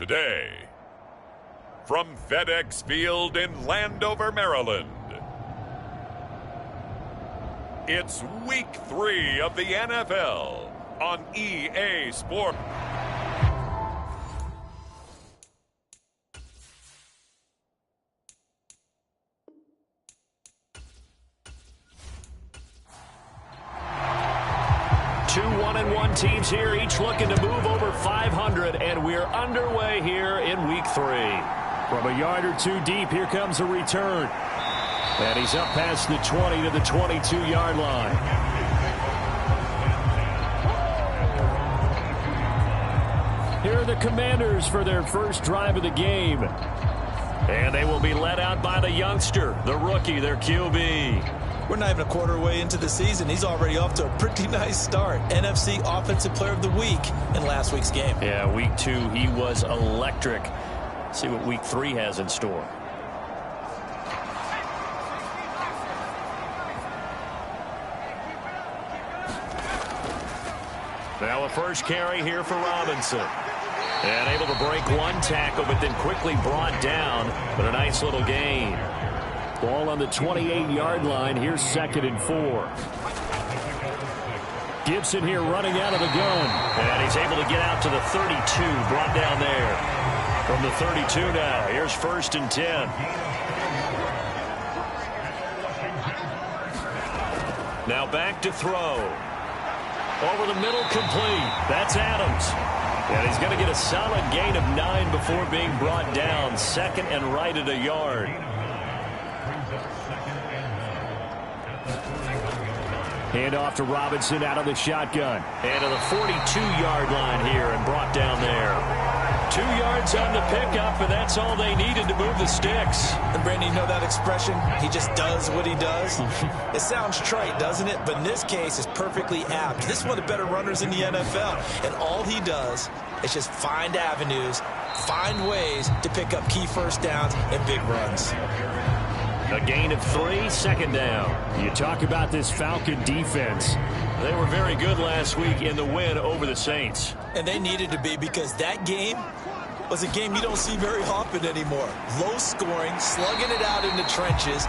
today, from FedEx Field in Landover, Maryland, it's Week 3 of the NFL on EA Sports. Two 1-1 teams here, each looking to move over 500, and we're underway here in Week 3. From a yard or two deep, here comes a return. And he's up past the 20 to the 22-yard line. Here are the Commanders for their first drive of the game. And they will be led out by the youngster, the rookie, their QB. We're not even a quarter way into the season. He's already off to a pretty nice start. NFC Offensive Player of the Week in last week's game. Yeah, Week 2, he was electric. See what Week 3 has in store. Now a first carry here for Robinson. And able to break one tackle, but then quickly brought down. But a nice little gain. Ball on the 28-yard line. Here's 2nd and 4. Gibson here running out of the gun. And he's able to get out to the 32. Brought down there. From the 32 now. Here's 1st and 10. Now back to throw. Over the middle, complete. That's Adams. And he's going to get a solid gain of 9 before being brought down. 2nd and right at a yard. Hand off to Robinson out of the shotgun. And to the 42-yard line here and brought down there. 2 yards on the pickup, and that's all they needed to move the sticks. And Brandon, you know that expression? He just does what he does. It sounds trite, doesn't it? But in this case, it's perfectly apt. This is one of the better runners in the NFL. And all he does is just find avenues, find ways to pick up key first downs and big runs. A gain of 3, 2nd down. You talk about this Falcon defense. They were very good last week in the win over the Saints. And they needed to be, because that game was a game you don't see very often anymore. Low scoring, slugging it out in the trenches.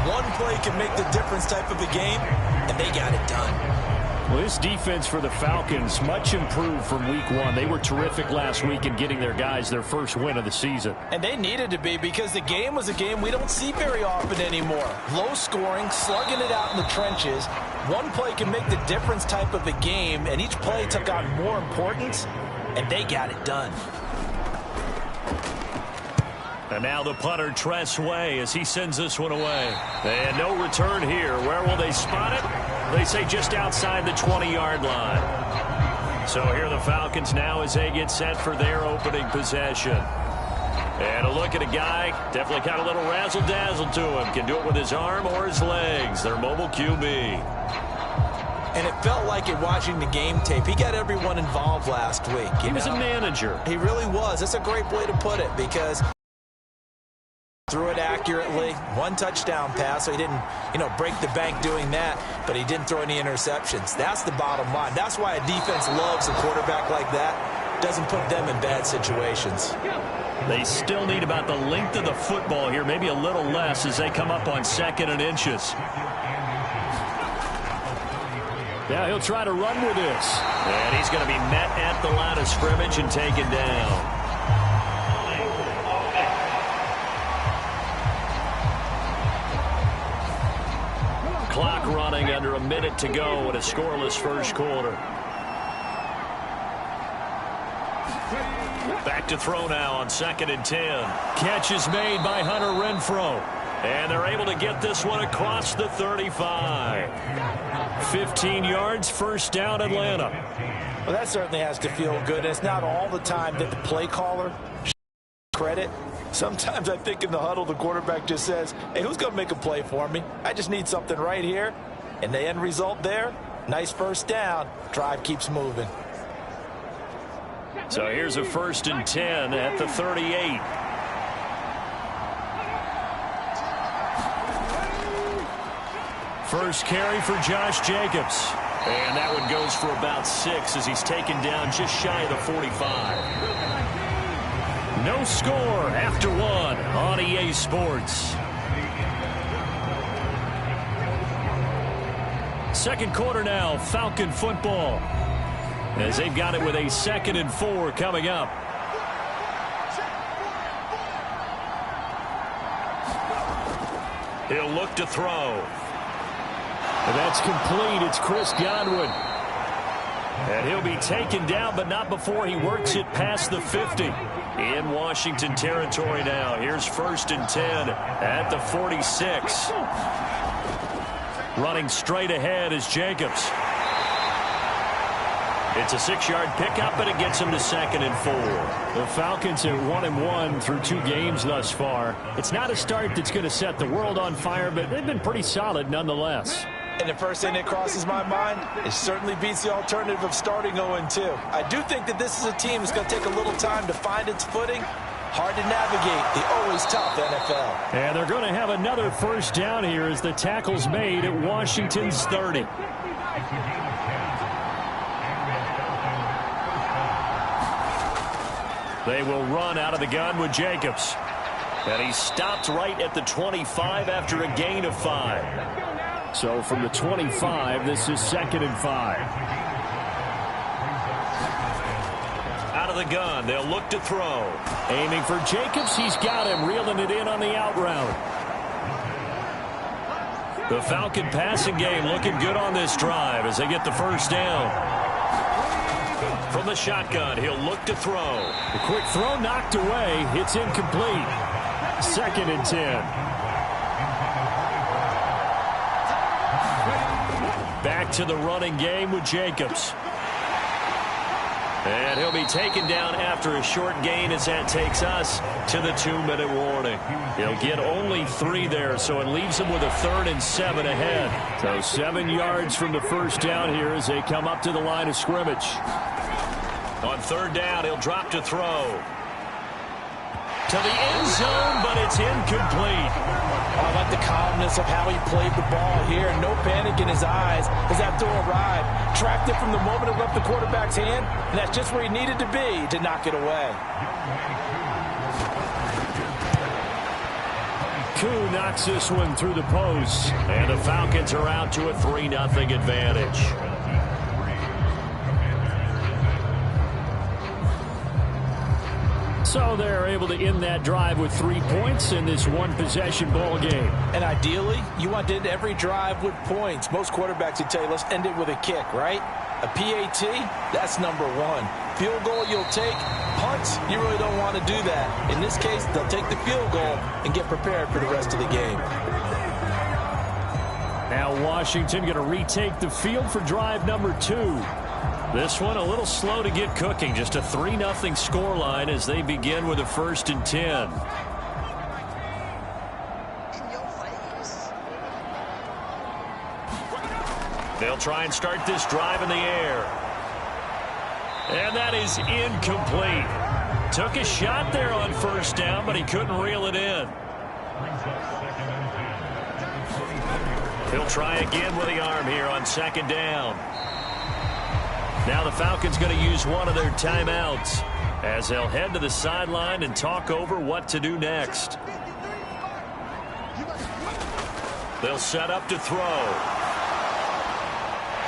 One play can make the difference type of a game, and they got it done. Well, this defense for the Falcons, much improved from Week 1. They were terrific last week in getting their guys their first win of the season. And they needed to be, because the game was a game we don't see very often anymore. Low scoring, slugging it out in the trenches. One play can make the difference type of a game, and each play took on more importance, and they got it done. And now the punter, Tress Way, as he sends this one away. And no return here. Where will they spot it? They say just outside the 20-yard line. So here are the Falcons now as they get set for their opening possession. And a look at a guy, definitely got a little razzle-dazzle to him. Can do it with his arm or his legs. Their mobile QB. And it felt like it watching the game tape. He got everyone involved last week. He was a manager. He really was. That's a great way to put it, because threw it accurately, 1 touchdown pass, so he didn't, break the bank doing that, but he didn't throw any interceptions. That's the bottom line. That's why a defense loves a quarterback like that. Doesn't put them in bad situations. They still need about the length of the football here, maybe a little less as they come up on 2nd and inches. Now he'll try to run with this. And he's going to be met at the line of scrimmage and taken down. Clock running, under a minute to go in a scoreless first quarter. Back to throw now on 2nd and 10. Catch is made by Hunter Renfrow. And they're able to get this one across the 35. 15 yards, 1st down, Atlanta. Well, that certainly has to feel good. It's not all the time that the play caller credit. Sometimes I think in the huddle, the quarterback just says, hey, who's going to make a play for me? I just need something right here. And the end result there, nice 1st down. Drive keeps moving. So here's a 1st and 10 at the 38. First carry for Josh Jacobs. And that one goes for about 6 as he's taken down just shy of the 45. No score after one on EA Sports. Second quarter now, Falcon football, as they've got it with a 2nd and 4 coming up. He'll look to throw. And that's complete. It's Chris Godwin. And he'll be taken down, but not before he works it past the 50. In Washington territory now. Here's 1st and 10 at the 46. Running straight ahead is Jacobs. It's a 6-yard pickup, but it gets him to 2nd and 4. The Falcons are 1-1 through 2 games thus far. It's not a start that's going to set the world on fire, but they've been pretty solid nonetheless. And the first thing that crosses my mind, it certainly beats the alternative of starting 0-2. I do think that this is a team that's going to take a little time to find its footing. Hard to navigate the always tough NFL. And they're going to have another first down here as the tackle's made at Washington's 30. They will run out of the gun with Jacobs. And he stopped right at the 25 after a gain of 5. So from the 25, this is 2nd and 5. Out of the gun, they'll look to throw. Aiming for Jacobs, he's got him, reeling it in on the out route. The Falcon passing game looking good on this drive as they get the first down. From the shotgun, he'll look to throw. The quick throw knocked away. It's incomplete. 2nd and 10. Back to the running game with Jacobs. And he'll be taken down after a short gain as that takes us to the 2-minute warning. He'll get only 3 there, so it leaves him with a 3rd and 7 ahead. So 7 yards from the first down here as they come up to the line of scrimmage. On 3rd down, he'll drop to throw. To the end zone, but it's incomplete. I like the calmness of how he played the ball here. No panic in his eyes as that throw arrived. Tracked it from the moment it left the quarterback's hand, and that's just where he needed to be to knock it away. Koo knocks this one through the post, and the Falcons are out to a 3-0 advantage. So they're able to end that drive with 3 points in this one-possession ball game. And ideally, you want to end every drive with points. Most quarterbacks would tell you, let's end it with a kick, right? A PAT, that's number 1. Field goal you'll take. Punts, you really don't want to do that. In this case, they'll take the field goal and get prepared for the rest of the game. Now Washington going to retake the field for drive number 2. This one a little slow to get cooking. Just a 3-0 scoreline as they begin with a 1st and 10. They'll try and start this drive in the air. And that is incomplete. Took a shot there on 1st down, but he couldn't reel it in. He'll try again with the arm here on 2nd down. Now the Falcons going to use one of their timeouts as they'll head to the sideline and talk over what to do next. They'll set up to throw.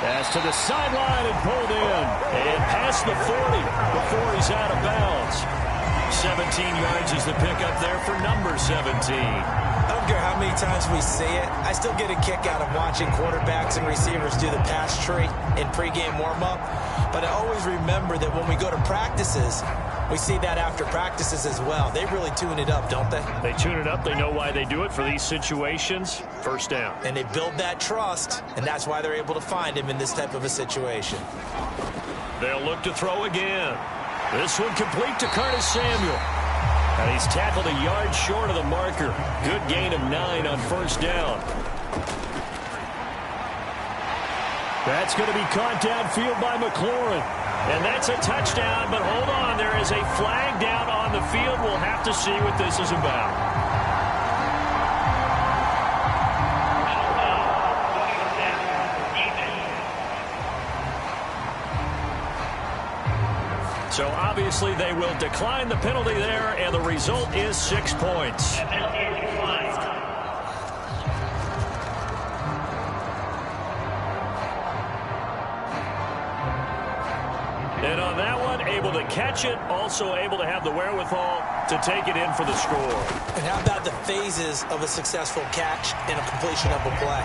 Pass to the sideline and pulled in. And past the 40 before he's out of bounds. 17 yards is the pickup there for number 17. I don't care how many times we see it. I still get a kick out of watching quarterbacks and receivers do the pass tree in pregame warm-up. But I always remember that when we go to practices, we see that after practices as well. They really tune it up, don't they? They tune it up. They know why they do it for these situations. 1st down. And they build that trust, and that's why they're able to find him in this type of a situation. They'll look to throw again. This one complete to Curtis Samuel. And he's tackled a yard short of the marker. Good gain of 9 on 1st down. That's going to be caught downfield by McLaurin. And that's a touchdown, but hold on. There is a flag down on the field. We'll have to see what this is about. So obviously they will decline the penalty there, and the result is 6 points. And on that one, able to catch it, also able to have the wherewithal to take it in for the score. And how about the phases of a successful catch and a completion of a play?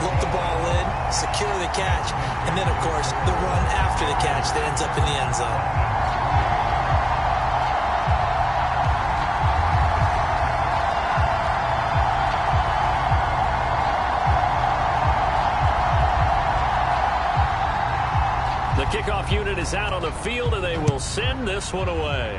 Look the ball in, secure the catch, and then, of course, the run after the catch that ends up in the end zone. The kickoff unit is out on the field, and they will send this one away.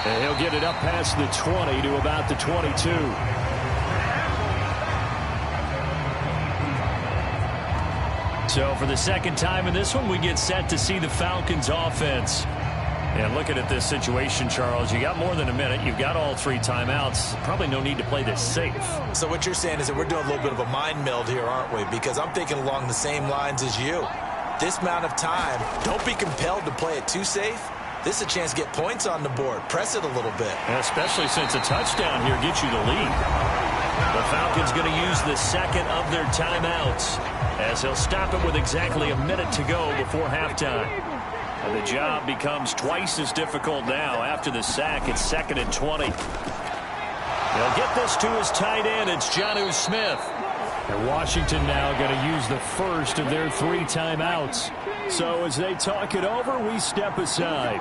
And he'll get it up past the 20 to about the 22. So for the second time in this one, we get set to see the Falcons offense. And looking at this situation, Charles, you got more than a minute. You've got all 3 timeouts. Probably no need to play this safe. So what you're saying is that we're doing a little bit of a mind meld here, aren't we? Because I'm thinking along the same lines as you. This amount of time, don't be compelled to play it too safe. This is a chance to get points on the board. Press it a little bit. And especially since a touchdown here gets you the lead. The Falcons going to use the second of their timeouts as he'll stop it with exactly a minute to go before halftime. And the job becomes twice as difficult now after the sack. It's 2nd and 20. They'll get this to his tight end. It's Jonnu Smith. And Washington now going to use the first of their 3 timeouts. So as they talk it over, we step aside.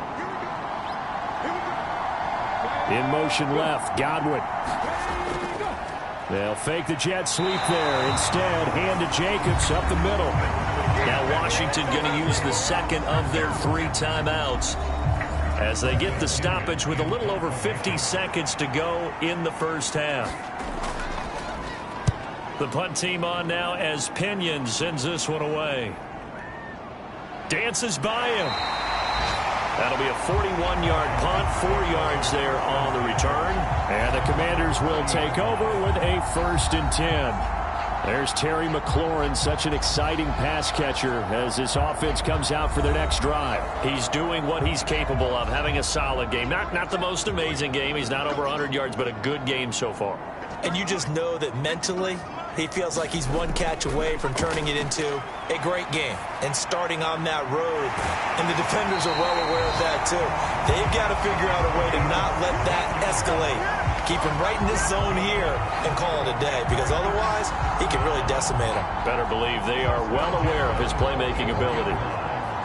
In motion left, Godwin. They'll fake the jet sweep there. Instead, hand to Jacobs up the middle. Now Washington going to use the second of their 3 timeouts as they get the stoppage with a little over 50 seconds to go in the first half. The punt team on now as Pinion sends this one away. Dances by him. That'll be a 41-yard punt, 4 yards there on the return. And the Commanders will take over with a 1st and 10. There's Terry McLaurin, such an exciting pass catcher as this offense comes out for their next drive. He's doing what he's capable of, having a solid game. Not the most amazing game. He's not over 100 yards, but a good game so far. And you just know that mentally he feels like he's 1 catch away from turning it into a great game and starting on that road. And the defenders are well aware of that too. They've got to figure out a way to not let that escalate. Keep him right in this zone here and call it a day, because otherwise he can really decimate him. Better believe they are well aware of his playmaking ability.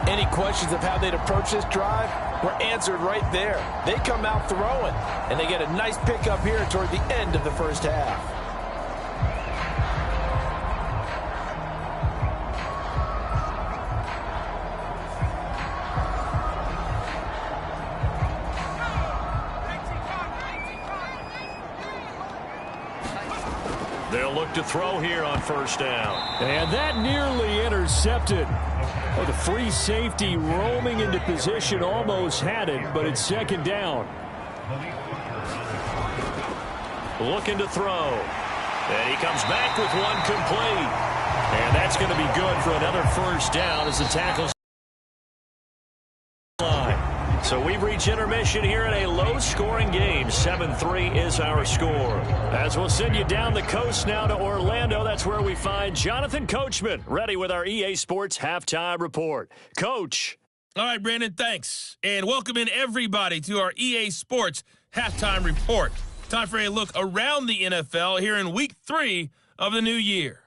Any questions of how they'd approach this drive were answered right there. They come out throwing, and they get a nice pickup here toward the end of the first half. They'll look to throw here on 1st down. And that nearly intercepted. Oh, the free safety roaming into position almost had it, but it's 2nd down. Looking to throw. And he comes back with one complete. And that's going to be good for another 1st down as the tackles line. So we've reached intermission here in a low-scoring game. 7-3 is our score. As we'll send you down the coast now to Orlando, that's where we find Jonathan Coachman ready with our EA Sports Halftime Report. Coach. All right, Brandon, thanks. And welcome in everybody to our EA Sports Halftime Report. Time for a look around the NFL here in Week 3 of the new year.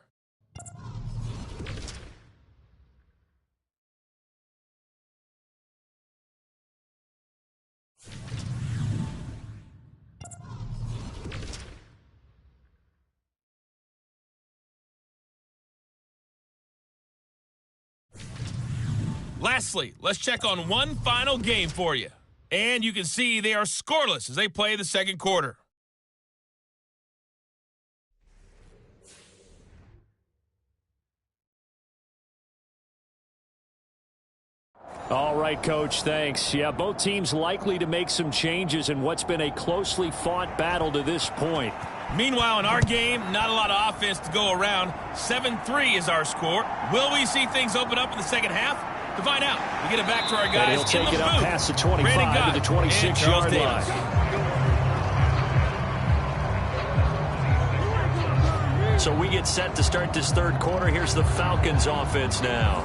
Lastly, let's check on one final game for you. And you can see they are scoreless as they play the 2nd quarter. All right, Coach, thanks. Yeah, both teams likely to make some changes in what's been a closely fought battle to this point. Meanwhile, in our game, not a lot of offense to go around. 7-3 is our score. Will we see things open up in the second half? To find out, we get it back to our guys. And he'll take it up past the 25 to the 26-yard line. So we get set to start this third quarter. Here's the Falcons offense now.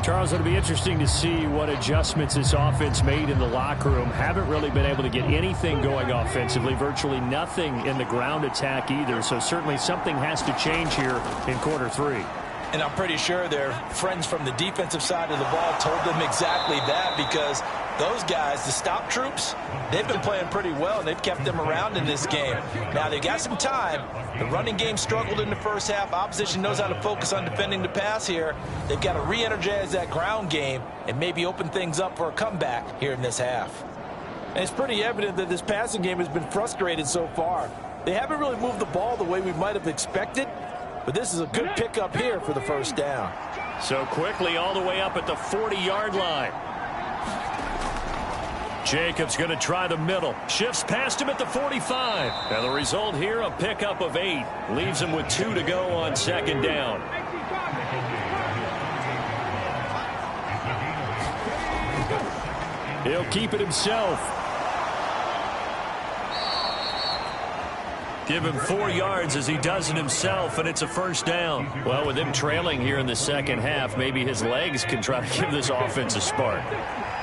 Charles, it'll be interesting to see what adjustments this offense made in the locker room. Haven't really been able to get anything going offensively. Virtually nothing in the ground attack either. So certainly something has to change here in quarter three. And I'm pretty sure their friends from the defensive side of the ball told them exactly that, because those guys, the stop troops, they've been playing pretty well, and they've kept them around in this game. Now, they've got some time. The running game struggled in the first half. Opposition knows how to focus on defending the pass here. They've got to re-energize that ground game and maybe open things up for a comeback here in this half. And it's pretty evident that this passing game has been frustrated so far. They haven't really moved the ball the way we might have expected, but this is a good pickup here for the first down. So quickly all the way up at the 40-yard line. Jacobs going to try the middle. Shifts past him at the 45. And the result here, a pickup of 8. Leaves him with 2 to go on second down. He'll keep it himself. Give him 4 yards as he does it himself, and it's a first down. Well, with him trailing here in the second half, maybe his legs can try to give this offense a spark.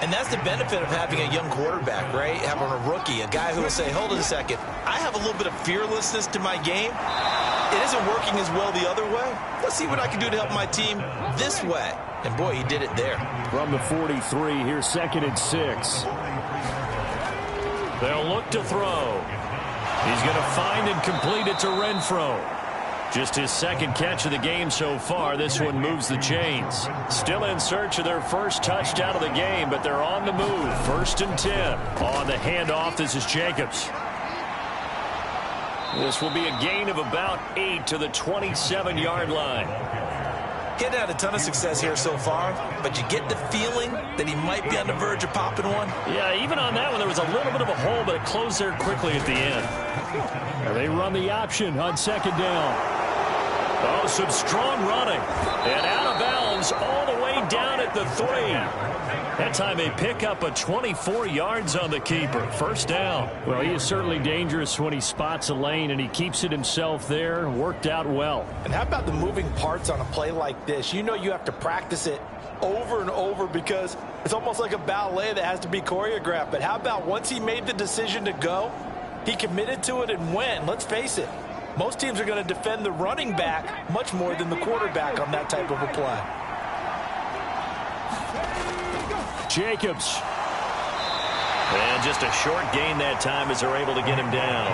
And that's the benefit of having a young quarterback, right? Having a rookie, a guy who will say, hold on a second, I have a little bit of fearlessness to my game. It isn't working as well the other way. Let's see what I can do to help my team this way. And, boy, he did it there. From the 43, here's 2nd and 6. They'll look to throw. He's going to find and complete it to Renfro. Just his second catch of the game so far. This one moves the chains. Still in search of their first touchdown of the game, but they're on the move. 1st and 10. On the handoff, this is Jacobs. This will be a gain of about 8 to the 27-yard line. He hadn't had a ton of success here so far, but you get the feeling that he might be on the verge of popping one. Yeah, even on that one, there was a little bit of a hole, but it closed there quickly at the end. And they run the option on 2nd down. Oh, some strong running. And out of bounds all the way down at the 3. That time they pick up a 24 yards on the keeper. First down. Well, he is certainly dangerous when he spots a lane, and he keeps it himself there. Worked out well. And how about the moving parts on a play like this? You know you have to practice it over and over because it's almost like a ballet that has to be choreographed. But how about once he made the decision to go, he committed to it and went. Let's face it, most teams are going to defend the running back much more than the quarterback on that type of a play. Jacobs. And just a short gain that time as they're able to get him down.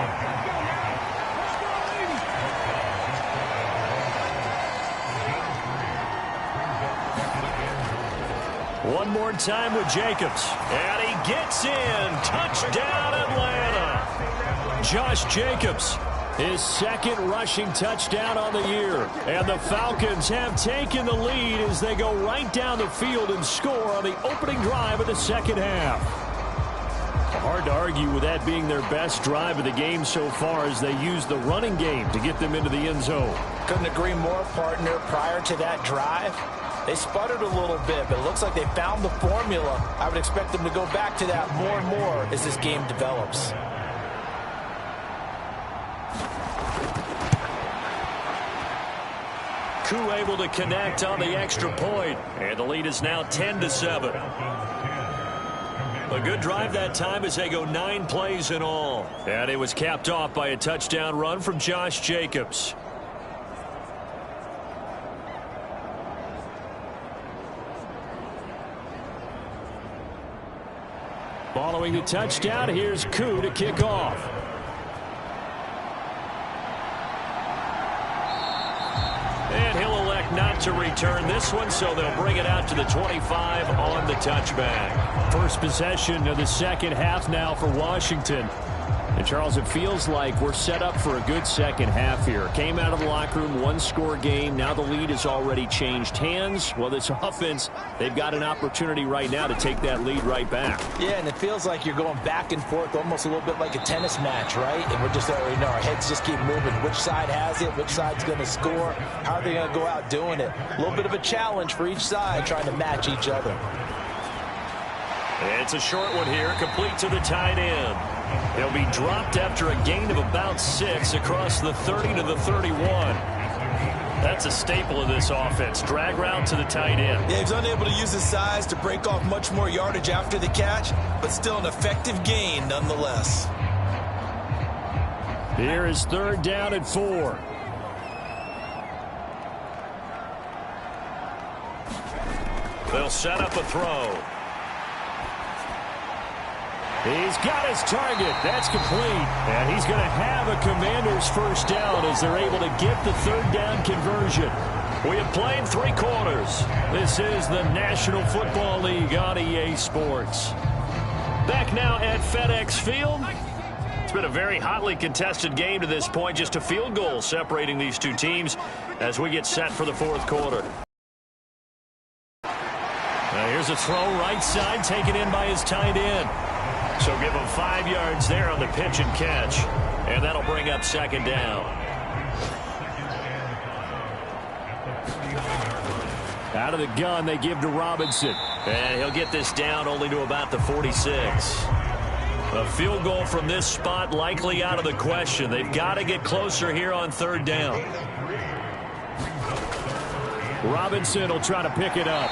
One more time with Jacobs. And he gets in. Touchdown, Atlanta. Josh Jacobs, his 2nd rushing touchdown on the year. And the Falcons have taken the lead as they go right down the field and score on the opening drive of the second half. Hard to argue with that being their best drive of the game so far as they use the running game to get them into the end zone. Couldn't agree more, partner. Prior to that drive, they sputtered a little bit, but it looks like they found the formula. I would expect them to go back to that more and more as this game develops. Koo able to connect on the extra point, and the lead is now 10-7. A good drive that time as they go 9 plays in all. And it was capped off by a touchdown run from Josh Jacobs. Following the touchdown, here's Koo to kick off. And he'll elect not to return this one, so they'll bring it out to the 25 on the touchback. First possession of the second half now for Washington. And, Charles, it feels like we're set up for a good second half here. Came out of the locker room, one-score game. Now the lead has already changed hands. Well, this offense, they've got an opportunity right now to take that lead right back. Yeah, and it feels like you're going back and forth, almost a little bit like a tennis match, right? And we're just already know our heads just keep moving. Which side has it? Which side's going to score? How are they going to go out doing it? A little bit of a challenge for each side, trying to match each other. It's a short one here, complete to the tight end. He'll be dropped after a gain of about 6 across the 30 to the 31. That's a staple of this offense. Drag route to the tight end. Yeah, he's unable to use his size to break off much more yardage after the catch, but still an effective gain nonetheless. Here is 3rd down and 4. They'll set up a throw. He's got his target. That's complete. And he's going to have a Commanders first down as they're able to get the 3rd down conversion. We have played 3 quarters. This is the National Football League on EA Sports. Back now at FedEx Field. It's been a very hotly contested game to this point. Just a field goal separating these two teams as we get set for the 4th quarter. Now here's a throw right side taken in by his tight end. So give him 5 yards there on the pitch and catch. And that'll bring up 2nd down. Out of the gun, they give to Robinson. And he'll get this down only to about the 46. A field goal from this spot likely out of the question. They've got to get closer here on 3rd down. Robinson will try to pick it up.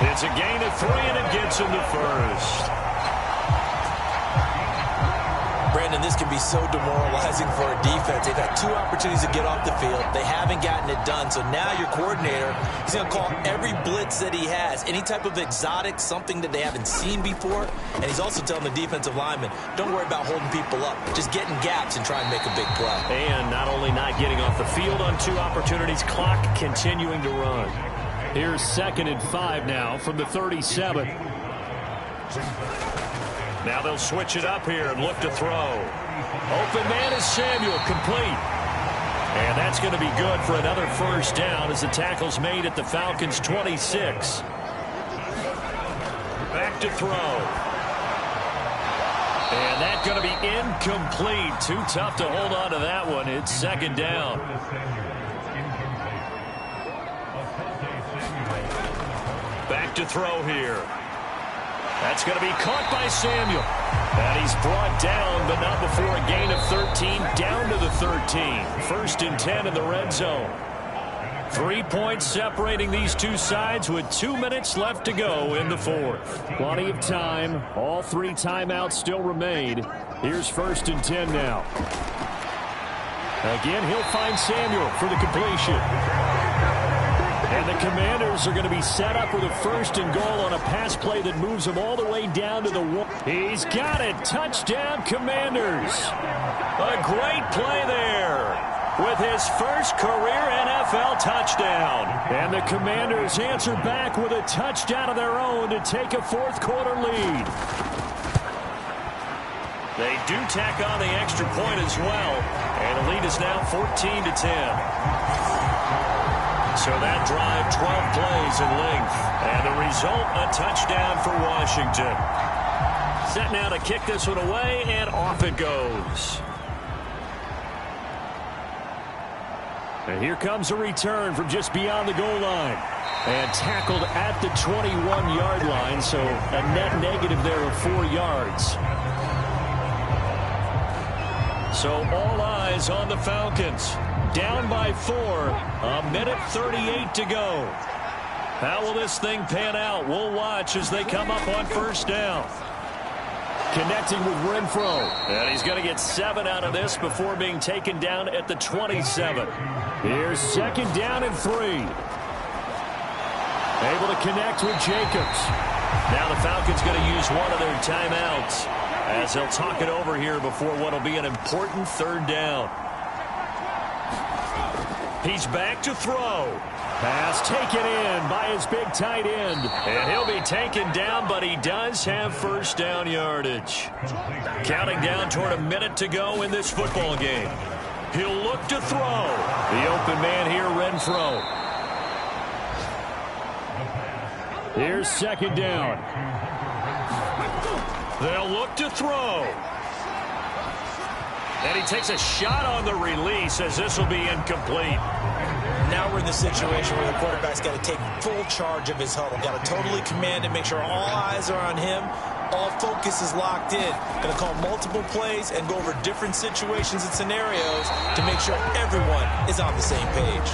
It's a gain of 3, and it gets him to 1st. Brandon, this can be so demoralizing for a defense. They've had 2 opportunities to get off the field. They haven't gotten it done. So now your coordinator is going to call every blitz that he has, any type of exotic, something that they haven't seen before. And he's also telling the defensive lineman, don't worry about holding people up. Just get in gaps and try and make a big play. And not only not getting off the field on 2 opportunities, clock continuing to run. Here's 2nd and 5 now from the 37. Now they'll switch it up here and look to throw. Open man is Samuel, complete. And that's going to be good for another first down as the tackle's made at the Falcons' 26. Back to throw. And that's going to be incomplete. Too tough to hold on to that one. It's 2nd down. Back to throw here. That's going to be caught by Samuel. And he's brought down, but not before a gain of 13, down to the 13. 1st and 10 in the red zone. 3 points separating these two sides with 2 minutes left to go in the 4th. Plenty of time. All 3 timeouts still remain. Here's 1st and 10 now. Again, he'll find Samuel for the completion. And the Commanders are going to be set up with a 1st and goal on a pass play that moves them all the way down to the 1. He's got it. Touchdown, Commanders. A great play there with his first career NFL touchdown. And the Commanders answer back with a touchdown of their own to take a 4th quarter lead. They do tack on the extra point as well. And the lead is now 14-10. So that drive, 12 plays in length. And the result, a touchdown for Washington. Set now to kick this one away, and off it goes. And here comes a return from just beyond the goal line. And tackled at the 21-yard line, so a net negative there of 4 yards. So all eyes on the Falcons. Down by 4, a minute 38 to go. How will this thing pan out? We'll watch as they come up on 1st down. Connecting with Renfro. And he's going to get 7 out of this before being taken down at the 27. Here's 2nd down and 3. Able to connect with Jacobs. Now the Falcons going to use one of their timeouts as they'll talk it over here before what will be an important 3rd down. He's back to throw. Pass taken in by his big tight end. And he'll be taken down, but he does have first down yardage. Counting down toward a minute to go in this football game. He'll look to throw. The open man here, Renfro. Here's second down. They'll look to throw. And he takes a shot on the release as this will be incomplete. Now we're in the situation where the quarterback's got to take full charge of his huddle. Got to totally command and make sure all eyes are on him. All focus is locked in. Going to call multiple plays and go over different situations and scenarios to make sure everyone is on the same page.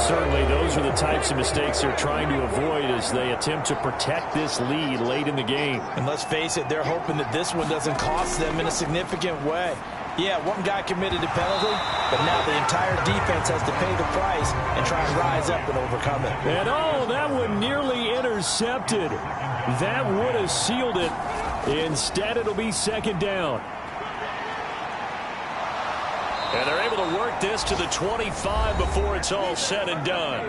Certainly, those are the types of mistakes they're trying to avoid as they attempt to protect this lead late in the game. And let's face it, they're hoping that this one doesn't cost them in a significant way. Yeah, one guy committed a penalty, but now the entire defense has to pay the price and try and rise up and overcome it. And oh, that one nearly intercepted. That would have sealed it. Instead, it'll be second down. And they're able to work this to the 25 before it's all said and done.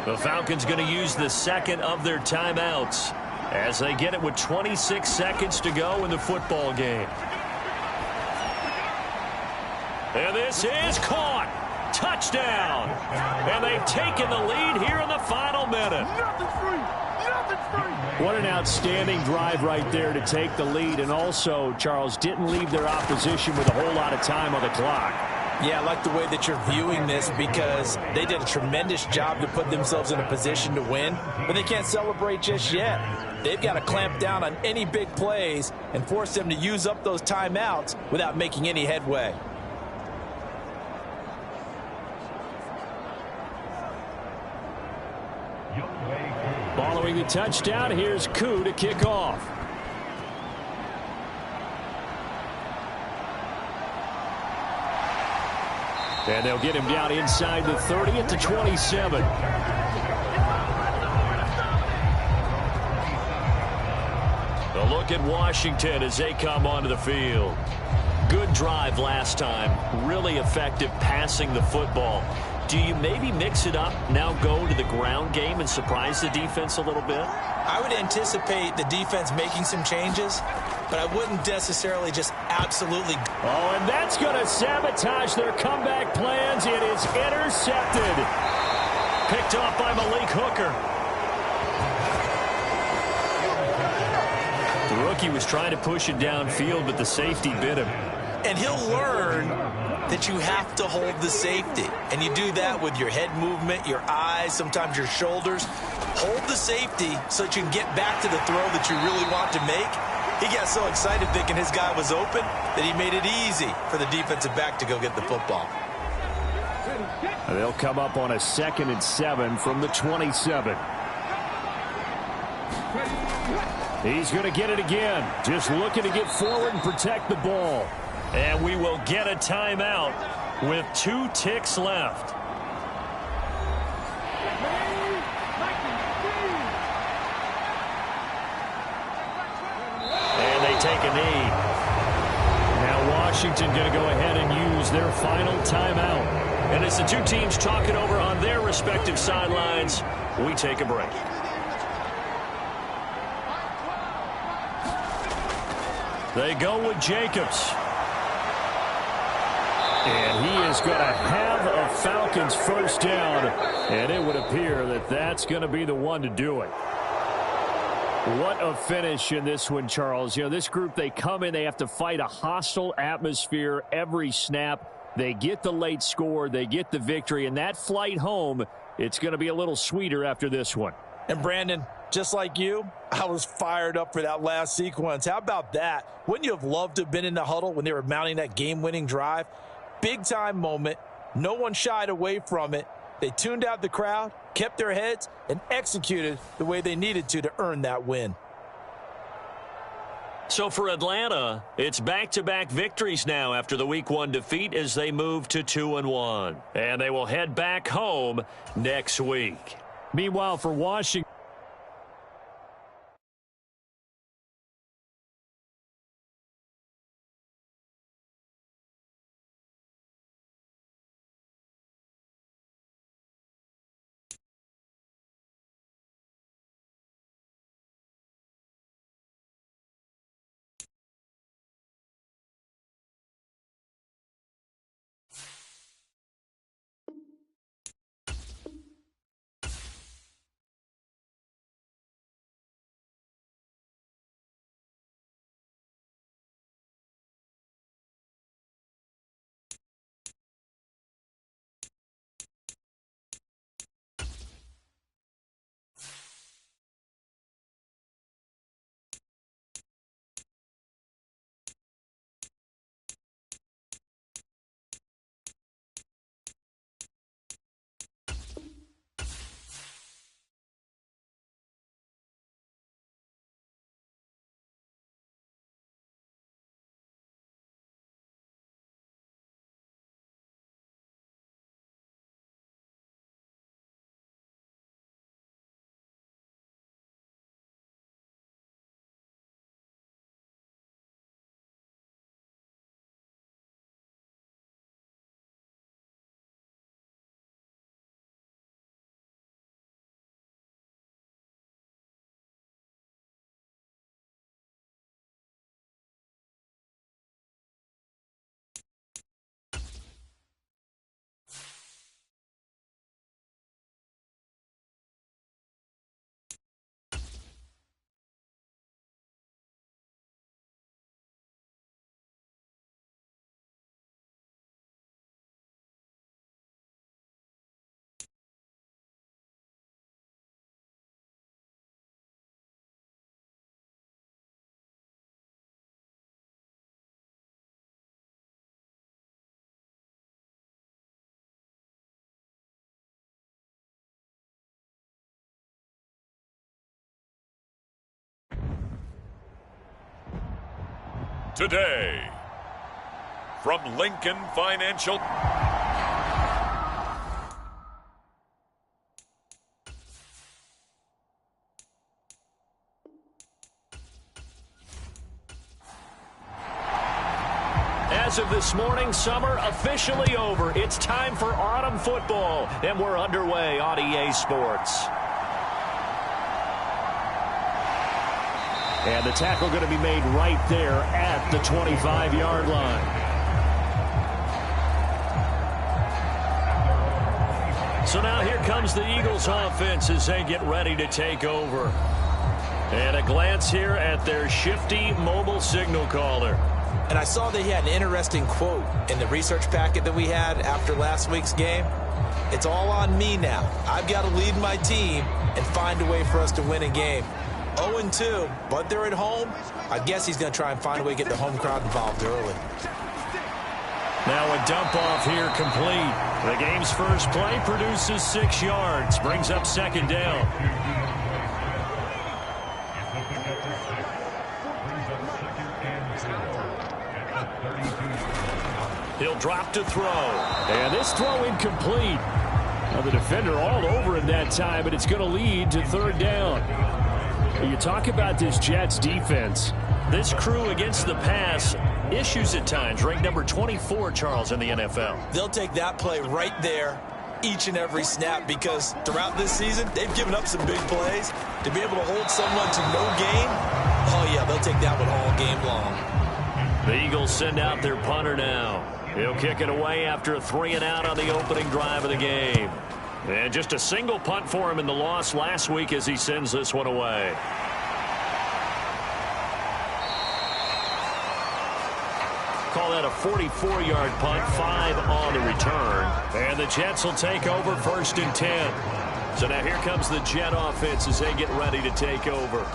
The Falcons going to use the second of their timeouts as they get it with 26 seconds to go in the football game. And this is caught. Touchdown. And they've taken the lead here in the final minute. What an outstanding drive right there to take the lead. And also, Charles, didn't leave their opposition with a whole lot of time on the clock. Yeah, I like the way that you're viewing this because they did a tremendous job to put themselves in a position to win, but they can't celebrate just yet. They've got to clamp down on any big plays and force them to use up those timeouts without making any headway. Following the touchdown, here's Koo to kick off. And they'll get him down inside the 30 at the 27. A look at Washington as they come onto the field. Good drive last time. Really effective passing the football. Do you maybe mix it up, now go to the ground game and surprise the defense a little bit? I would anticipate the defense making some changes, but I wouldn't necessarily just absolutely. Oh, and that's going to sabotage their comeback plans. It is intercepted. Picked off by Malik Hooker. The rookie was trying to push it downfield, but the safety bit him. And he'll learn that you have to hold the safety. And you do that with your head movement, your eyes, sometimes your shoulders. Hold the safety so that you can get back to the throw that you really want to make. He got so excited thinking his guy was open that he made it easy for the defensive back to go get the football. They'll come up on a 2nd and 7 from the 27. He's going to get it again. Just looking to get forward and protect the ball. And we will get a timeout with 2 ticks left. And they take a knee. Now Washington going to go ahead and use their final timeout. And as the two teams talk it over on their respective sidelines, we take a break. They go with Jacobs. And he is going to have a Falcons first down. And it would appear that that's going to be the one to do it. What a finish in this one, Charles. You know, this group, they come in, they have to fight a hostile atmosphere every snap. They get the late score, they get the victory, and that flight home, it's going to be a little sweeter after this one. And Brandon, just like you, I was fired up for that last sequence. How about that? Wouldn't you have loved to have been in the huddle when they were mounting that game-winning drive? Big-time moment. No one shied away from it. They tuned out the crowd, kept their heads, and executed the way they needed to earn that win. So for Atlanta, it's back-to-back victories now after the Week 1 defeat as they move to 2-1. And they will head back home next week. Meanwhile, for Washington, today. From Lincoln Financial. As of this morning, summer officially over. It's time for autumn football, and we're underway on EA Sports. And the tackle going to be made right there at the 25-yard line. So now here comes the Eagles offense as they get ready to take over. And a glance here at their shifty mobile signal caller. And I saw that he had an interesting quote in the research packet that we had after last week's game. It's all on me now. I've got to lead my team and find a way for us to win a game. 0-2, but they're at home. I guess he's going to try and find a way to get the home crowd involved early. Now a dump off here complete. The game's first play produces 6 yards, brings up second down. He'll drop to throw. And this throw incomplete. Now the defender all over him that time, but it's going to lead to third down. You talk about this Jets defense. This crew against the pass, issues at times, ranked number 24, Charles, in the NFL. They'll take that play right there each and every snap because throughout this season, they've given up some big plays. To be able to hold someone to no gain, oh yeah, they'll take that one all game long. The Eagles send out their punter now. He'll kick it away after a 3-and-out on the opening drive of the game. And just a single punt for him in the loss last week as he sends this one away. Call that a 44-yard punt, 5 on the return. And the Jets will take over 1st and 10. So now here comes the Jet offense as they get ready to take over.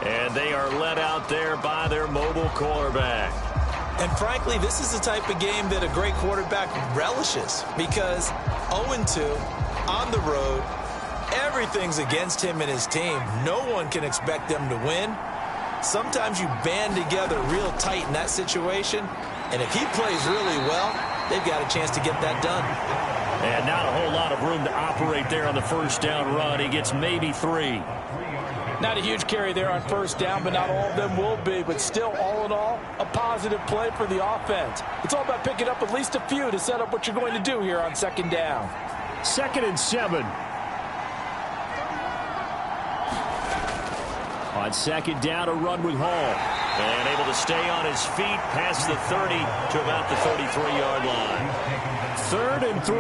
And they are led out there by their mobile quarterback. And frankly, this is the type of game that a great quarterback relishes because 0-2 on the road, everything's against him and his team. No one can expect them to win. Sometimes you band together real tight in that situation, and if he plays really well, they've got a chance to get that done. And not a whole lot of room to operate there on the first down run. He gets maybe 3. Not a huge carry there on first down, but not all of them will be. But still, all in all, a positive play for the offense. It's all about picking up at least a few to set up what you're going to do here on second down. 2nd and 7. On second down, a run with Hall. And able to stay on his feet past the 30 to about the 33-yard line. 3rd and 3.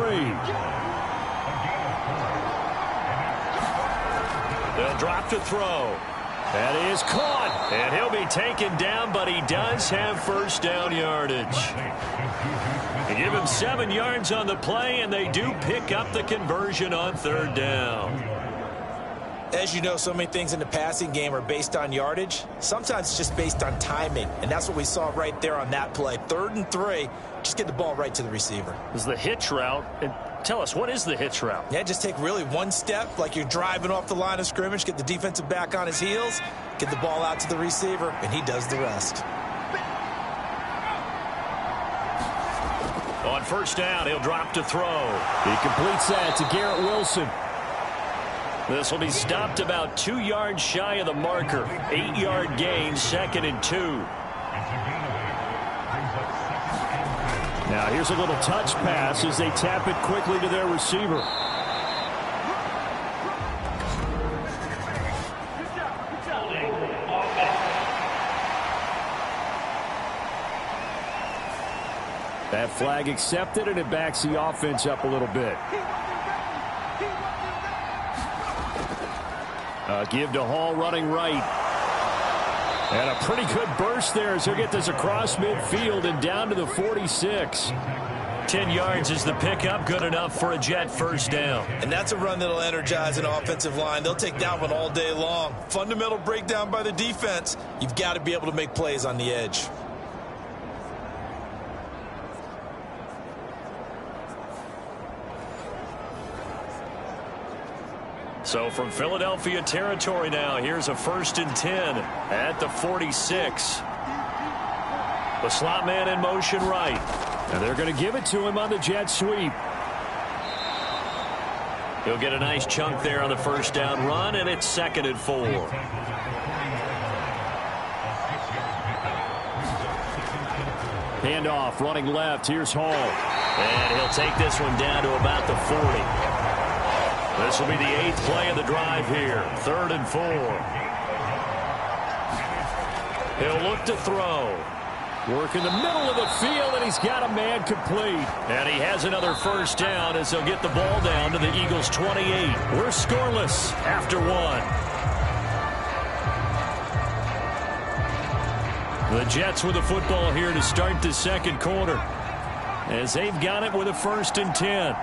They'll drop to throw. That is caught. And he'll be taken down, but he does have first down yardage. They give him 7 yards on the play, and they do pick up the conversion on 3rd down. As you know, so many things in the passing game are based on yardage. Sometimes it's just based on timing, and that's what we saw right there on that play. 3rd and 3, just get the ball right to the receiver. This is the hitch route. And tell us, what is the hitch route? Yeah, just take really one step, like you're driving off the line of scrimmage, get the defensive back on his heels, get the ball out to the receiver, and he does the rest. On first down, he'll drop to throw. He completes that to Garrett Wilson. This will be stopped about 2 yards shy of the marker. 8-yard gain, 2nd and 2. Now here's a little touch pass as they tap it quickly to their receiver. That flag accepted, and it backs the offense up a little bit. Give to Hall running right. And a pretty good burst there as he'll get this across midfield and down to the 46. 10 yards is the pickup, good enough for a Jet first down. And that's a run that'll energize an offensive line. They'll take that one all day long. Fundamental breakdown by the defense. You've got to be able to make plays on the edge. So from Philadelphia territory now, here's a 1st and 10 at the 46. The slot man in motion right. And they're going to give it to him on the jet sweep. He'll get a nice chunk there on the first down run, and it's 2nd and 4. Handoff, running left. Here's Hall. And he'll take this one down to about the 40. This will be the 8th play of the drive here. 3rd and 4. He'll look to throw. Work in the middle of the field, and he's got a man complete. And he has another first down as he'll get the ball down to the Eagles' 28. We're scoreless after 1. The Jets with the football here to start the second quarter, as they've got it with a 1st and 10.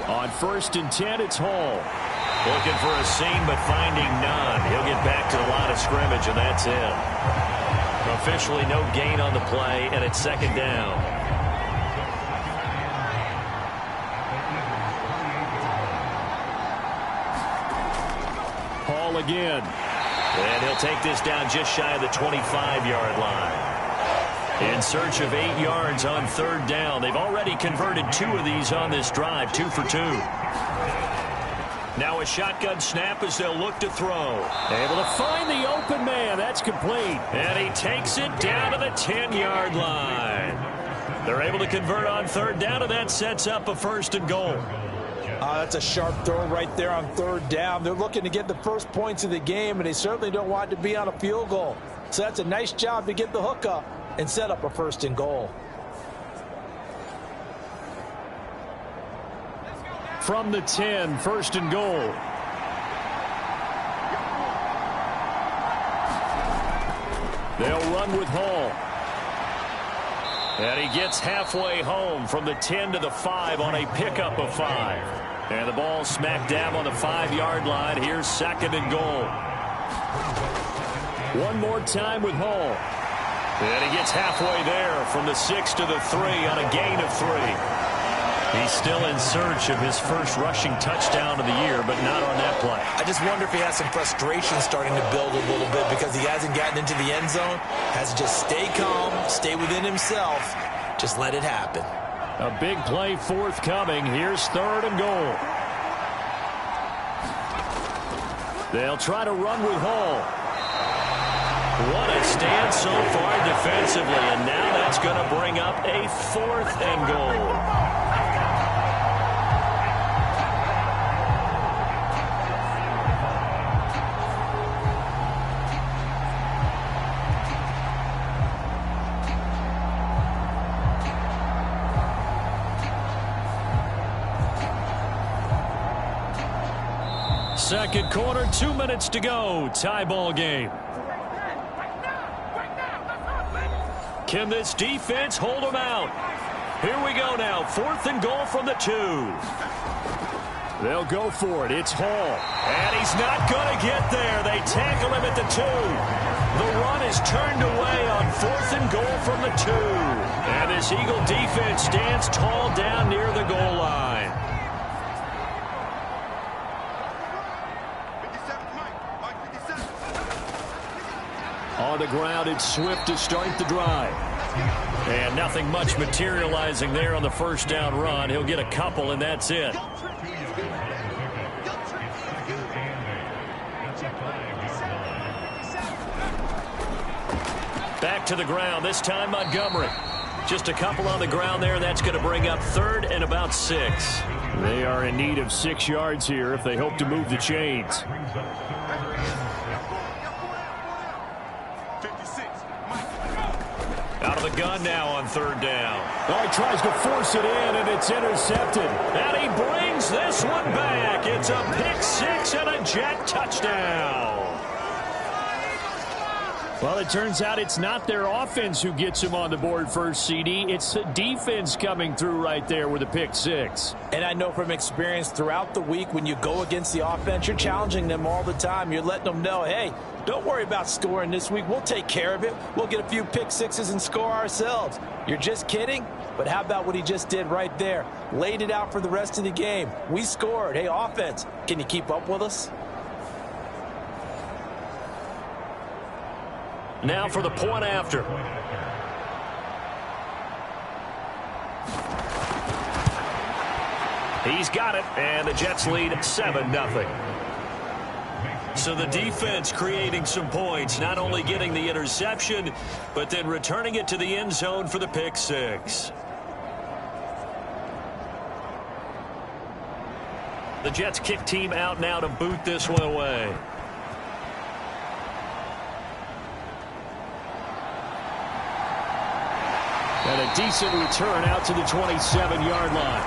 On 1st and 10, it's Hall. Looking for a seam, but finding none. He'll get back to the line of scrimmage, and that's it. Officially no gain on the play, and it's 2nd down. Hall again. And he'll take this down just shy of the 25-yard line. In search of 8 yards on 3rd down. They've already converted 2 of these on this drive, 2 for 2. Now a shotgun snap as they'll look to throw. Able to find the open man. That's complete. And he takes it down to the 10-yard line. They're able to convert on 3rd down, and that sets up a 1st and goal. That's a sharp throw right there on 3rd down. They're looking to get the first points of the game, and they certainly don't want to be on a field goal. So that's a nice job to get the hook up and set up a 1st and goal. From the 10, 1st and goal. They'll run with Hall. And he gets halfway home from the 10 to the 5 on a pickup of 5. And the ball smack dab on the 5-yard line. Here's 2nd and goal. One more time with Hall. And he gets halfway there from the 6 to the 3 on a gain of 3. He's still in search of his first rushing touchdown of the year, but not on that play. I just wonder if he has some frustration starting to build a little bit because he hasn't gotten into the end zone. Has to just stay calm, stay within himself, just let it happen. A big play forthcoming. Here's 3rd and goal. They'll try to run with Hall. What a stand so far defensively, and now that's going to bring up a 4th and goal. Second quarter, 2 minutes to go. Tie ball game. Can this defense hold them out? Here we go now. 4th and goal from the 2. They'll go for it. It's Hall. And he's not going to get there. They tackle him at the 2. The run is turned away on 4th and goal from the 2. And this Eagle defense stands tall down near the goal line. On the ground, it's Swift to start the drive. And nothing much materializing there on the first down run. He'll get a couple, and that's it. Back to the ground, this time Montgomery. Just a couple on the ground there. That's going to bring up 3rd and about 6. They are in need of 6 yards here if they hope to move the chains. Out of the gun now on 3rd down. Oh, he tries to force it in, and it's intercepted. And he brings this one back. It's a pick-6 and a Jet touchdown. Well, it turns out it's not their offense who gets him on the board first, CD. It's the defense coming through right there with a pick-6. And I know from experience throughout the week when you go against the offense, you're challenging them all the time. You're letting them know, hey, don't worry about scoring this week. We'll take care of it. We'll get a few pick-6s and score ourselves. You're just kidding? But how about what he just did right there? Laid it out for the rest of the game. We scored. Hey, offense, can you keep up with us? Now for the point after. He's got it, and the Jets lead 7-0. So the defense creating some points, not only getting the interception, but then returning it to the end zone for the pick six. The Jets kick team out now to boot this one away. And a decent return out to the 27-yard line.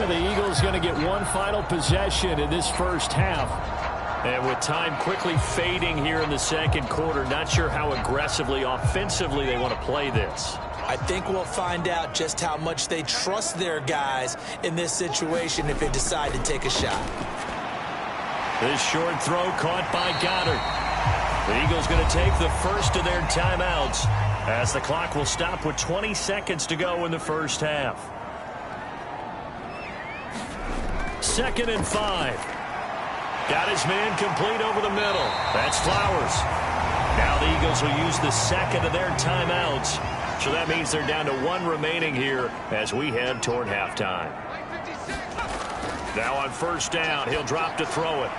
And the Eagles going to get one final possession in this first half. And with time quickly fading here in the second quarter, not sure how aggressively, offensively they want to play this. I think we'll find out just how much they trust their guys in this situation if they decide to take a shot. This short throw caught by Goddard. The Eagles going to take the first of their timeouts as the clock will stop with 20 seconds to go in the first half. 2nd and 5. Got his man complete over the middle. That's Flowers. Now the Eagles will use the second of their timeouts. So that means they're down to one remaining here as we head toward halftime. Now on first down, he'll drop to throw it.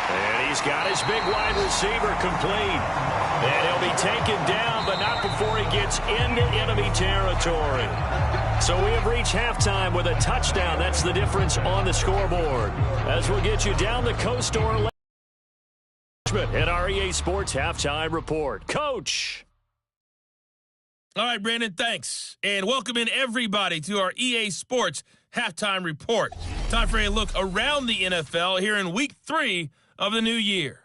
And he's got his big wide receiver complete. And he'll be taken down, but not before he gets into enemy territory. So we have reached halftime with a touchdown. That's the difference on the scoreboard. As we'll get you down the coast or at our EA Sports Halftime Report. Coach. All right, Brandon, thanks. And welcome in everybody to our EA Sports Halftime Report. Time for a look around the NFL here in Week 3 of the new year.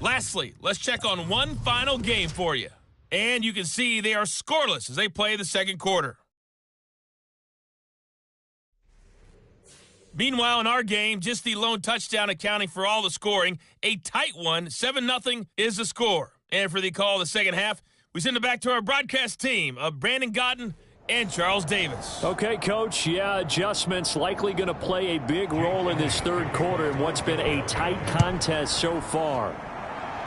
Lastly, let's check on one final game for you. And you can see they are scoreless as they play the second quarter. Meanwhile, in our game, just the lone touchdown accounting for all the scoring. A tight one, 7-0 is the score. And for the call of the second half, we send it back to our broadcast team of Brandon Godden and Charles Davis. Okay, Coach, adjustments likely going to play a big role in this third quarter in what's been a tight contest so far.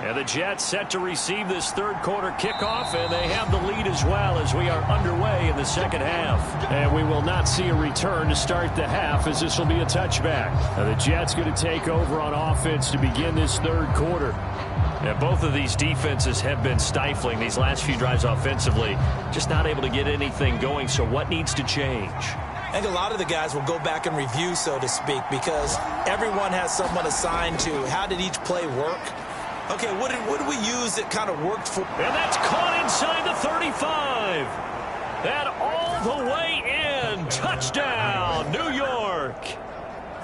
And the Jets set to receive this third quarter kickoff, and they have the lead as well as we are underway in the second half. And we will not see a return to start the half as this will be a touchback. Now the Jets going to take over on offense to begin this third quarter. And both of these defenses have been stifling these last few drives offensively, just not able to get anything going. So what needs to change? I think a lot of the guys will go back and review, so to speak, because everyone has someone assigned to how did each play work. Okay, what did we use that kind of worked for? And that's caught inside the 35. And all the way in. Touchdown, New York.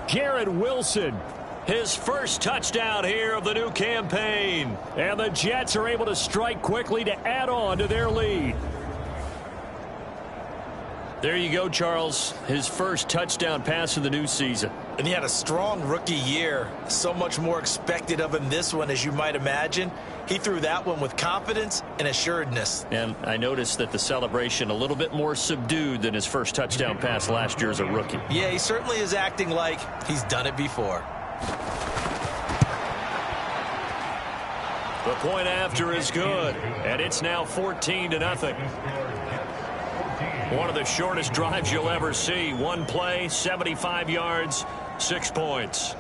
Garrett Wilson. His first touchdown here of the new campaign. And the Jets are able to strike quickly to add on to their lead. There you go, Charles. His first touchdown pass of the new season. And he had a strong rookie year. So much more expected of him this one, as you might imagine. He threw that one with confidence and assuredness. And I noticed that the celebration a little bit more subdued than his first touchdown pass last year as a rookie. Yeah, he certainly is acting like he's done it before. The point after is good, and it's now 14-0. One of the shortest drives you'll ever see. One play, 75 yards, 6 points.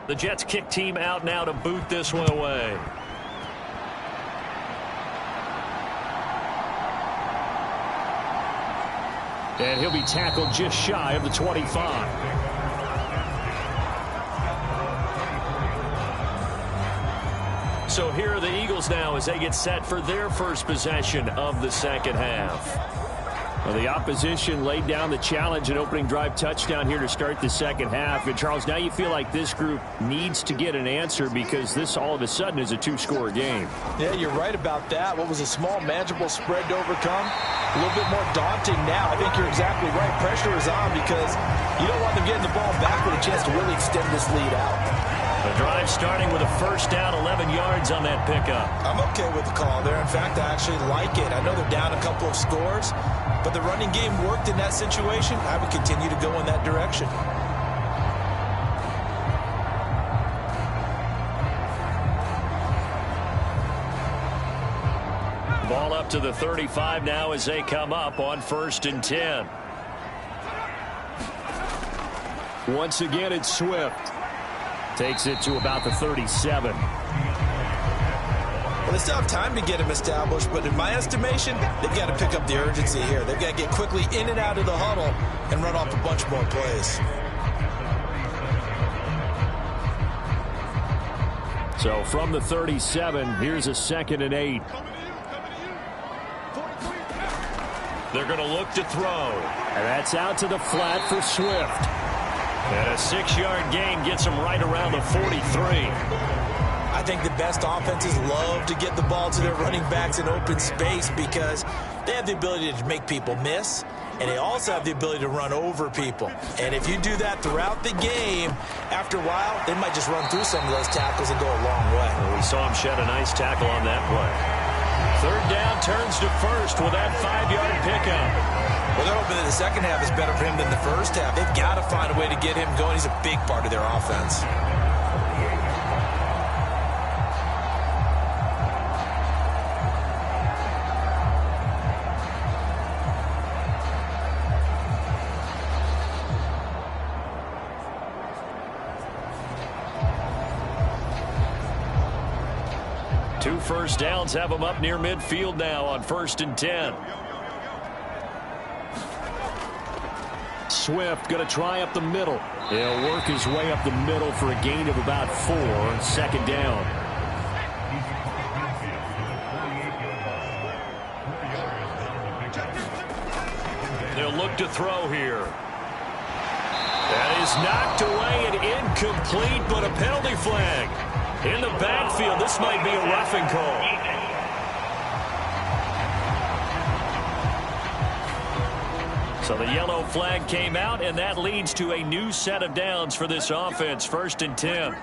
The Jets kick team out now to boot this one away. And he'll be tackled just shy of the 25. So here are the Eagles now as they get set for their first possession of the second half. Well, the opposition laid down the challenge and opening drive touchdown here to start the second half. And, Charles, now you feel like this group needs to get an answer because this all of a sudden is a two-score game. Yeah, you're right about that. What was a small, manageable spread to overcome? A little bit more daunting now. I think you're exactly right. Pressure is on because you don't want them getting the ball back with a chance to really extend this lead out. The drive starting with a first down, 11 yards on that pickup. I'm okay with the call there. In fact, I actually like it. I know they're down a couple of scores, but the running game worked in that situation. I would continue to go in that direction. Ball up to the 35 now as they come up on 1st and 10. Once again, it's Swift. Takes it to about the 37. Well, they still have time to get him established, but in my estimation, they've got to pick up the urgency here. They've got to get quickly in and out of the huddle and run off a bunch more plays. So from the 37, here's a 2nd and 8. They're going to look to throw. And that's out to the flat for Swift. And a 6-yard gain gets them right around the 43. I think the best offenses love to get the ball to their running backs in open space because they have the ability to make people miss, and they also have the ability to run over people. And if you do that throughout the game, after a while, they might just run through some of those tackles and go a long way. Well, we saw him shed a nice tackle on that play. 3rd down, turns to 1st with that 5-yard pickup. Well, they're hoping that the second half is better for him than the first half. They've got to find a way to get him going. He's a big part of their offense. Two first downs have him up near midfield now on 1st and 10. Swift going to try up the middle. He'll work his way up the middle for a gain of about 4. 2nd down. They'll look to throw here. That is knocked away and incomplete, but a penalty flag. In the backfield, this might be a roughing call. So the yellow flag came out, and that leads to a new set of downs for this offense. 1st and 10.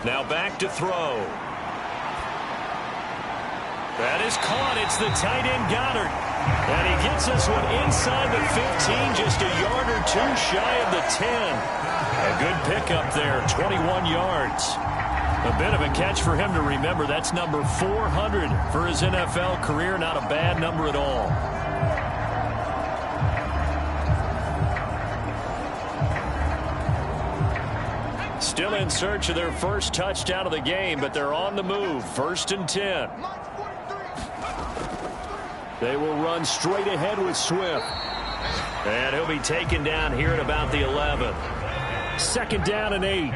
Now back to throw. That is caught. It's the tight end Goddard. And he gets this one inside the 15, just a yard or two shy of the 10. A good pickup there, 21 yards. A bit of a catch for him to remember. That's number 400 for his NFL career. Not a bad number at all. Still in search of their first touchdown of the game, but they're on the move. 1st and 10. They will run straight ahead with Swift. And he'll be taken down here at about the 11. 2nd down and 8.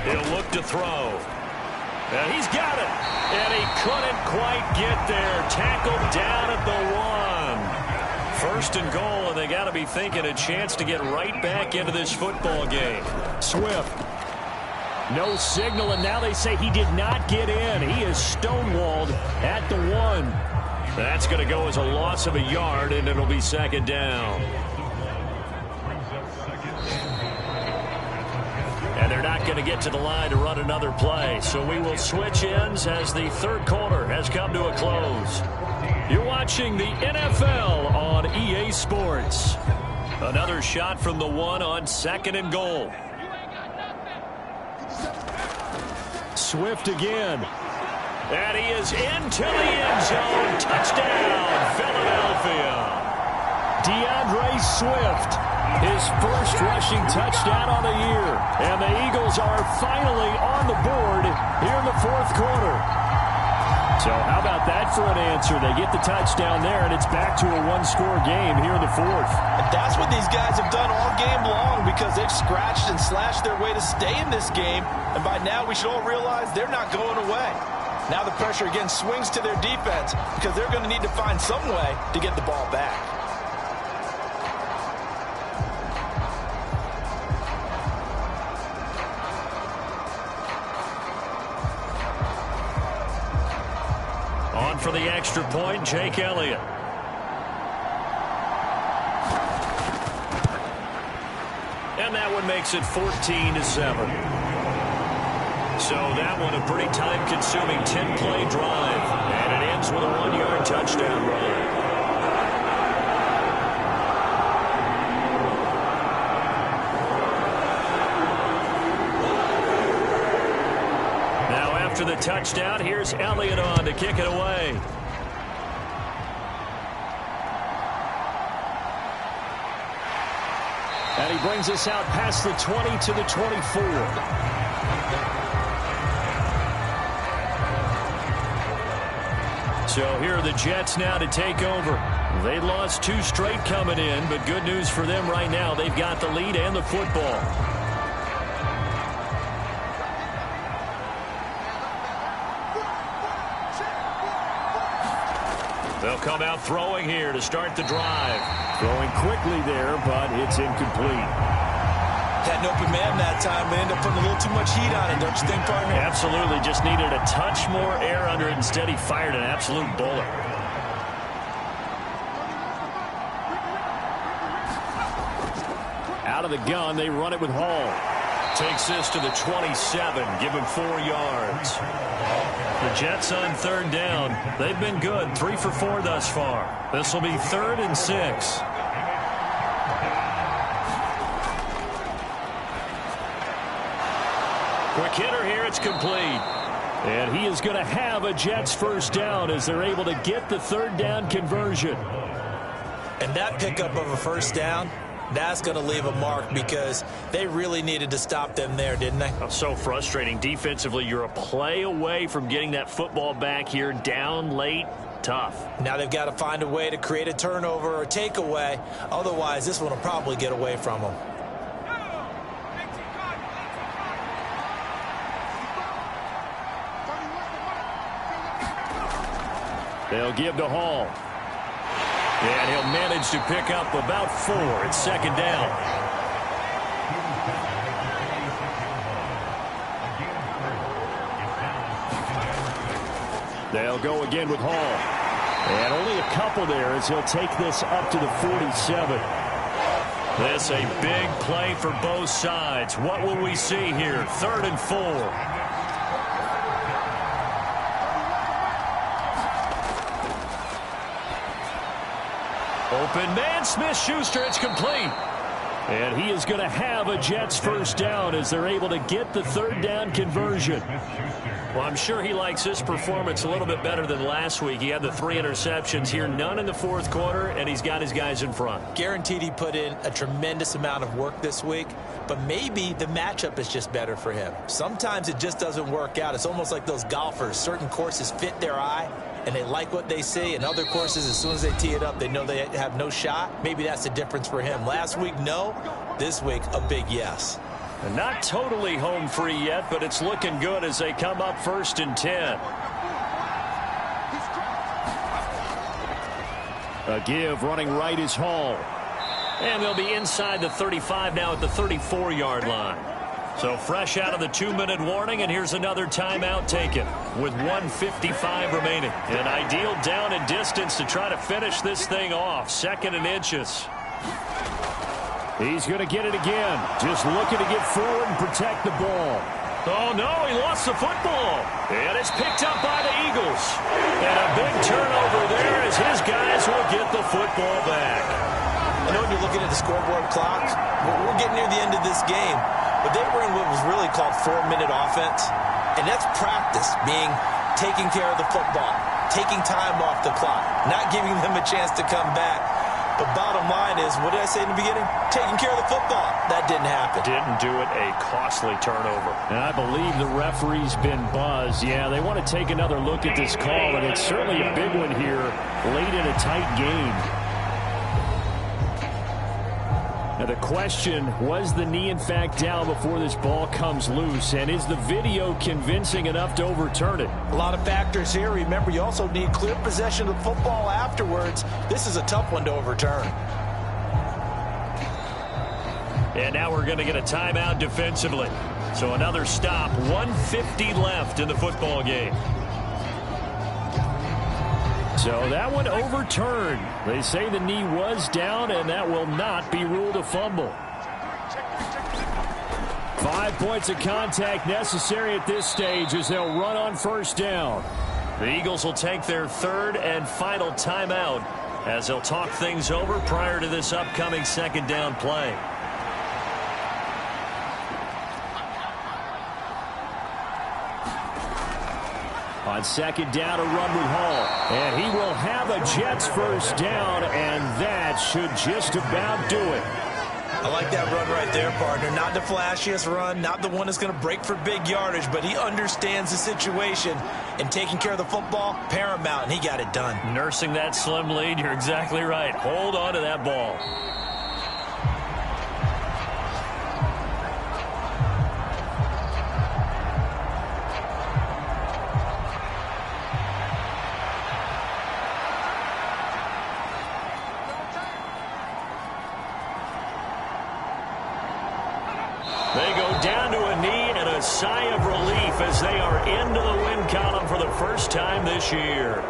He'll look to throw. And he's got it. And he couldn't quite get there. Tackled down at the 1. 1st and goal, and they got to be thinking a chance to get right back into this football game. Swift. No signal, and now they say he did not get in. He is stonewalled at the 1. That's going to go as a loss of a yard, and it'll be 2nd down. And they're not going to get to the line to run another play, so we will switch ends as the 3rd quarter has come to a close. You're watching the NFL on EA Sports. Another shot from the 1 on 2nd and goal. Swift again. And he is into the end zone. Touchdown, Philadelphia. DeAndre Swift, his first rushing touchdown on the year. And the Eagles are finally on the board here in the 4th quarter. So how about that for an answer? They get the touchdown there, and it's back to a one-score game here in the fourth. And that's what these guys have done all game long because they've scratched and slashed their way to stay in this game. And by now, we should all realize they're not going away. Now the pressure again swings to their defense because they're going to need to find some way to get the ball back. On for the extra point, Jake Elliott. And that one makes it 14-7. So that one a pretty time-consuming 10-play drive. And it ends with a 1-yard touchdown run. Now after the touchdown, here's Elliott on to kick it away. And he brings us out past the 20 to the 24. So here are the Jets now to take over. They lost 2 straight coming in, but good news for them right now. They've got the lead and the football. They'll come out throwing here to start the drive. Throwing quickly there, but it's incomplete. Had an open man that time, but ended up putting a little too much heat on it, don't you think, partner? Absolutely. Just needed a touch more air under it. Instead, he fired an absolute bullet. Out of the gun, they run it with Hall. Takes this to the 27, give him 4 yards. The Jets on 3rd down. They've been good, 3 for 4 thus far. This will be 3rd and 6. Quick hitter here, it's complete. And he is going to have a Jets first down as they're able to get the 3rd down conversion. And that pickup of a first down, that's going to leave a mark because they really needed to stop them there, didn't they? So frustrating. Defensively, you're a play away from getting that football back here down late. Tough. Now they've got to find a way to create a turnover or takeaway. Otherwise, this one will probably get away from them. They'll give to Hall. And he'll manage to pick up about 4. It's 2nd down. They'll go again with Hall. And only a couple there as he'll take this up to the 47. This a big play for both sides. What will we see here? 3rd and 4. Open man, Smith-Schuster, it's complete. And he is going to have a Jets first down as they're able to get the 3rd down conversion. Well, I'm sure he likes this performance a little bit better than last week. He had the 3 interceptions here, none in the 4th quarter, and he's got his guys in front. Guaranteed he put in a tremendous amount of work this week, but maybe the matchup is just better for him. Sometimes it just doesn't work out. It's almost like those golfers. Certain courses fit their eye, and they like what they see. And other courses, as soon as they tee it up, they know they have no shot. Maybe that's the difference for him. Last week, no. This week, a big yes. And not totally home free yet, but it's looking good as they come up 1st and 10. A give running right is Hall. And they'll be inside the 35 now at the 34-yard line. So fresh out of the 2-minute warning, and here's another timeout taken with 1:55 remaining. An ideal down and distance to try to finish this thing off. 2nd and inches. He's going to get it again. Just looking to get forward and protect the ball. Oh, no, he lost the football. And it's picked up by the Eagles. And a big turnover there as his guys will get the football back. I know when you're looking at the scoreboard clock, we're getting near the end of this game. But they were in what was really called 4-minute offense. And that's practice, taking care of the football, taking time off the clock, not giving them a chance to come back. But bottom line is, what did I say in the beginning? Taking care of the football. That didn't happen. Didn't do it. A costly turnover. And I believe the referee's been buzzed. Yeah, they want to take another look at this call, and it's certainly a big one here late in a tight game. Now the question, was the knee in fact down before this ball comes loose? And is the video convincing enough to overturn it? A lot of factors here. Remember, you also need clear possession of the football afterwards. This is a tough one to overturn. And now we're going to get a timeout defensively. So another stop, 1:50 left in the football game. So that one overturned. They say the knee was down, and that will not be ruled a fumble. 5 points of contact necessary at this stage as they'll run on first down. The Eagles will take their third and final timeout as they'll talk things over prior to this upcoming second down play. On second down, a run with Hall. And he will have a Jets first down, and that should just about do it. I like that run right there, partner. Not the flashiest run, not the one that's going to break for big yardage, but he understands the situation, and taking care of the football, paramount, and he got it done. Nursing that slim lead, you're exactly right. Hold on to that ball. They go down to a knee and a sigh of relief as they are into the win column for the first time this year.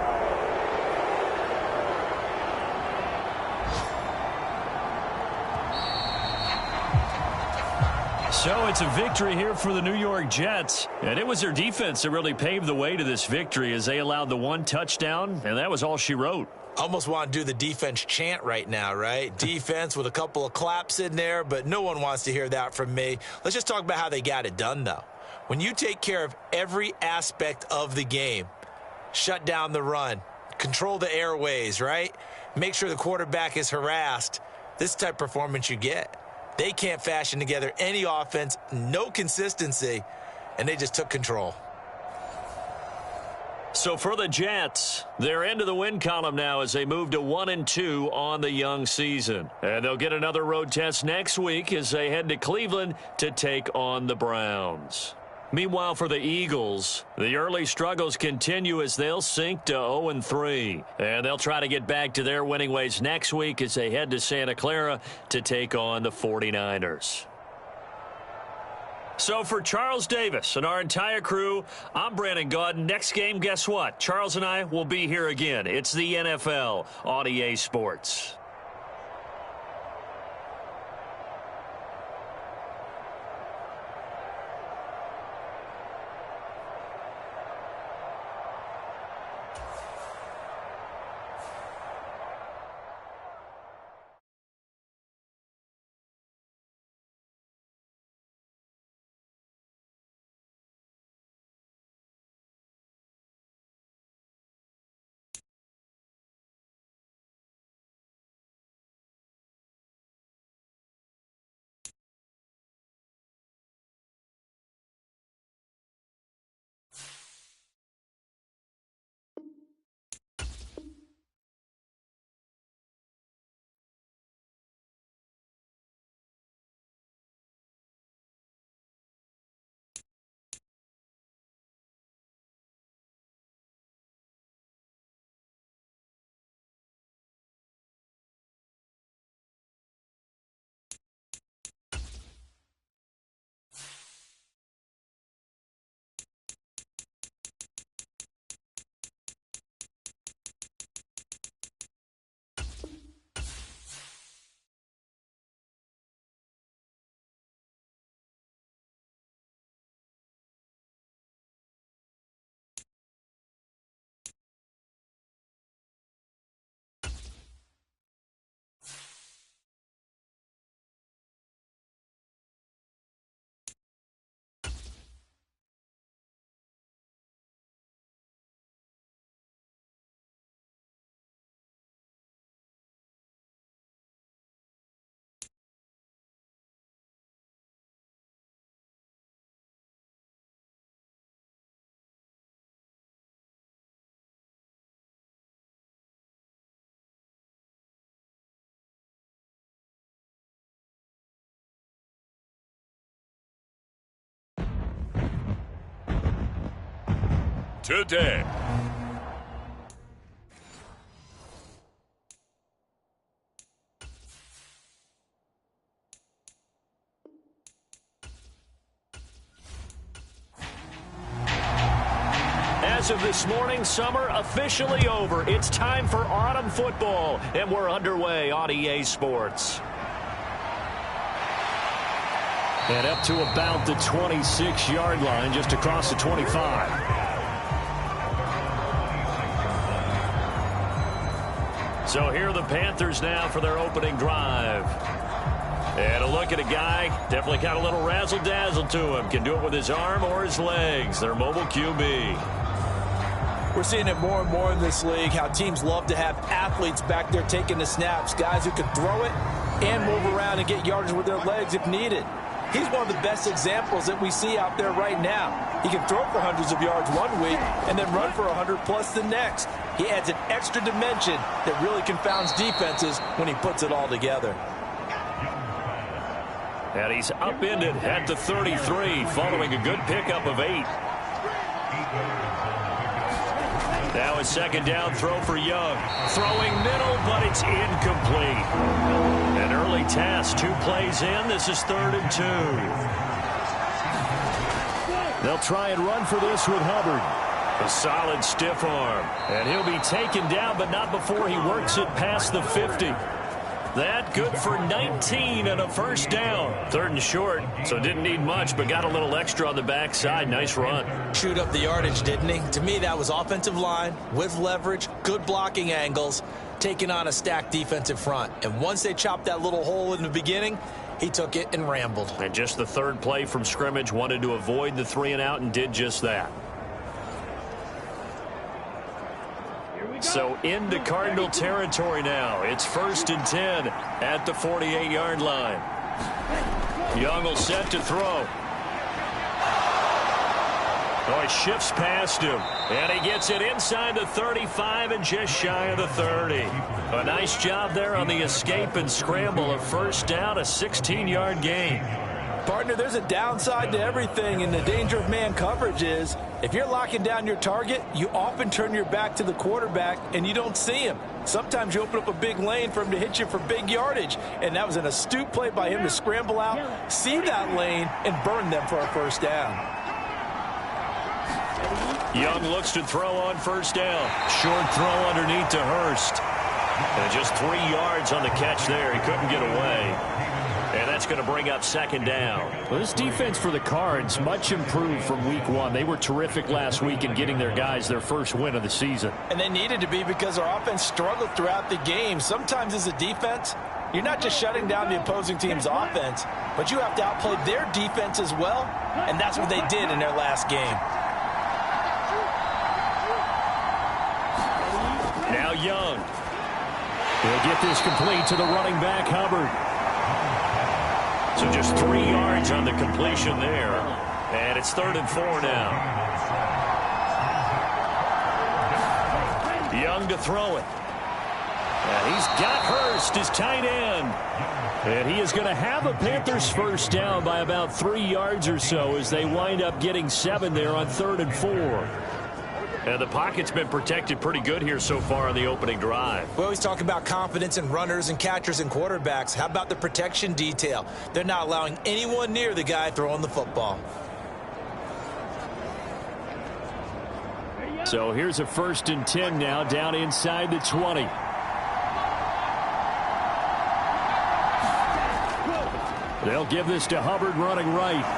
So it's a victory here for the New York Jets. And it was their defense that really paved the way to this victory as they allowed the one touchdown, and that was all she wrote. Almost want to do the defense chant right now, right? Defense with a couple of claps in there, but no one wants to hear that from me. Let's just talk about how they got it done, though. When you take care of every aspect of the game, shut down the run, control the airways, right? Make sure the quarterback is harassed. This type of performance you get. They can't fashion together any offense, no consistency, and they just took control. So for the Jets, they're into the win column now as they move to 1-2 on the young season. And they'll get another road test next week as they head to Cleveland to take on the Browns. Meanwhile, for the Eagles, the early struggles continue as they'll sink to 0-3. And they'll try to get back to their winning ways next week as they head to Santa Clara to take on the 49ers. So for Charles Davis and our entire crew, I'm Brandon Gaudin. Next game, guess what? Charles and I will be here again. It's the NFL on EA Sports. today. As of this morning, summer officially over. It's time for autumn football, and we're underway on EA Sports. And up to about the 26-yard line, just across the 25. So here are the Panthers now for their opening drive. And a look at a guy, definitely got a little razzle-dazzle to him. Can do it with his arm or his legs. Their mobile QB. We're seeing it more and more in this league, how teams love to have athletes back there taking the snaps, guys who can throw it and move around and get yardage with their legs if needed. He's one of the best examples that we see out there right now. He can throw for hundreds of yards one week and then run for 100+ the next. He adds an extra dimension that really confounds defenses when he puts it all together. And he's upended at the 33, following a good pickup of 8. Now a second down throw for Young. Throwing middle, but it's incomplete. An early task, 2 plays in. This is 3rd and 2. They'll try and run for this with Hubbard. A solid stiff arm. And he'll be taken down, but not before he works it past the 50. That good for 19 and a first down. 3rd and short, so didn't need much, but got a little extra on the backside. Nice run. Chewed up the yardage, didn't he? To me, that was offensive line with leverage, good blocking angles, taking on a stacked defensive front. And once they chopped that little hole in the beginning, he took it and rambled. And just the 3rd play from scrimmage, wanted to avoid the 3 and out and did just that. So into Cardinal territory now. It's 1st and 10 at the 48-yard line. Young will set to throw. Oh, he shifts past him. And he gets it inside the 35 and just shy of the 30. A nice job there on the escape and scramble. A first down, a 16-yard gain. Partner, there's a downside to everything, and the danger of man coverage is if you're locking down your target, you often turn your back to the quarterback and you don't see him. Sometimes you open up a big lane for him to hit you for big yardage, and that was an astute play by him to scramble out, see that lane, and burn them for a first down. Young looks to throw on first down. Short throw underneath to Hurst. And just 3 yards on the catch there. He couldn't get away. And that's going to bring up 2nd down. Well, this defense for the Cards, much improved from week 1. They were terrific last week in getting their guys their first win of the season. And they needed to be because our offense struggled throughout the game. Sometimes as a defense, you're not just shutting down the opposing team's offense, but you have to outplay their defense as well, and that's what they did in their last game. Now Young. He'll get this complete to the running back, Hubbard. So just 3 yards on the completion there. And it's 3rd and 4 now. Young to throw it. And he's got Hurst, his tight end. And he is going to have a Panthers first down by about 3 yards or so as they wind up getting 7 there on 3rd and 4. And the pocket's been protected pretty good here so far on the opening drive. We always talk about confidence in runners and catchers and quarterbacks. How about the protection detail? They're not allowing anyone near the guy throwing the football. So here's a 1st and 10 now down inside the 20. They'll give this to Hubbard running right.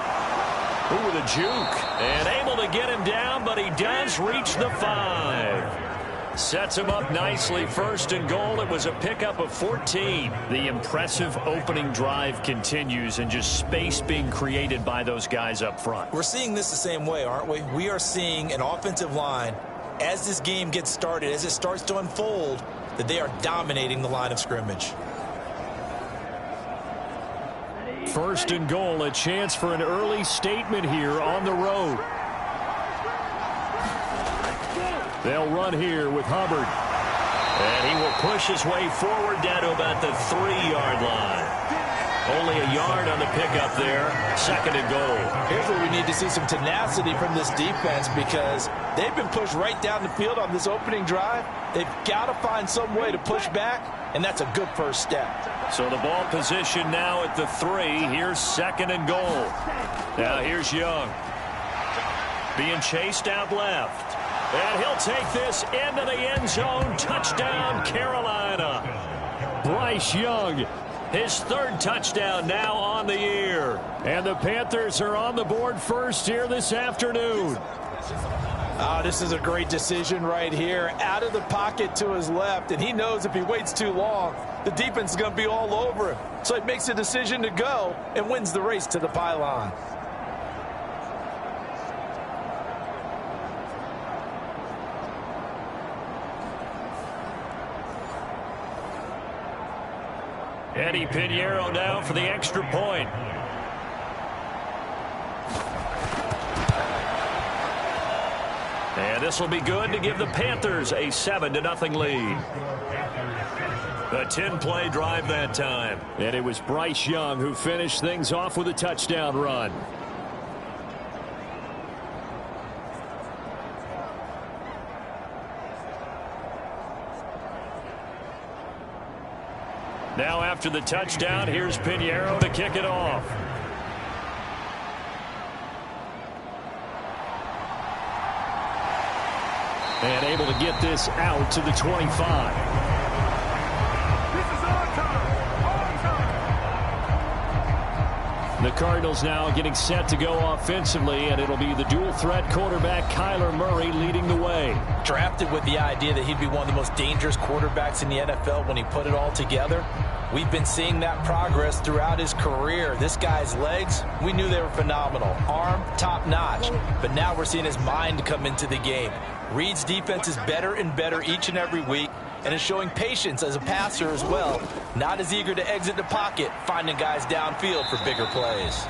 Ooh, the juke. And able to get him down, but he does reach the 5. Sets him up nicely. 1st and goal. It was a pickup of 14. The impressive opening drive continues and just space being created by those guys up front. We're seeing this the same way, aren't we? We are seeing an offensive line, as this game gets started, as it starts to unfold, that they are dominating the line of scrimmage. 1st and goal, a chance for an early statement here on the road. They'll run here with Hubbard. And he will push his way forward down to about the 3-yard line. Only a yard on the pickup there. 2nd and goal. Here's where we need to see some tenacity from this defense because they've been pushed right down the field on this opening drive. They've got to find some way to push back, and that's a good first step. So the ball position now at the 3. Here's 2nd and goal. Now here's Young. Being chased out left. And he'll take this into the end zone. Touchdown, Carolina. Bryce Young, his 3rd touchdown now on the year. And the Panthers are on the board first here this afternoon. This is a great decision right here. Out of the pocket to his left, and he knows if he waits too long, the defense is going to be all over him. So he makes a decision to go and wins the race to the pylon. Eddie Pinheiro now for the extra point. And this will be good to give the Panthers a 7-0 lead. A 10-play drive that time. And it was Bryce Young who finished things off with a touchdown run. Now after the touchdown, here's Pinheiro to kick it off. And able to get this out to the 25. The Cardinals now getting set to go offensively, and it'll be the dual-threat quarterback Kyler Murray leading the way. Drafted with the idea that he'd be one of the most dangerous quarterbacks in the NFL when he put it all together. We've been seeing that progress throughout his career. This guy's legs, we knew they were phenomenal. Arm, top-notch. But now we're seeing his mind come into the game. Reed's defense is better and better each and every week, and is showing patience as a passer as well. Not as eager to exit the pocket, finding guys downfield for bigger plays.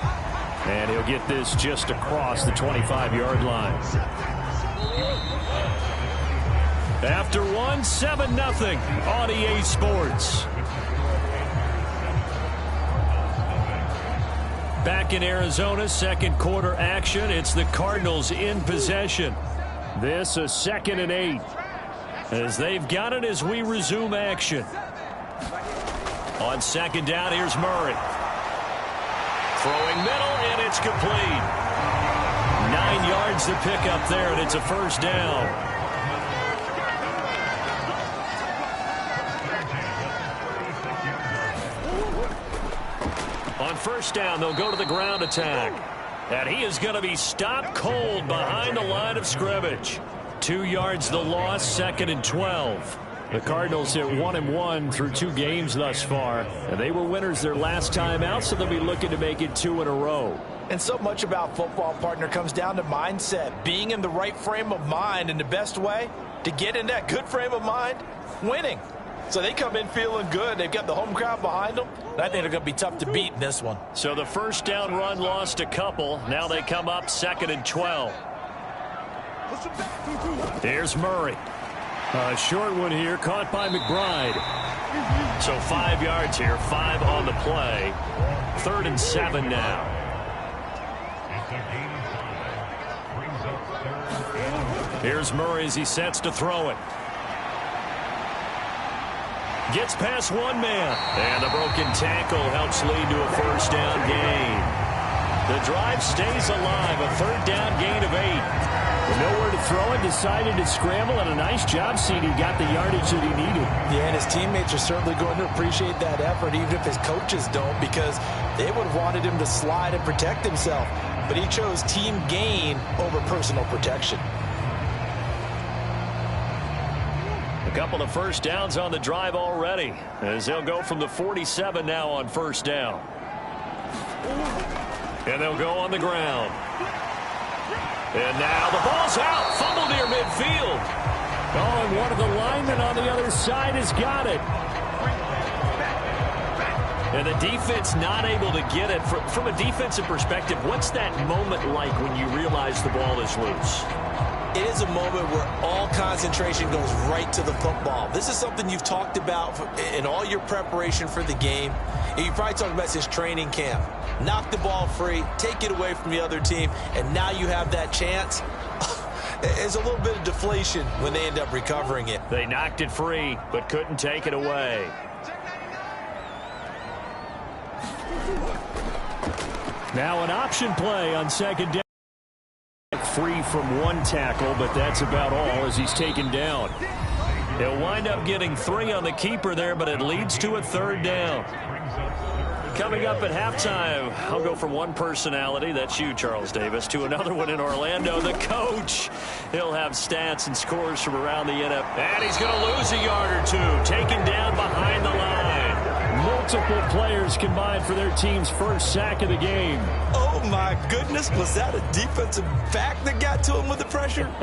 And he'll get this just across the 25-yard line. After 7-0 on EA Sports. Back in Arizona, 2nd quarter action. It's the Cardinals in possession. This a 2nd and 8. As they've got it as we resume action. On 2nd down, here's Murray. Throwing middle, and it's complete. 9 yards to pick up there, and it's a 1st down. On 1st down, they'll go to the ground attack. And he is going to be stopped cold behind the line of scrimmage. 2 yards the loss, 2nd and 12. The Cardinals hit 1-1 through 2 games thus far, and they were winners their last time out, so they'll be looking to make it 2 in a row. And so much about football, partner, comes down to mindset. Being in the right frame of mind, and the best way to get in that good frame of mind, winning. So they come in feeling good. They've got the home crowd behind them, and I think they're going to be tough to beat in this one. So the 1st down run lost a couple. Now they come up 2nd and 12. Here's Murray. A short one here, caught by McBride. So 5 yards here, 5 on the play. 3rd and 7 now. Here's Murray as he sets to throw it. Gets past one man. And the broken tackle helps lead to a 1st down gain. The drive stays alive, a 3rd down gain of 8. With nowhere to throw it, decided to scramble, and a nice job, CD. Got the yardage that he needed. Yeah, and his teammates are certainly going to appreciate that effort, even if his coaches don't, because they would have wanted him to slide and protect himself. But he chose team gain over personal protection. A couple of 1st downs on the drive already, as they'll go from the 47 now on 1st down. And they'll go on the ground. And now the ball's out. Fumble near midfield. Oh, and one of the linemen on the other side has got it. And the defense not able to get it. From a defensive perspective, what's that moment like when you realize the ball is loose? It is a moment where all concentration goes right to the football. This is something you've talked about in all your preparation for the game. And you probably talked about this training camp. Knock the ball free, take it away from the other team, and now you have that chance. There's a little bit of deflation when they end up recovering it. They knocked it free, but couldn't take it away. Now an option play on second down. Free from one tackle, but that's about all as he's taken down. He'll wind up getting 3 on the keeper there, but it leads to a 3rd down. Coming up at halftime, I'll go from one personality, that's you, Charles Davis, to another one in Orlando, the coach. He'll have stats and scores from around the NFL. And he's going to lose a yard or two, taken down behind the line. Multiple players combined for their team's first sack of the game. Oh, my goodness. Was that a defensive back that got to him with the pressure?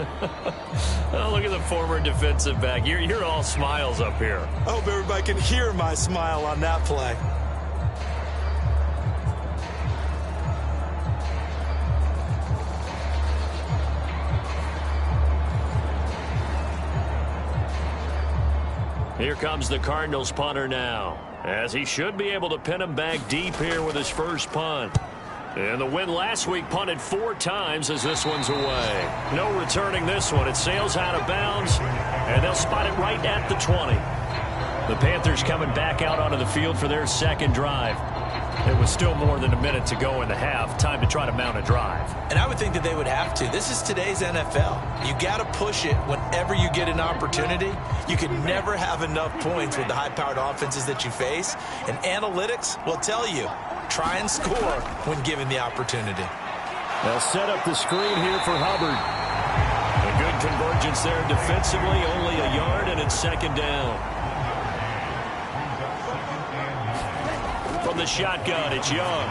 Oh, look at the former defensive back. You're all smiles up here. I hope everybody can hear my smile on that play. Here comes the Cardinals punter now, as he should be able to pin him back deep here with his first punt. And the win last week punted 4 times as this one's away. No returning this one. It sails out of bounds, and they'll spot it right at the 20. The Panthers coming back out onto the field for their second drive. It was still more than a minute to go in the half. Time to try to mount a drive. And I would think that they would have to. This is today's NFL. You got to push it whenever you get an opportunity. You can never have enough points with the high-powered offenses that you face. And analytics will tell you, try and score when given the opportunity. They'll set up the screen here for Hubbard. A good convergence there defensively. Only a yard, and it's second down. From the shotgun, it's Young.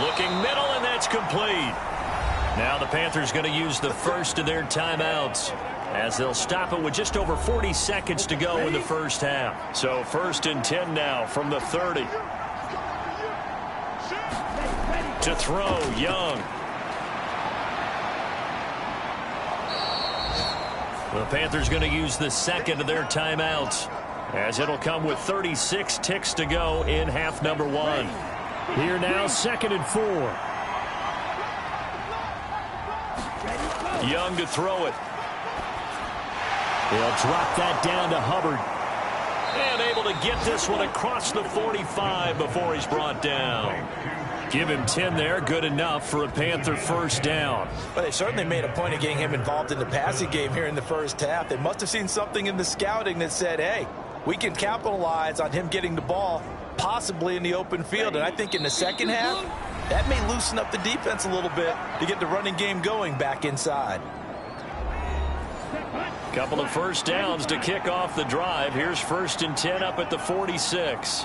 Looking middle, and that's complete. Now the Panthers going to use the first of their timeouts, as they'll stop it with just over 40 seconds to go in the first half. So 1st and 10 now from the 30. To throw, Young. The Panthers going to use the second of their timeouts, as it'll come with 36 ticks to go in half number 1. Here now, 2nd and 4. Young to throw it. They'll drop that down to Hubbard. And able to get this one across the 45 before he's brought down. Give him 10 there, good enough for a Panther first down. Well, they certainly made a point of getting him involved in the passing game here in the first half. They must have seen something in the scouting that said, hey, we can capitalize on him getting the ball possibly in the open field. And I think in the second half, that may loosen up the defense a little bit to get the running game going back inside. Couple of first downs to kick off the drive. Here's 1st and 10 up at the 46.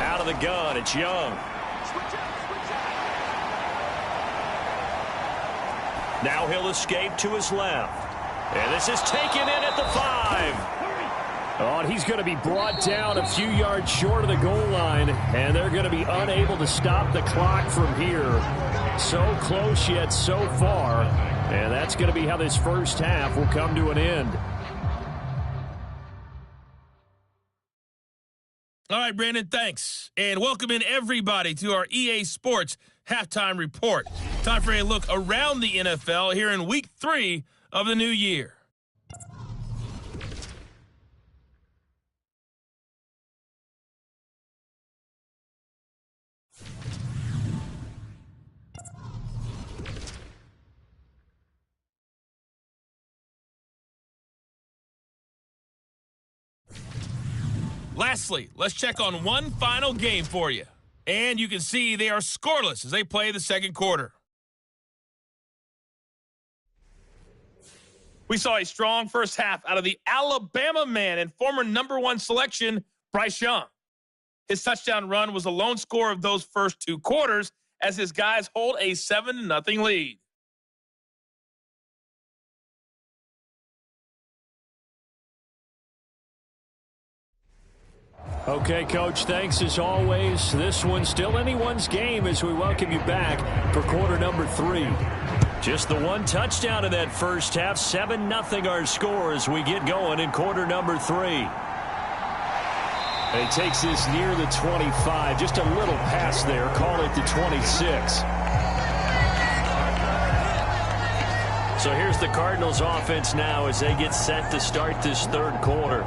Out of the gun, it's Young. Now he'll escape to his left. And this is taken in at the 5. Oh, and he's going to be brought down a few yards short of the goal line, and they're going to be unable to stop the clock from here. So close yet so far, and that's going to be how this first half will come to an end. All right, Brandon, thanks. And welcome in everybody to our EA Sports Halftime Report. Time for a look around the NFL here in Week 3 of the new year. Lastly, let's check on one final game for you. And you can see they are scoreless as they play the second quarter. We saw a strong first half out of the Alabama man and former #1 selection, Bryce Young. His touchdown run was the lone score of those first 2 quarters as his guys hold a 7-0 lead. Okay, Coach, thanks as always. This one's still anyone's game as we welcome you back for quarter number 3. Just the one touchdown in that first half. 7-0 our score as we get going in quarter number 3. And he takes this near the 25. Just a little pass there. Call it the 26. So here's the Cardinals offense now as they get set to start this third quarter.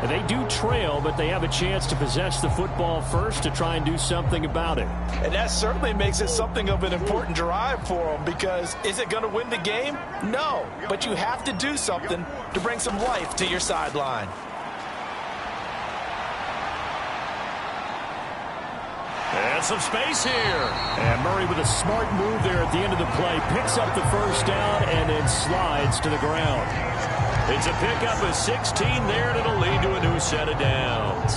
And they do trail, but they have a chance to possess the football first to try and do something about it. And that certainly makes it something of an important drive for them, because is it going to win the game? No, but you have to do something to bring some life to your sideline. And some space here. And Murray with a smart move there at the end of the play. Picks up the first down and then slides to the ground. It's a pickup of 16 there, and it'll lead to a new set of downs.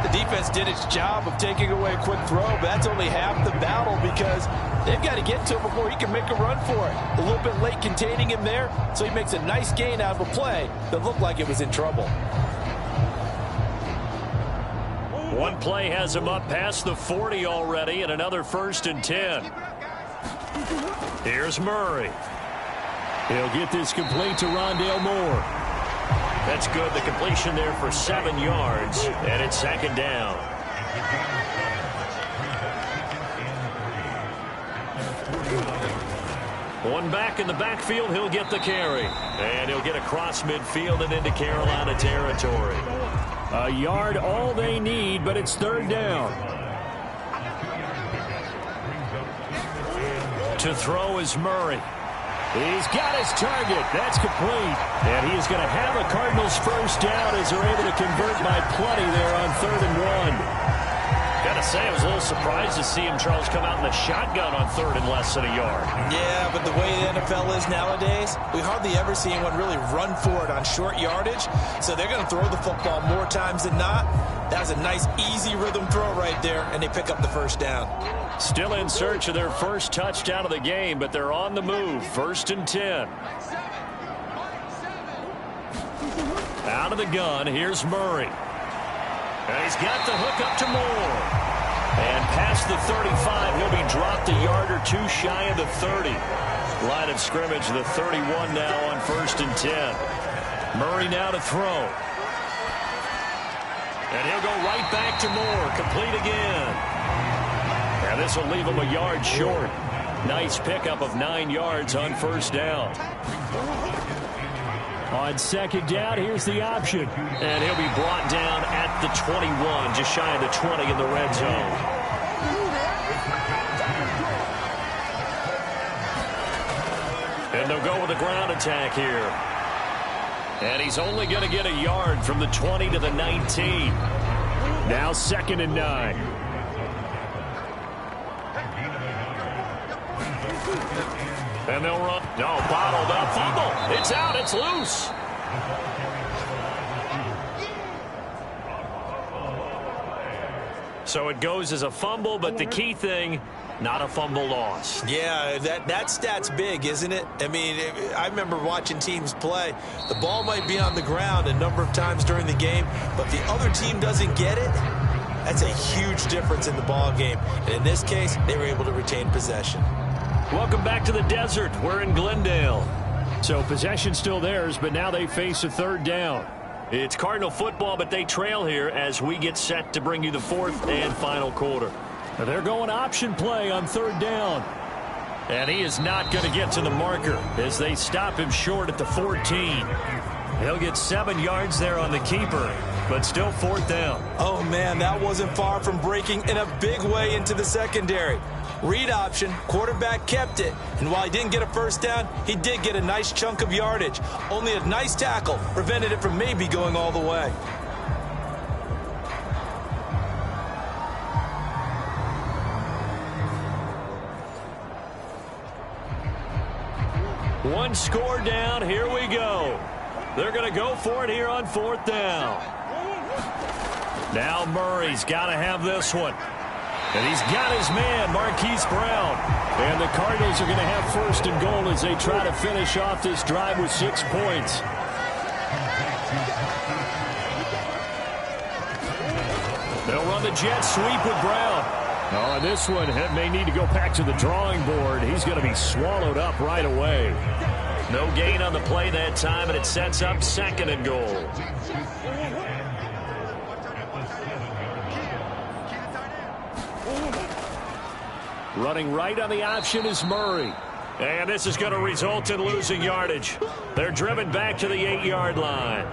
The defense did its job of taking away a quick throw, but that's only half the battle, because they've got to get to him before he can make a run for it. A little bit late containing him there, so he makes a nice gain out of a play that looked like it was in trouble. One play has him up past the 40 already, and another 1st and 10. Here's Murray. He'll get this complete to Rondale Moore. That's good. The completion there for 7 yards, and it's 2nd down. One back in the backfield. He'll get the carry, and he'll get across midfield and into Carolina territory. A yard all they need, but it's 3rd down. To throw is Murray. He's got his target. That's complete. And he is going to have a Cardinals first down as they're able to convert by plenty there on 3rd and 1. Gotta say, I was a little surprised to see him, Charles, come out in the shotgun on 3rd and less than a yard. Yeah, but the way the NFL is nowadays, we hardly ever see anyone really run for it on short yardage. So they're going to throw the football more times than not. That was a nice, easy rhythm throw right there, and they pick up the first down. Still in search of their first touchdown of the game, but they're on the move. 1st and 10. Out of the gun, here's Murray. And he's got the hook up to Moore. And past the 35, he'll be dropped a yard or two shy of the 30. Line of scrimmage, the 31 now on 1st and 10. Murray now to throw. And he'll go right back to Moore. Complete again. And this will leave him a yard short. Nice pickup of 9 yards on 1st down. On 2nd down, here's the option. And he'll be brought down at the 21, just shy of the 20 in the red zone. And they'll go with a ground attack here. And he's only going to get a yard from the 20 to the 19. Now 2nd and 9. And they'll run. No, bottled up. Fumble. It's out. It's loose. So it goes as a fumble, but the key thing, not a fumble loss. Yeah, that stat's big, isn't it? I mean, I remember watching teams play. The ball might be on the ground a number of times during the game, but the other team doesn't get it. That's a huge difference in the ball game. And in this case, they were able to retain possession. Welcome back to the desert. We're in Glendale. So possession still theirs, but now they face a 3rd down. It's Cardinal football, but they trail here as we get set to bring you the 4th and final quarter. They're going option play on 3rd down. And he is not going to get to the marker as they stop him short at the 14. He'll get 7 yards there on the keeper, but still 4th down. Oh, man, that wasn't far from breaking in a big way into the secondary. Read option, quarterback kept it, and while he didn't get a first down, he did get a nice chunk of yardage. Only a nice tackle prevented it from maybe going all the way. One score down, here we go. They're going to go for it here on 4th down. Now Murray's got to have this one. And he's got his man, Marquise Brown. And the Cardinals are going to have 1st and goal as they try to finish off this drive with 6 points. They'll run the jet sweep with Brown. Oh, and this one may need to go back to the drawing board. He's going to be swallowed up right away. No gain on the play that time, and it sets up 2nd and goal. Running right on the option is Murray. And this is going to result in losing yardage. They're driven back to the 8-yard line.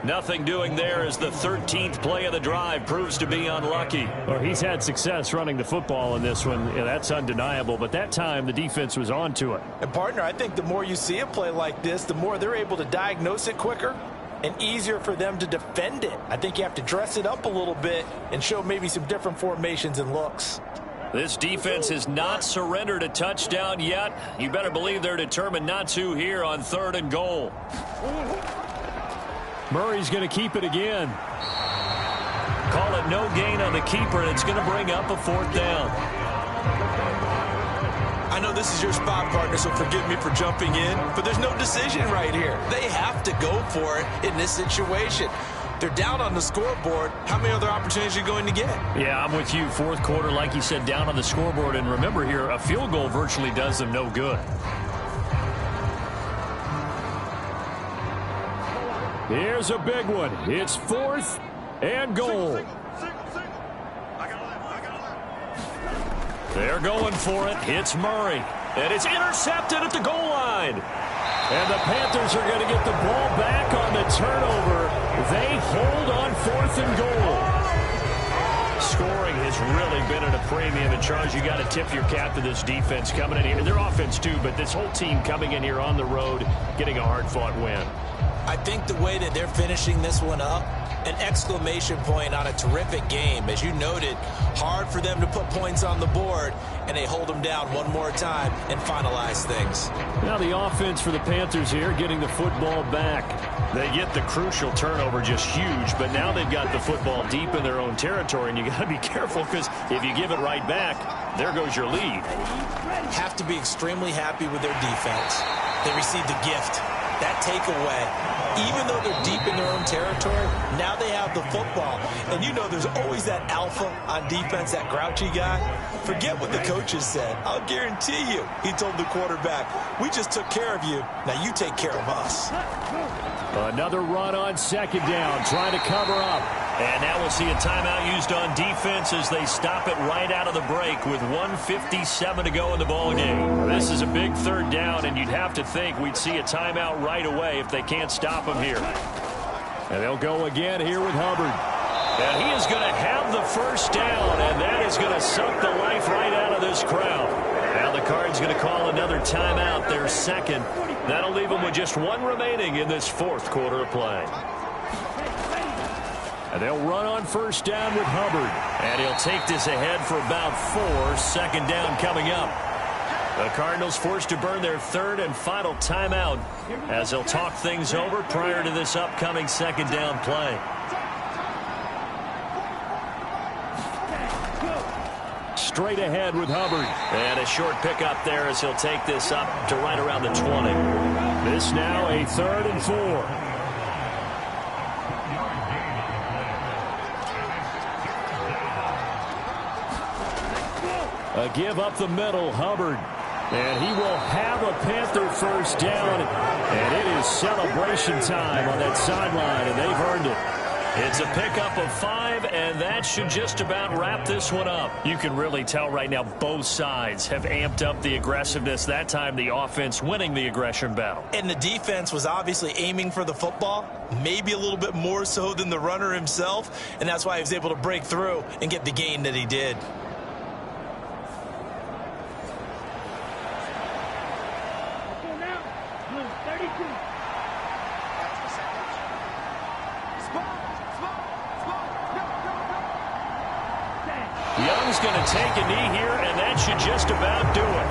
Nothing doing there as the 13th play of the drive proves to be unlucky. Well, he's had success running the football in this one. Yeah, that's undeniable. But that time, the defense was on to it. And, partner, I think the more you see a play like this, the more they're able to diagnose it quicker and easier for them to defend it. I think you have to dress it up a little bit and show maybe some different formations and looks. This defense has not surrendered a touchdown yet. You better believe they're determined not to here on 3rd and goal. Murray's going to keep it again. Call it no gain on the keeper, and it's going to bring up a 4th down. I know this is your spot, partner, so forgive me for jumping in, but there's no decision right here. They have to go for it in this situation. They're down on the scoreboard. How many other opportunities are you going to get? Yeah, I'm with you. 4th quarter, like you said, down on the scoreboard. And remember here, a field goal virtually does them no good. Here's a big one. It's 4th and goal. They're going for it. It's Murray. And it's intercepted at the goal line. And the Panthers are going to get the ball back on the turnover. They hold on 4th and goal. Scoring has really been at a premium. And, Charles, you got to tip your cap to this defense coming in here. And their offense, too, but this whole team coming in here on the road, getting a hard-fought win. I think the way that they're finishing this one up, an exclamation point on a terrific game. As you noted, hard for them to put points on the board, and they hold them down one more time and finalize things. Now the offense for the Panthers here, getting the football back. They get the crucial turnover, just huge, but now they've got the football deep in their own territory, and you got to be careful because if you give it right back, there goes your lead. Have to be extremely happy with their defense. They received a gift. That takeaway, even though they're deep in their own territory, now they have the football. And you know there's always that alpha on defense, that grouchy guy. Forget what the coaches said. I'll guarantee you, he told the quarterback, we just took care of you. Now you take care of us. Another run on 2nd down, trying to cover up. And now we'll see a timeout used on defense as they stop it right out of the break with 1:57 to go in the ballgame. This is a big 3rd down, and you'd have to think we'd see a timeout right away if they can't stop them here. And they'll go again here with Hubbard. And he is going to have the 1st down, and that is going to suck the life right out of this crowd. Now the Card's going to call another timeout, their 2nd. That'll leave them with just 1 remaining in this 4th quarter of play. And they'll run on 1st down with Hubbard. And he'll take this ahead for about 4. 2nd down coming up. The Cardinals forced to burn their 3rd and final timeout as they'll talk things over prior to this upcoming 2nd down play. Straight ahead with Hubbard. And a short pickup there as he'll take this up to right around the 20. This now a 3rd and 4. A give up the middle, Hubbard. And he will have a Panther 1st down. And it is celebration time on that sideline, and they've earned it. It's a pickup of 5, and that should just about wrap this one up. You can really tell right now both sides have amped up the aggressiveness. That time the offense winning the aggression battle. And the defense was obviously aiming for the football, maybe a little bit more so than the runner himself, and that's why he was able to break through and get the gain that he did. Young's going to take a knee here, and that should just about do it.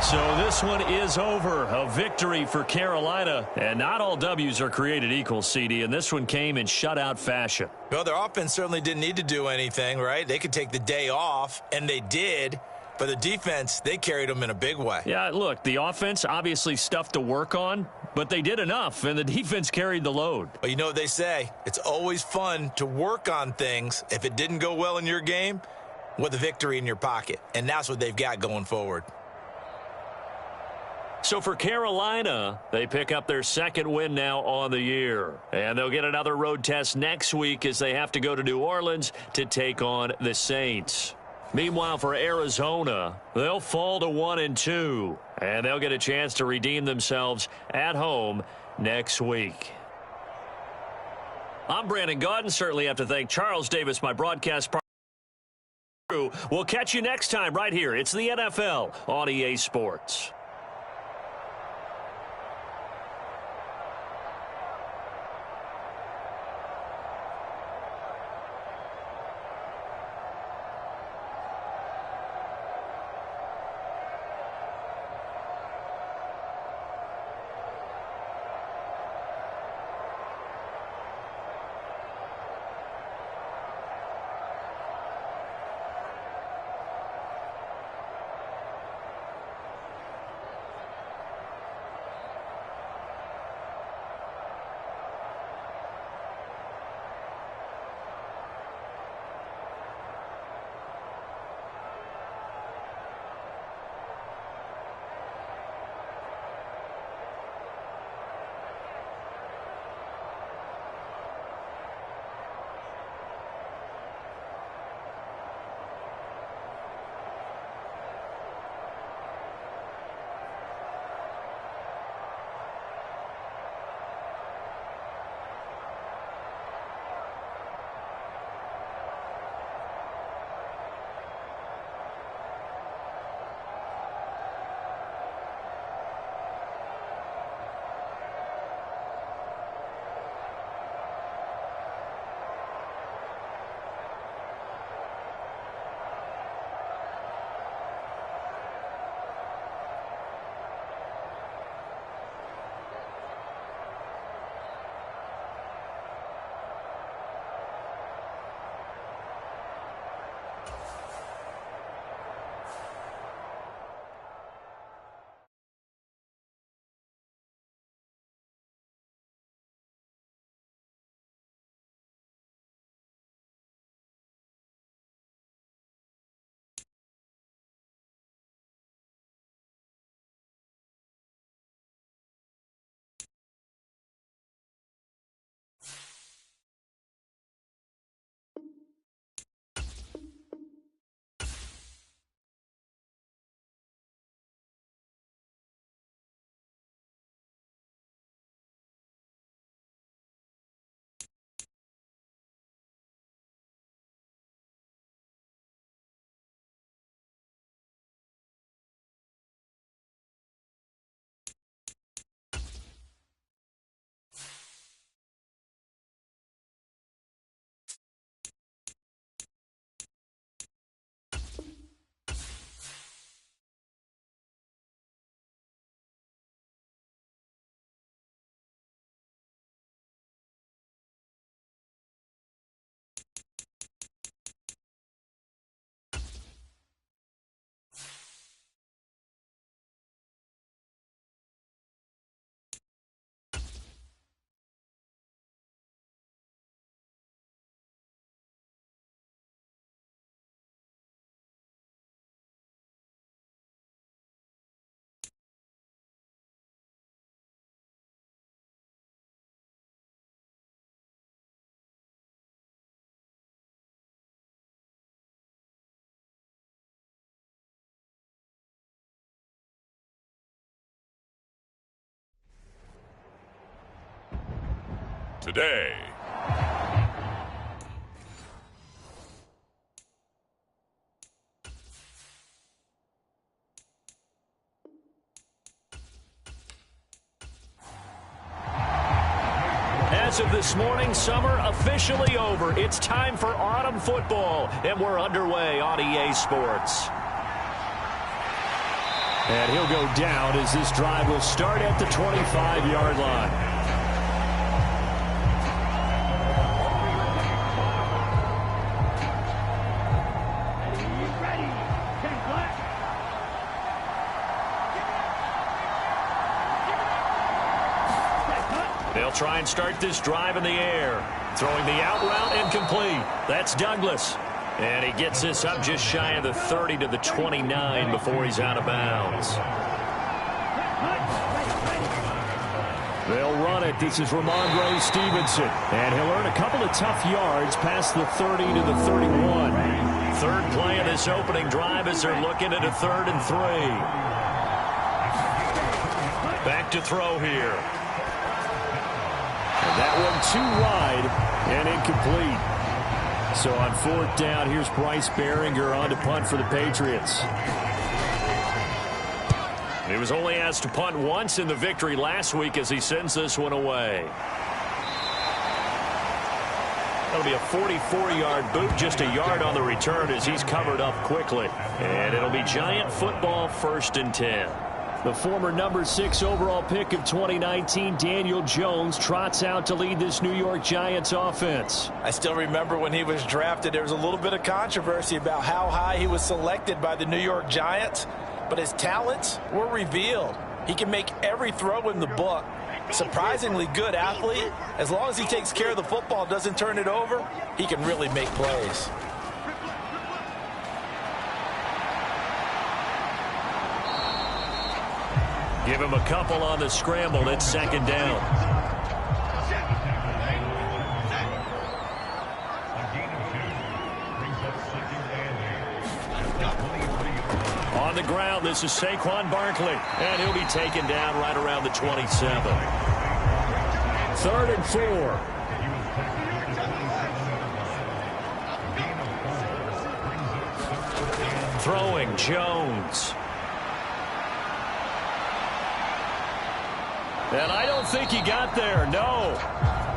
So this one is over. A victory for Carolina. And not all W's are created equal, CD, and this one came in shutout fashion. Well, their offense certainly didn't need to do anything, right? They could take the day off, and they did. But the defense, they carried them in a big way. Yeah, look, the offense, obviously stuff to work on, but they did enough, and the defense carried the load. But you know what they say? It's always fun to work on things. If it didn't go well in your game, with a victory in your pocket. And that's what they've got going forward. So for Carolina, they pick up their second win now on the year. And they'll get another road test next week as they have to go to New Orleans to take on the Saints. Meanwhile, for Arizona, they'll fall to 1-2, and they'll get a chance to redeem themselves at home next week. I'm Brandon Gaudin. Certainly have to thank Charles Davis, my broadcast partner. We'll catch you next time right here. It's the NFL on EA Sports. Today. As of this morning, summer officially over. It's time for autumn football, and we're underway on EA Sports. And he'll go down as this drive will start at the 25-yard line. Ready, 10 black. try and start this drive in the air. Throwing the out route and complete. That's Douglas. And he gets this up just shy of the 30 to the 29 before he's out of bounds. They'll run it. This is Ramondre Stevenson. And he'll earn a couple of tough yards past the 30 to the 31. Third play of this opening drive as they're looking at a 3rd and 3. Back to throw here. And that one too wide and incomplete. So on 4th down, here's Bryce Behringer on to punt for the Patriots. He was only asked to punt once in the victory last week as he sends this one away. That'll be a 44-yard boot, just a yard on the return as he's covered up quickly. And it'll be Giant football, 1st and 10. The former number 6 overall pick of 2019, Daniel Jones, trots out to lead this New York Giants offense. I still remember when he was drafted, there was a little bit of controversy about how high he was selected by the New York Giants, but his talents were revealed. He can make every throw in the book. Surprisingly good athlete. As long as he takes care of the football, doesn't turn it over, he can really make plays. Give him a couple on the scramble. It's 2nd down. On the ground, this is Saquon Barkley. And he'll be taken down right around the 27. 3rd and 4. Throwing Jones. And I don't think he got there, no.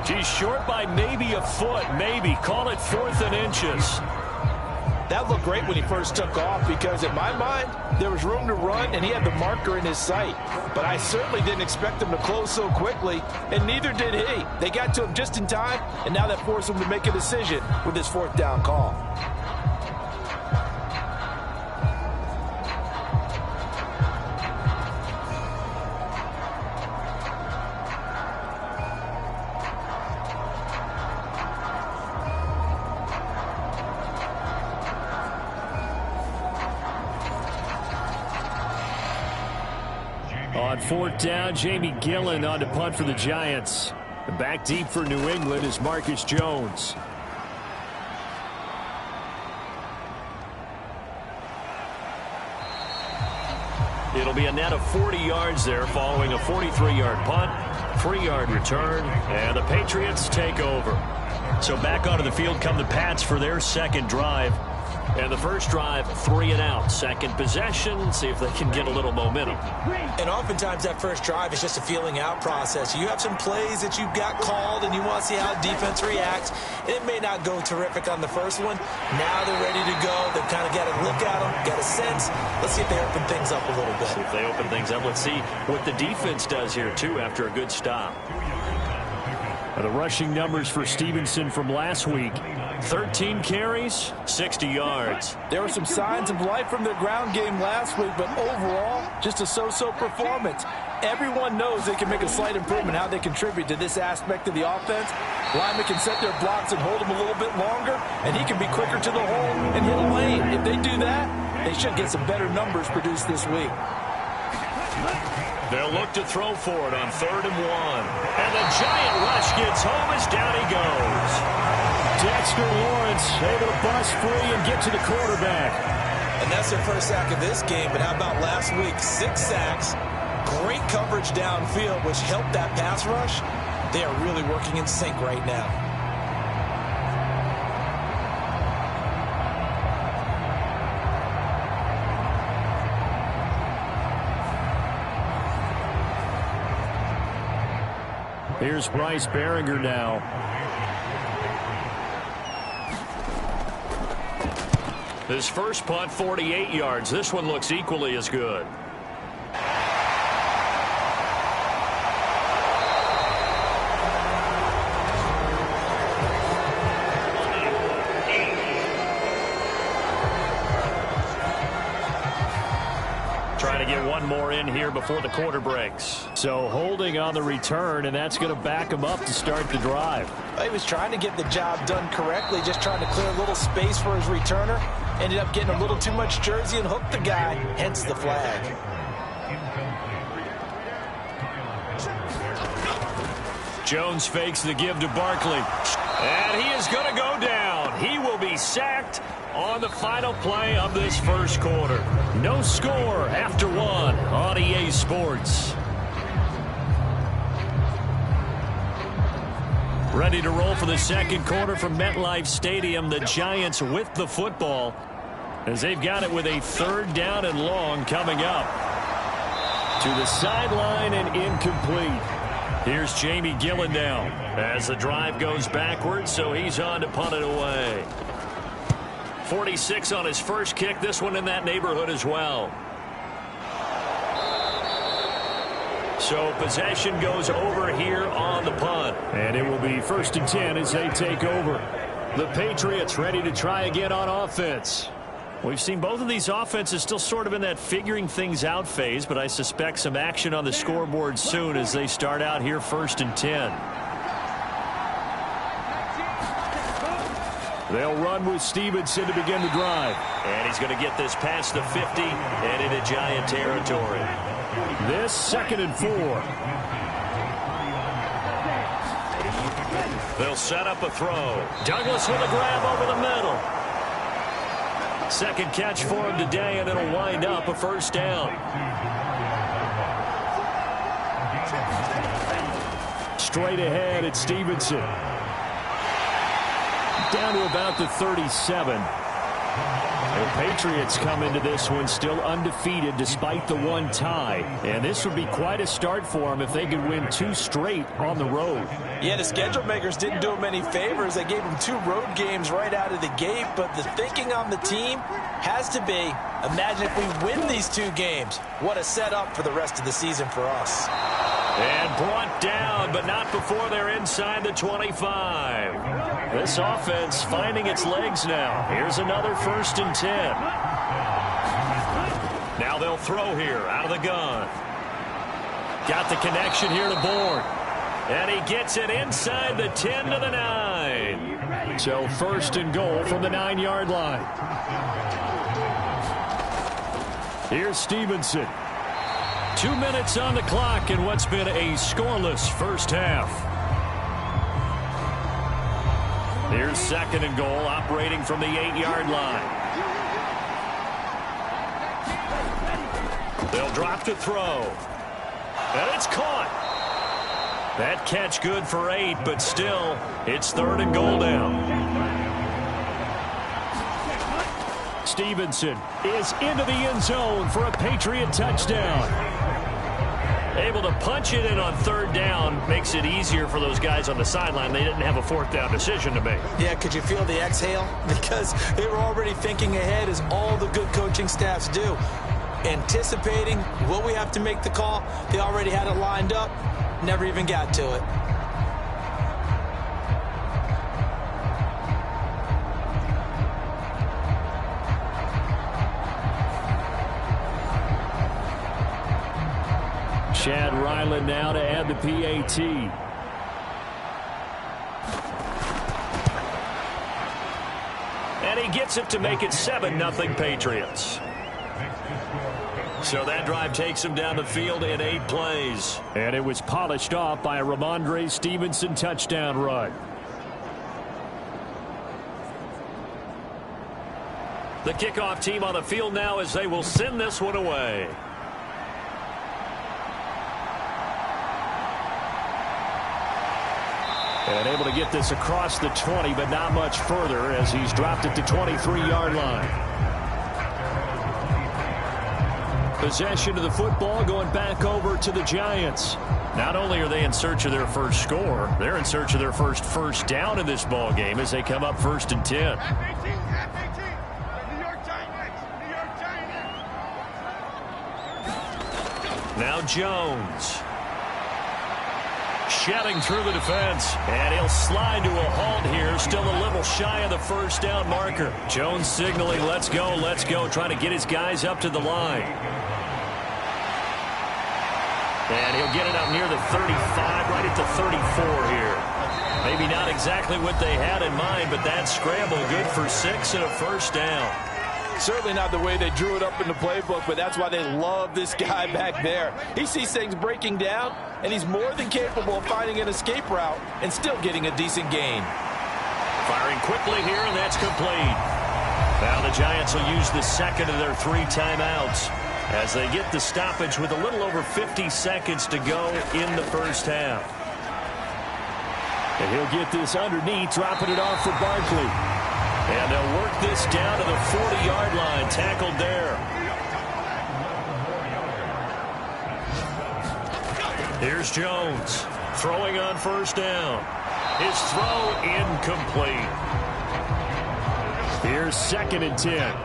He's short by maybe a foot, maybe. Call it 4th and inches. That looked great when he first took off because, in my mind, there was room to run and he had the marker in his sight. But I certainly didn't expect him to close so quickly, and neither did he. They got to him just in time, and now that forced him to make a decision with his 4th down call. On 4th down, Jamie Gillen on to punt for the Giants. Back deep for New England is Marcus Jones. It'll be a net of 40 yards there following a 43-yard punt, 3-yard return, and the Patriots take over. So back onto the field come the Pats for their 2nd drive. And the first drive, 3 and out. 2nd possession, see if they can get a little momentum. And oftentimes that first drive is just a feeling out process. You have some plays that you've got called and you want to see how defense reacts. It may not go terrific on the first one. Now they're ready to go. They've kind of got to look at them, got a sense. Let's see if they open things up a little bit. See if they open things up. Let's see what the defense does here, too, after a good stop. The rushing numbers for Stevenson from last week. 13 carries, 60 yards. There were some signs of life from their ground game last week, but overall, just a so-so performance. Everyone knows they can make a slight improvement how they contribute to this aspect of the offense. Linemen can set their blocks and hold them a little bit longer, and he can be quicker to the hole and hit a lane. If they do that, they should get some better numbers produced this week. They'll look to throw for it on 3rd and 1. And the Giant rush gets home as down he goes. Dexter Lawrence able to bust free and get to the quarterback. And that's their first sack of this game, but how about last week? 6 sacks, great coverage downfield, which helped that pass rush. They are really working in sync right now. Here's Bryce Behringer now. His first punt, 48 yards. This one looks equally as good. Trying to get one more in here before the quarter breaks. So holding on the return, and that's going to back him up to start the drive. He was trying to get the job done correctly, just trying to clear a little space for his returner. Ended up getting a little too much jersey and hooked the guy, hence the flag. Jones fakes the give to Barkley. And he is going to go down. He will be sacked on the final play of this first quarter. No score after one on EA Sports. Ready to roll for the second quarter from MetLife Stadium. The Giants with the football as they've got it with a third down and long coming up. To the sideline and incomplete. Here's Jamie Gillen now as the drive goes backwards, so he's on to punt it away. 46 on his first kick, this one in that neighborhood as well. So possession goes over here on the punt. And it will be 1st and 10 as they take over. The Patriots ready to try again on offense. We've seen both of these offenses still sort of in that figuring things out phase, but I suspect some action on the scoreboard soon as they start out here 1st and 10. They'll run with Stevenson to begin the drive. And he's going to get this past the 50 and into Giant territory. This 2nd and 4. They'll set up a throw. Douglas with a grab over the middle. Second catch for him today, and it'll wind up a first down. Straight ahead at Stevenson. Down to about the 37. The Patriots come into this one still undefeated despite the one tie. And this would be quite a start for them if they could win 2 straight on the road. Yeah, the schedule makers didn't do him any favors. They gave him 2 road games right out of the gate. But the thinking on the team has to be, imagine if we win these 2 games. What a setup for the rest of the season for us. And brought down, but not before they're inside the 25. This offense finding its legs now. Here's another 1st and 10. Now they'll throw here out of the gun. Got the connection here to Bourne. And he gets it inside the 10 to the 9. So 1st and goal from the 9-yard line. Here's Stevenson. 2 minutes on the clock in what's been a scoreless first half. Here's 2nd and goal, operating from the 8-yard line. They'll drop to throw. And it's caught. That catch good for 8, but still, it's 3rd and goal down. Stevenson is into the end zone for a Patriot touchdown. Able to punch it in on 3rd down makes it easier for those guys on the sideline. They didn't have a 4th down decision to make. Yeah, could you feel the exhale? Because they were already thinking ahead, as all the good coaching staffs do. Anticipating, will we have to make the call? They already had it lined up, never even got to it. Chad Ryland now to add the PAT. And he gets it to make it 7-0 Patriots. So that drive takes him down the field in 8 plays. And it was polished off by a Ramondre Stevenson touchdown run. The kickoff team on the field now as they will send this one away. And able to get this across the 20, but not much further as he's dropped it to 23-yard line. Possession of the football going back over to the Giants. Not only are they in search of their first score, they're in search of their first down in this ball game as they come up 1st and 10. Now Jones. Shedding through the defense. And he'll slide to a halt here. Still a little shy of the 1st down marker. Jones signaling, let's go, trying to get his guys up to the line. And he'll get it up near the 35, right at the 34 here. Maybe not exactly what they had in mind, but that scramble good for 6 and a first down. Certainly not the way they drew it up in the playbook, but that's why they love this guy back there. He sees things breaking down, and he's more than capable of finding an escape route and still getting a decent gain. Firing quickly here, and that's complete. Now the Giants will use the second of their 3 timeouts as they get the stoppage with a little over 50 seconds to go in the first half. And he'll get this underneath, dropping it off for Barkley. And they'll work this down to the 40-yard line, tackled there. Here's Jones, throwing on first down. His throw incomplete. Here's 2nd and 10.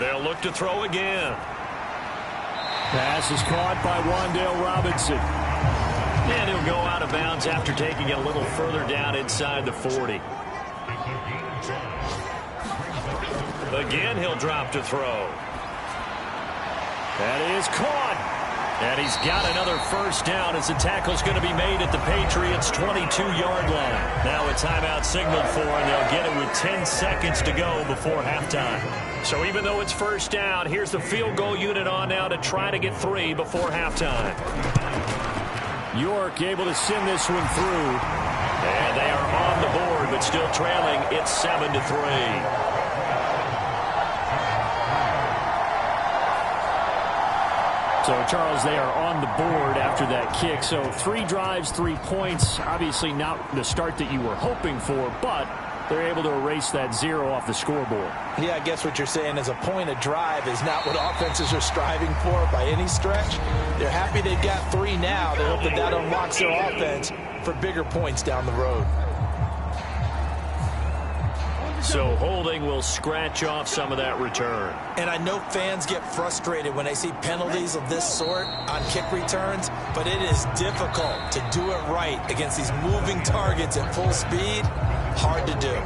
They'll look to throw again. Pass is caught by Wan'Dale Robinson. And he'll go out of bounds after taking it a little further down inside the 40. Again, he'll drop to throw. That is caught. And he's got another first down as the tackle's going to be made at the Patriots' 22-yard line. Now a timeout signaled for, and they'll get it with 10 seconds to go before halftime. So even though it's first down, here's the field goal unit on now to try to get 3 before halftime. York able to send this one through. And they are on the board, but still trailing. It's 7-3. So, Charles, they are on the board after that kick. So 3 drives, 3 points. Obviously not the start that you were hoping for, but they're able to erase that 0 off the scoreboard. Yeah, I guess what you're saying is a point a drive is not what offenses are striving for by any stretch. They're happy they've got 3 now. They hope that that unlocks their offense for bigger points down the road. So holding will scratch off some of that return. And I know fans get frustrated when they see penalties of this sort on kick returns, but it is difficult to do it right against these moving targets at full speed. Hard to do.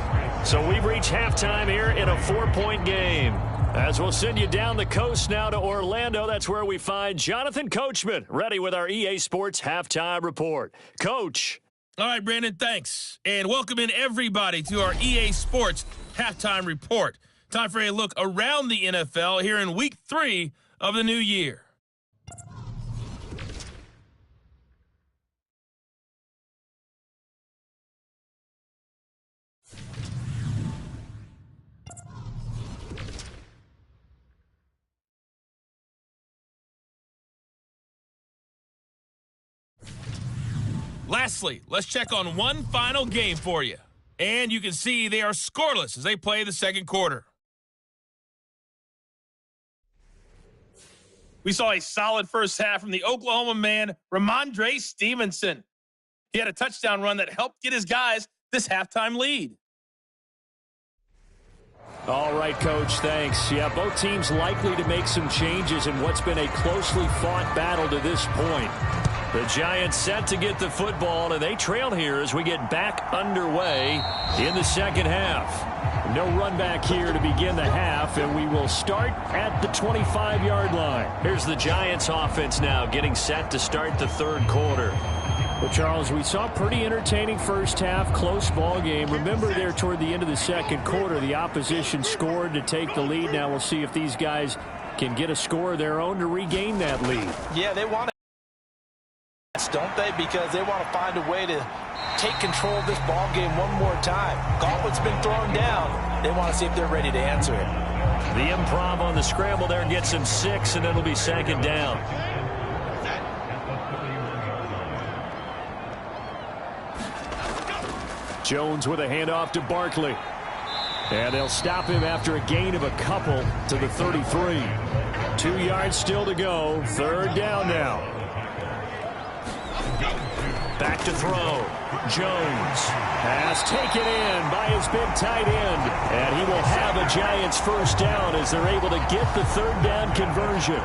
So we've reached halftime here in a 4-point game. As we'll send you down the coast now to Orlando, that's where we find Jonathan Coachman, ready with our EA Sports Halftime Report. Coach. All right, Brandon, thanks. And welcome in everybody to our EA Sports Halftime Report. Time for a look around the NFL here in Week 3 of the new year. Lastly, let's check on one final game for you. And you can see they are scoreless as they play the second quarter. We saw a solid first half from the Oklahoma man, Ramondre Stevenson. He had a touchdown run that helped get his guys this halftime lead. All right, Coach, thanks. Yeah, both teams likely to make some changes in what's been a closely fought battle to this point. The Giants set to get the football, and they trail here as we get back underway in the second half. No run back here to begin the half, and we will start at the 25-yard line. Here's the Giants offense now getting set to start the third quarter. Well, Charles, we saw a pretty entertaining first half, close ball game. Remember there toward the end of the second quarter, the opposition scored to take the lead. Now we'll see if these guys can get a score of their own to regain that lead. Yeah, they want to, don't they? Because they want to find a way to take control of this ball game one more time. Gauntlet's been thrown down. They want to see if they're ready to answer it. The improv on the scramble there gets him 6, and it'll be second down. Jones with a handoff to Barkley. And they'll stop him after a gain of a couple to the 33. 2 yards still to go. Third down now. Back to throw. Jones. Pass taken in by his big tight end. And he will have a Giants first down as they're able to get the third down conversion.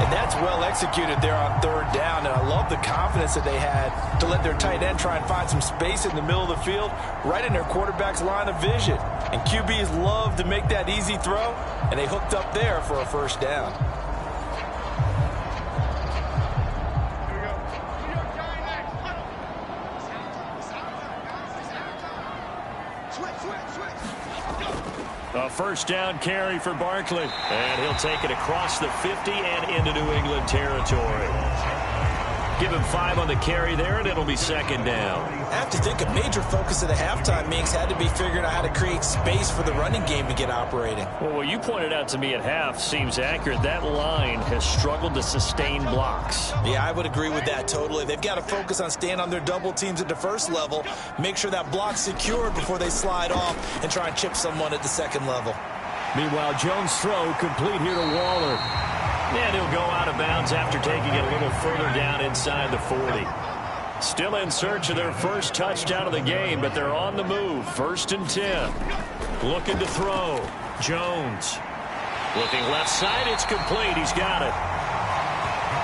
And that's well executed there on third down. And I love the confidence that they had to let their tight end try and find some space in the middle of the field, right in their quarterback's line of vision. And QBs love to make that easy throw, and they hooked up there for a first down. A first down carry for Barkley. And he'll take it across the 50 and into New England territory. Give him 5 on the carry there, and it'll be second down. I have to think a major focus of the halftime meetings had to be figuring out how to create space for the running game to get operating. Well, what you pointed out to me at half seems accurate. That line has struggled to sustain blocks. Yeah, I would agree with that totally. They've got to focus on staying on their double teams at the first level, make sure that block's secured before they slide off and try and chip someone at the second level. Meanwhile, Jones' throw complete here to Waller. And he'll go out of bounds after taking it a little further down inside the 40. Still in search of their first touchdown of the game, but they're on the move. 1st and 10. Looking to throw. Jones. Looking left side. It's complete. He's got it.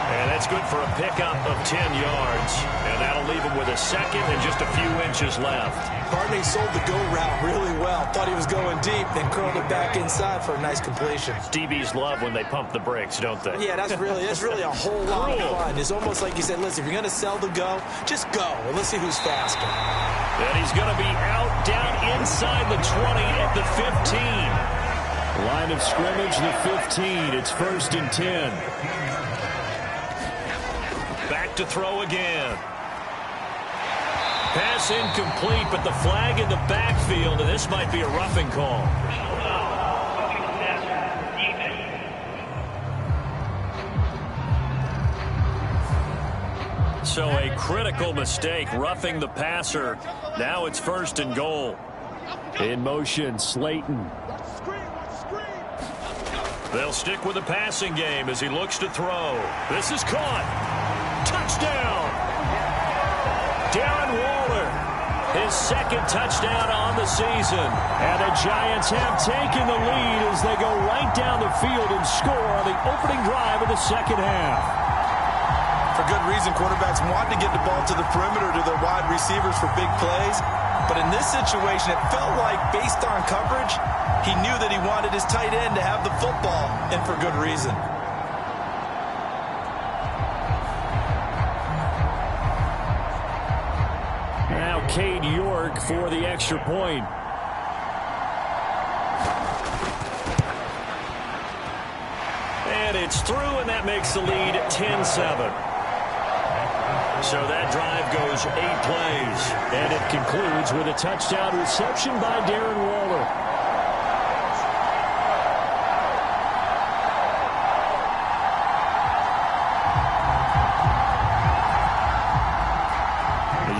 And that's good for a pickup of 10 yards. And that'll leave him with a second and just a few inches left. Partney sold the go route really well. Thought he was going deep, then curled it back inside for a nice completion. DBs love when they pump the brakes, don't they? Yeah, that's really a whole lot of fun. It's almost like you said, listen, if you're going to sell the go, just go. And let's see who's faster. And he's going to be out down inside the 20 at the 15. Line of scrimmage, the 15. It's 1st and 10. Back to throw again. Pass incomplete, but the flag in the backfield, and this might be a roughing call. So a critical mistake, roughing the passer. Now it's 1st and goal. In motion, Slayton. They'll stick with the passing game as he looks to throw. This is caught. Touchdown! Darren Waller, his 2nd touchdown on the season. And the Giants have taken the lead as they go right down the field and score on the opening drive of the second half. For good reason, quarterbacks want to get the ball to the perimeter to their wide receivers for big plays. But in this situation, it felt like, based on coverage, he knew that he wanted his tight end to have the football, and for good reason. Now Cade York for the extra point. And it's through, and that makes the lead 10-7. So that drive goes 8 plays. And it concludes with a touchdown reception by Darren Waller.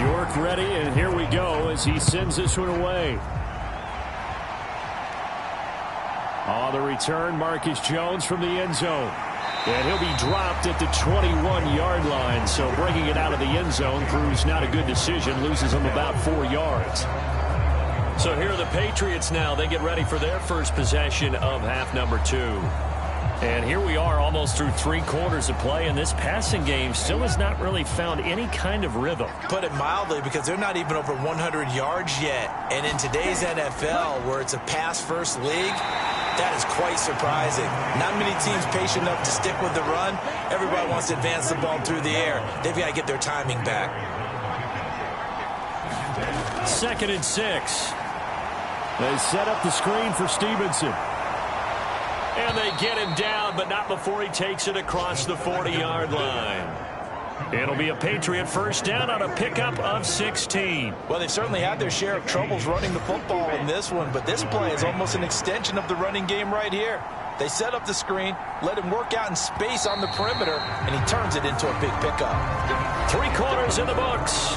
York ready, and here we go as he sends this one away. On the return, Marcus Jones from the end zone. And he'll be dropped at the 21-yard line. So bringing it out of the end zone proves not a good decision. Loses him about 4 yards. So here are the Patriots now. They get ready for their first possession of half number 2. And here we are almost through 3 quarters of play, and this passing game still has not really found any kind of rhythm. Put it mildly, because they're not even over 100 yards yet. And in today's NFL, where it's a pass-first league, that is quite surprising. Not many teams patient enough to stick with the run. Everybody wants to advance the ball through the air. They've got to get their timing back. 2nd and 6. They set up the screen for Stevenson. And they get him down, but not before he takes it across the 40-yard line. It'll be a Patriot first down on a pickup of 16. Well, they've certainly had their share of troubles running the football in this one, but this play is almost an extension of the running game right here. They set up the screen, let him work out in space on the perimeter, and he turns it into a big pickup. 3 quarters in the books.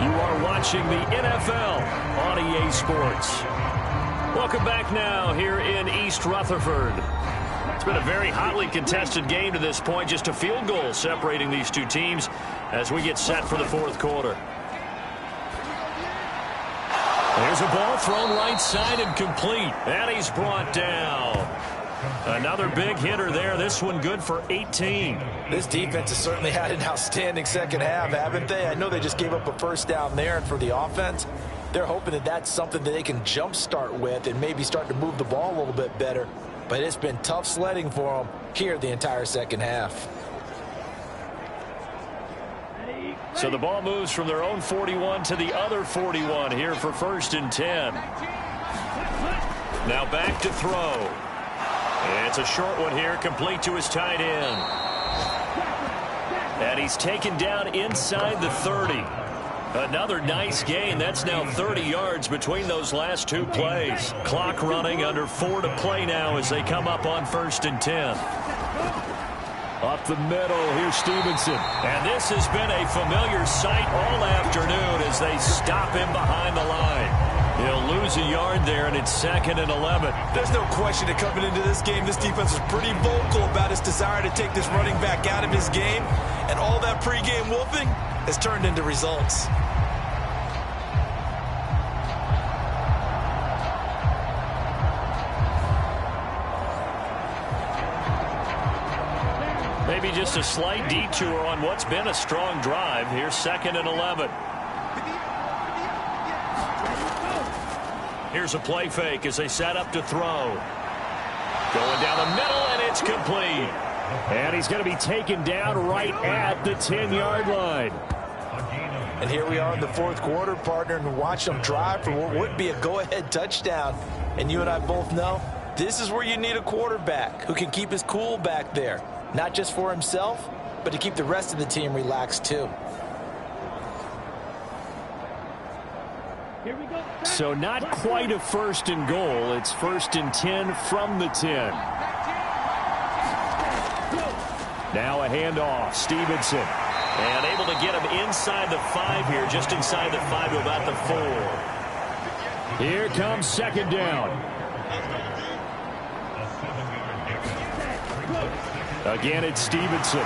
You are watching the NFL on EA Sports. Welcome back now here in East Rutherford. It's been a very hotly contested game to this point. Just a field goal separating these two teams as we get set for the 4th quarter. There's a ball thrown right side and complete. And he's brought down. Another big hitter there. This one good for 18. This defense has certainly had an outstanding second half, haven't they? I know they just gave up a first down there, and for the offense, they're hoping that that's something that they can jumpstart with and maybe start to move the ball a little bit better. But it's been tough sledding for them here the entire second half. So the ball moves from their own 41 to the other 41 here for 1st and 10. Now back to throw. It's a short one here, complete to his tight end. And he's taken down inside the 30. Another nice gain. That's now 30 yards between those last two plays. Clock running, under 4 to play now as they come up on 1st and 10. Up the middle, here's Stevenson. And this has been a familiar sight all afternoon as they stop him behind the line. He'll lose a yard there, and it's 2nd and 11. There's no question that coming into this game, this defense is pretty vocal about its desire to take this running back out of his game. And all that pregame wolfing has turned into results. Maybe just a slight detour on what's been a strong drive. Here's 2nd and 11. Here's a play fake as they set up to throw. Going down the middle, and it's complete. And he's going to be taken down right at the 10-yard line. And here we are in the 4th quarter, partner, and watch them drive for what would be a go-ahead touchdown. And you and I both know this is where you need a quarterback who can keep his cool back there. Not just for himself, but to keep the rest of the team relaxed too. Here we go. So not quite a 1st and goal. It's 1st and 10 from the 10. Now a handoff. Stevenson. And able to get him inside the 5 here, just inside the 5 to about the 4. Here comes 2nd down. Again, it's Stevenson.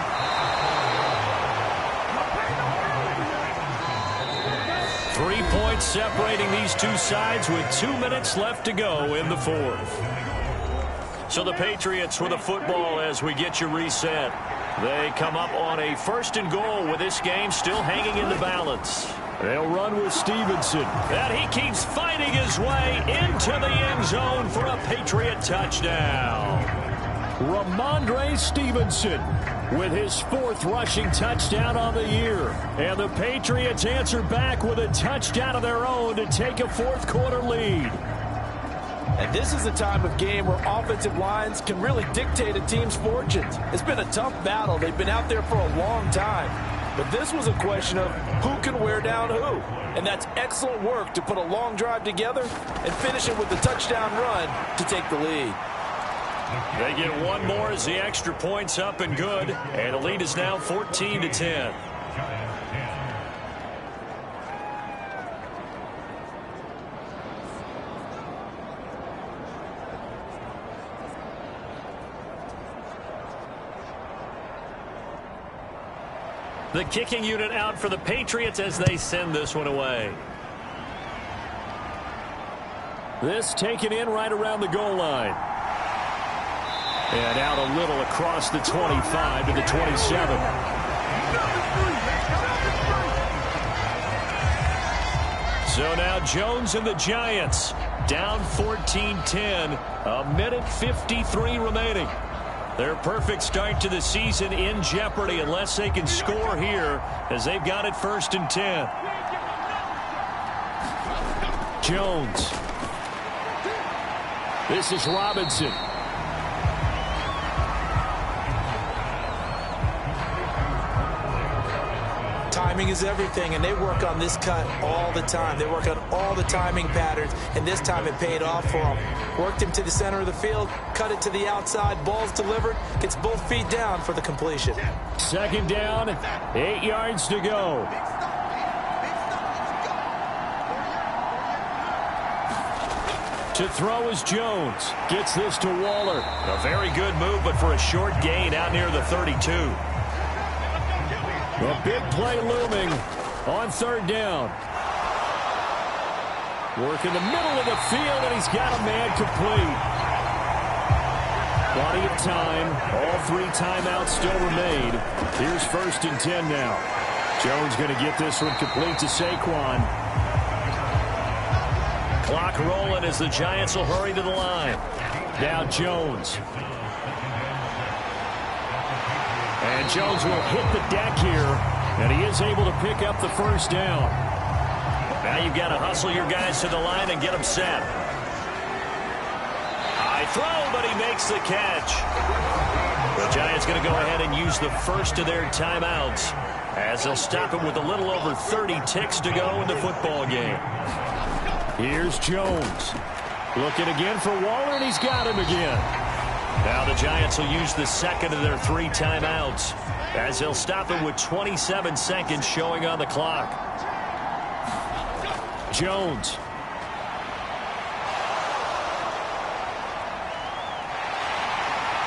Three points separating these two sides with 2 minutes left to go in the 4th. So the Patriots with the football as we get you reset. They come up on a 1st and goal with this game still hanging in the balance. They'll run with Stevenson. And he keeps fighting his way into the end zone for a Patriot touchdown. Ramondre Stevenson with his 4th rushing touchdown on the year. And the Patriots answer back with a touchdown of their own to take a 4th quarter lead. And this is a time of game where offensive lines can really dictate a team's fortunes. It's been a tough battle. They've been out there for a long time. But this was a question of who can wear down who. And that's excellent work to put a long drive together and finish it with the touchdown run to take the lead. They get one more as the extra point's up and good. And the lead is now 14 to 10. The kicking unit out for the Patriots as they send this one away. This taken in right around the goal line. And out a little across the 25 to the 27. So now Jones and the Giants down 14-10. A minute 53 remaining. Their perfect start to the season in jeopardy unless they can score here as they've got it 1st and 10. Jones. This is Robinson. Timing is everything, and they work on this cut all the time. They work on all the timing patterns, and this time it paid off for them. Worked him to the center of the field, cut it to the outside, ball's delivered, gets both feet down for the completion. 2nd down, 8 yards to go. To throw is Jones. Gets this to Waller. A very good move, but for a short gain out near the 32. A big play looming on 3rd down. Work in the middle of the field, and he's got a man complete. Plenty of time. All 3 timeouts still remain. Here's 1st and 10 now. Jones going to get this one complete to Saquon. Clock rolling as the Giants will hurry to the line. Now Jones. And Jones will hit the deck here, and he is able to pick up the 1st down. Now you've got to hustle your guys to the line and get them set. High throw, but he makes the catch. The Giants going to go ahead and use the first of their timeouts as they'll stop it with a little over 30 ticks to go in the football game. Here's Jones. Looking again for Waller, and he's got him again. Now the Giants will use the second of their 3 timeouts as they'll stop it with 27 seconds showing on the clock. Jones.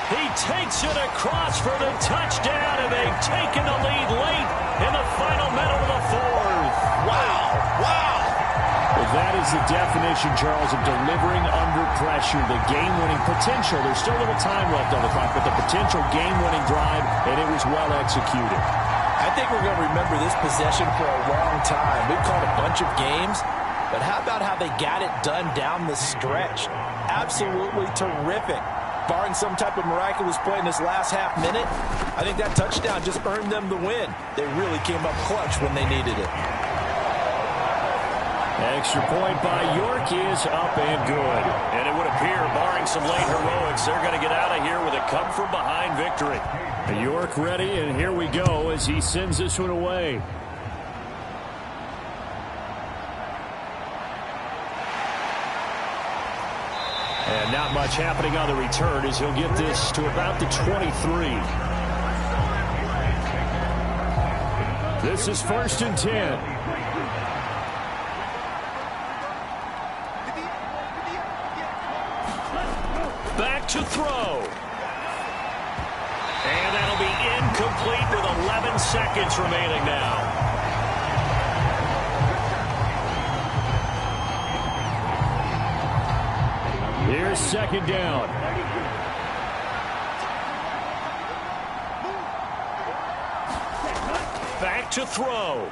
He takes it across for the touchdown, and they've taken the lead late in the final minute of the 4th. Wow. Wow. Well, that is the definition, Charles, of delivering under pressure. The game-winning potential. There's still a little time left on the clock, but the potential game-winning drive, and it was well executed. I think we're going to remember this possession for a long time. We've called a bunch of games, but how about how they got it done down the stretch? Absolutely terrific. Barring some type of miraculous play in this last half minute, I think that touchdown just earned them the win. They really came up clutch when they needed it. Extra point by York is up and good. And it would appear, barring some late heroics, they're going to get out of here with a come-from-behind victory. York ready, and here we go as he sends this one away. And not much happening on the return as he'll get this to about the 23. This is 1st and 10. Back to throw. And that'll be incomplete with 11 seconds remaining now. Here's 2nd down. Back to throw.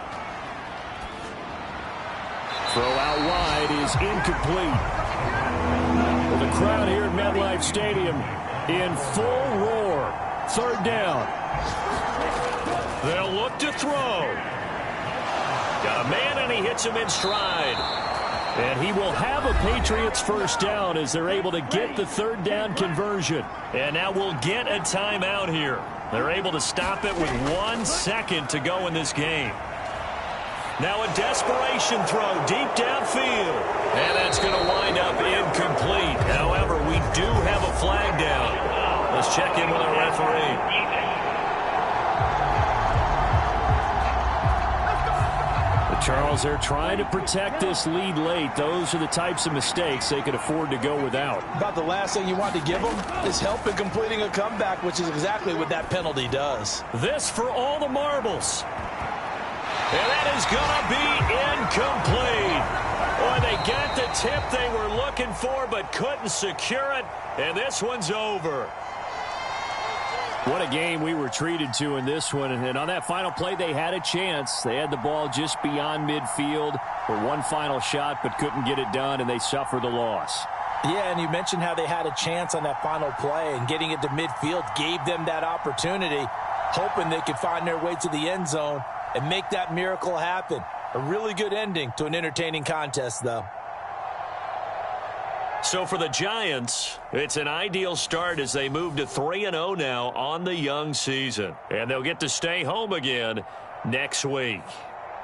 Throw out wide is incomplete. Well, the crowd here at MetLife Stadium in full roar. 3rd down. They'll look to throw. Got a man, and he hits him in stride. And he will have a Patriots 1st down as they're able to get the 3rd down conversion. And now we'll get a timeout here. They're able to stop it with 1 second to go in this game. Now a desperation throw deep downfield. And that's going to wind up incomplete. However, we do have a flag down. Let's check in with our referee. Charles, they're trying to protect this lead late. Those are the types of mistakes they could afford to go without. About the last thing you want to give them is help in completing a comeback, which is exactly what that penalty does. This for all the marbles. And that is going to be incomplete. Boy, they got the tip they were looking for but couldn't secure it. And this one's over. What a game we were treated to in this one. And on that final play, they had a chance. They had the ball just beyond midfield for one final shot, but couldn't get it done, and they suffered the loss. Yeah, and you mentioned how they had a chance on that final play, and getting it to midfield gave them that opportunity, hoping they could find their way to the end zone and make that miracle happen. A really good ending to an entertaining contest, though. So for the Giants, it's an ideal start as they move to 3-0 now on the young season. And they'll get to stay home again next week.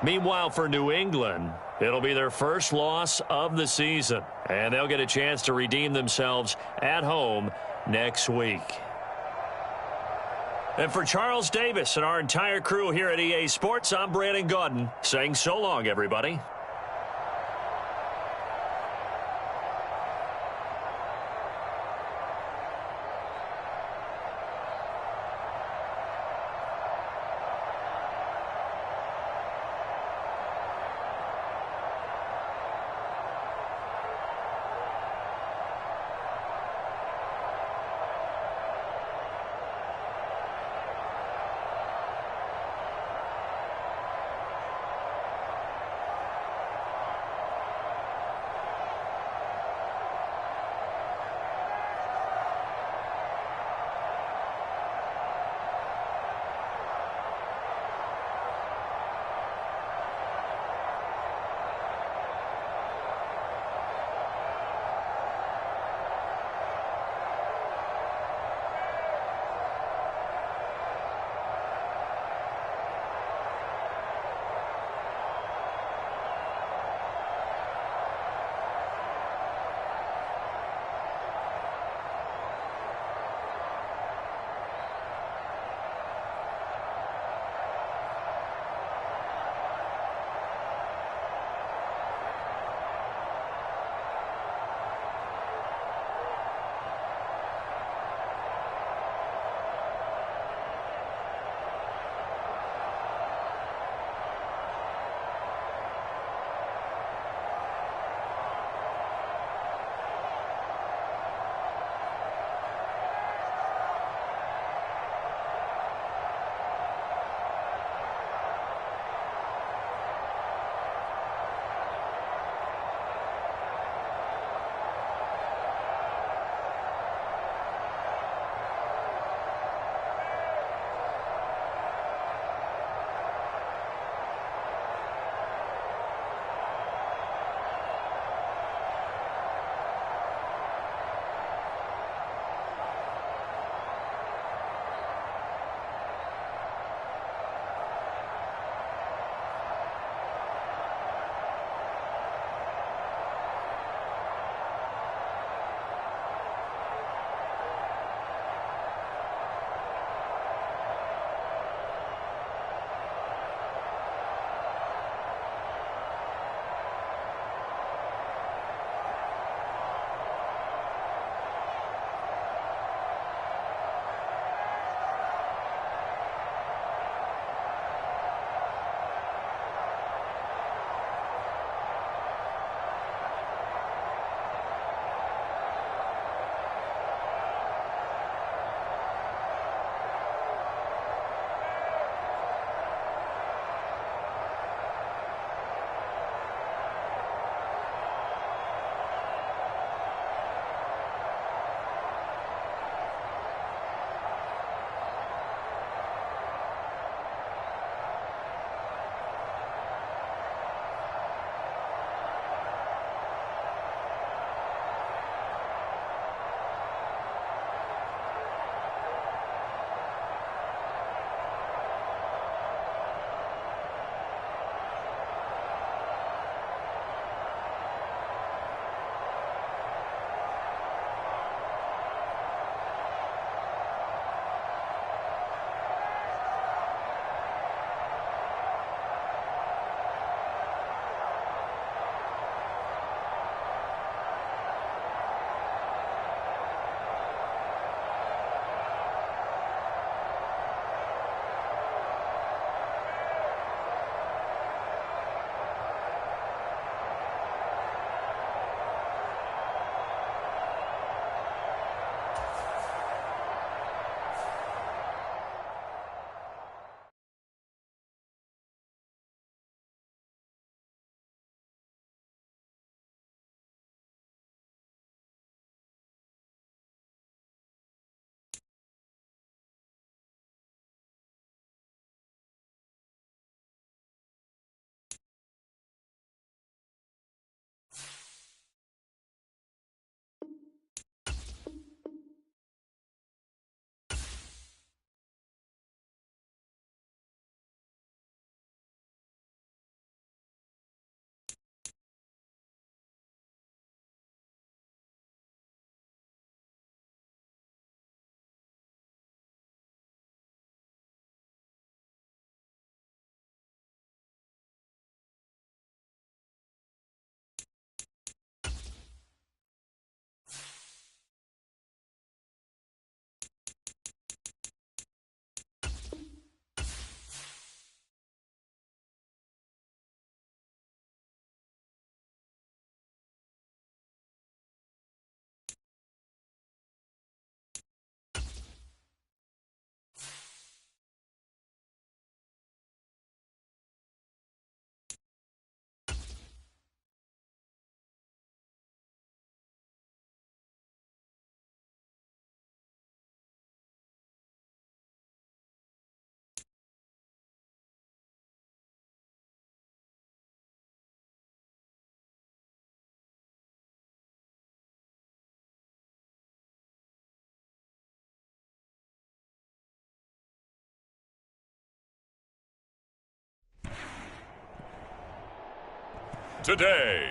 Meanwhile, for New England, it'll be their first loss of the season. And they'll get a chance to redeem themselves at home next week. And for Charles Davis and our entire crew here at EA Sports, I'm Brandon Gaudin saying so long, everybody. today.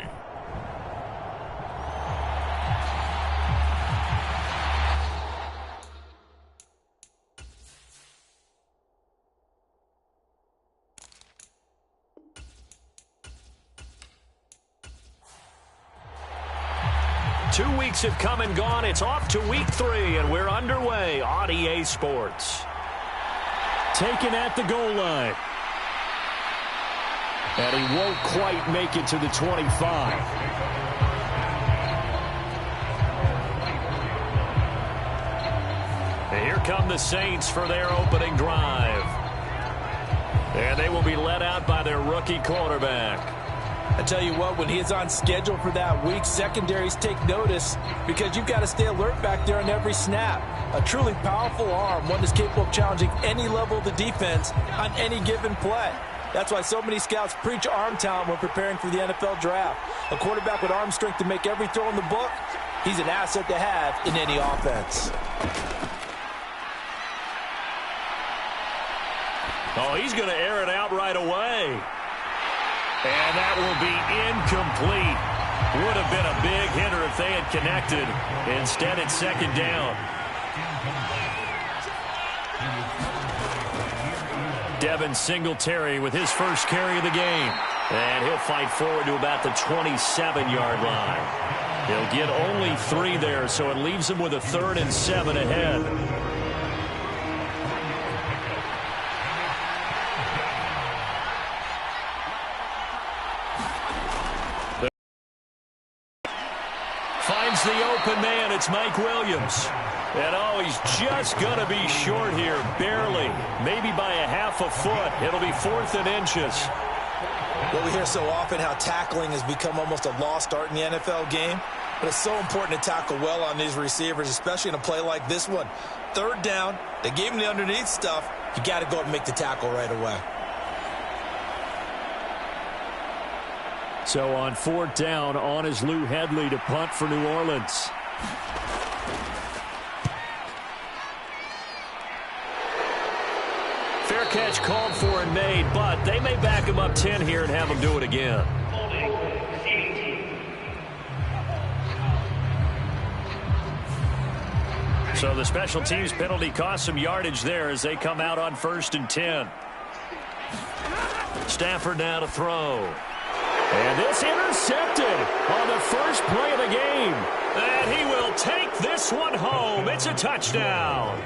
Two weeks have come and gone. It's off to week 3, and we're underway on EA Sports. Taken at the goal line. And he won't quite make it to the 25. And here come the Saints for their opening drive. And they will be led out by their rookie quarterback. I tell you what, when he is on schedule for that week, secondaries take notice because you've got to stay alert back there on every snap. A truly powerful arm, one that's capable of challenging any level of the defense on any given play. That's why so many scouts preach arm talent when preparing for the NFL draft. A quarterback with arm strength to make every throw in the book, he's an asset to have in any offense. Oh, he's going to air it out right away. And that will be incomplete. Would have been a big hitter if they had connected. Instead, it's second down. Devin Singletary with his first carry of the game. And he'll fight forward to about the 27-yard line. He'll get only 3 there, so it leaves him with a 3rd and 7 ahead. Finds the open man. It's Mike Williams. And, oh, he's just going to be short here, barely, maybe by a half a foot. It'll be 4th and inches. Well, we hear so often how tackling has become almost a lost art in the NFL game. But it's so important to tackle well on these receivers, especially in a play like this one. 3rd down, they gave him the underneath stuff. You got to go and make the tackle right away. So on 4th down, on is Lou Hedley to punt for New Orleans. Fair catch called for and made, but they may back him up 10 here and have him do it again. So the special teams penalty cost some yardage there as they come out on 1st and 10. Stafford now to throw. And this intercepted on the first play of the game. And he will take this one home. It's a touchdown.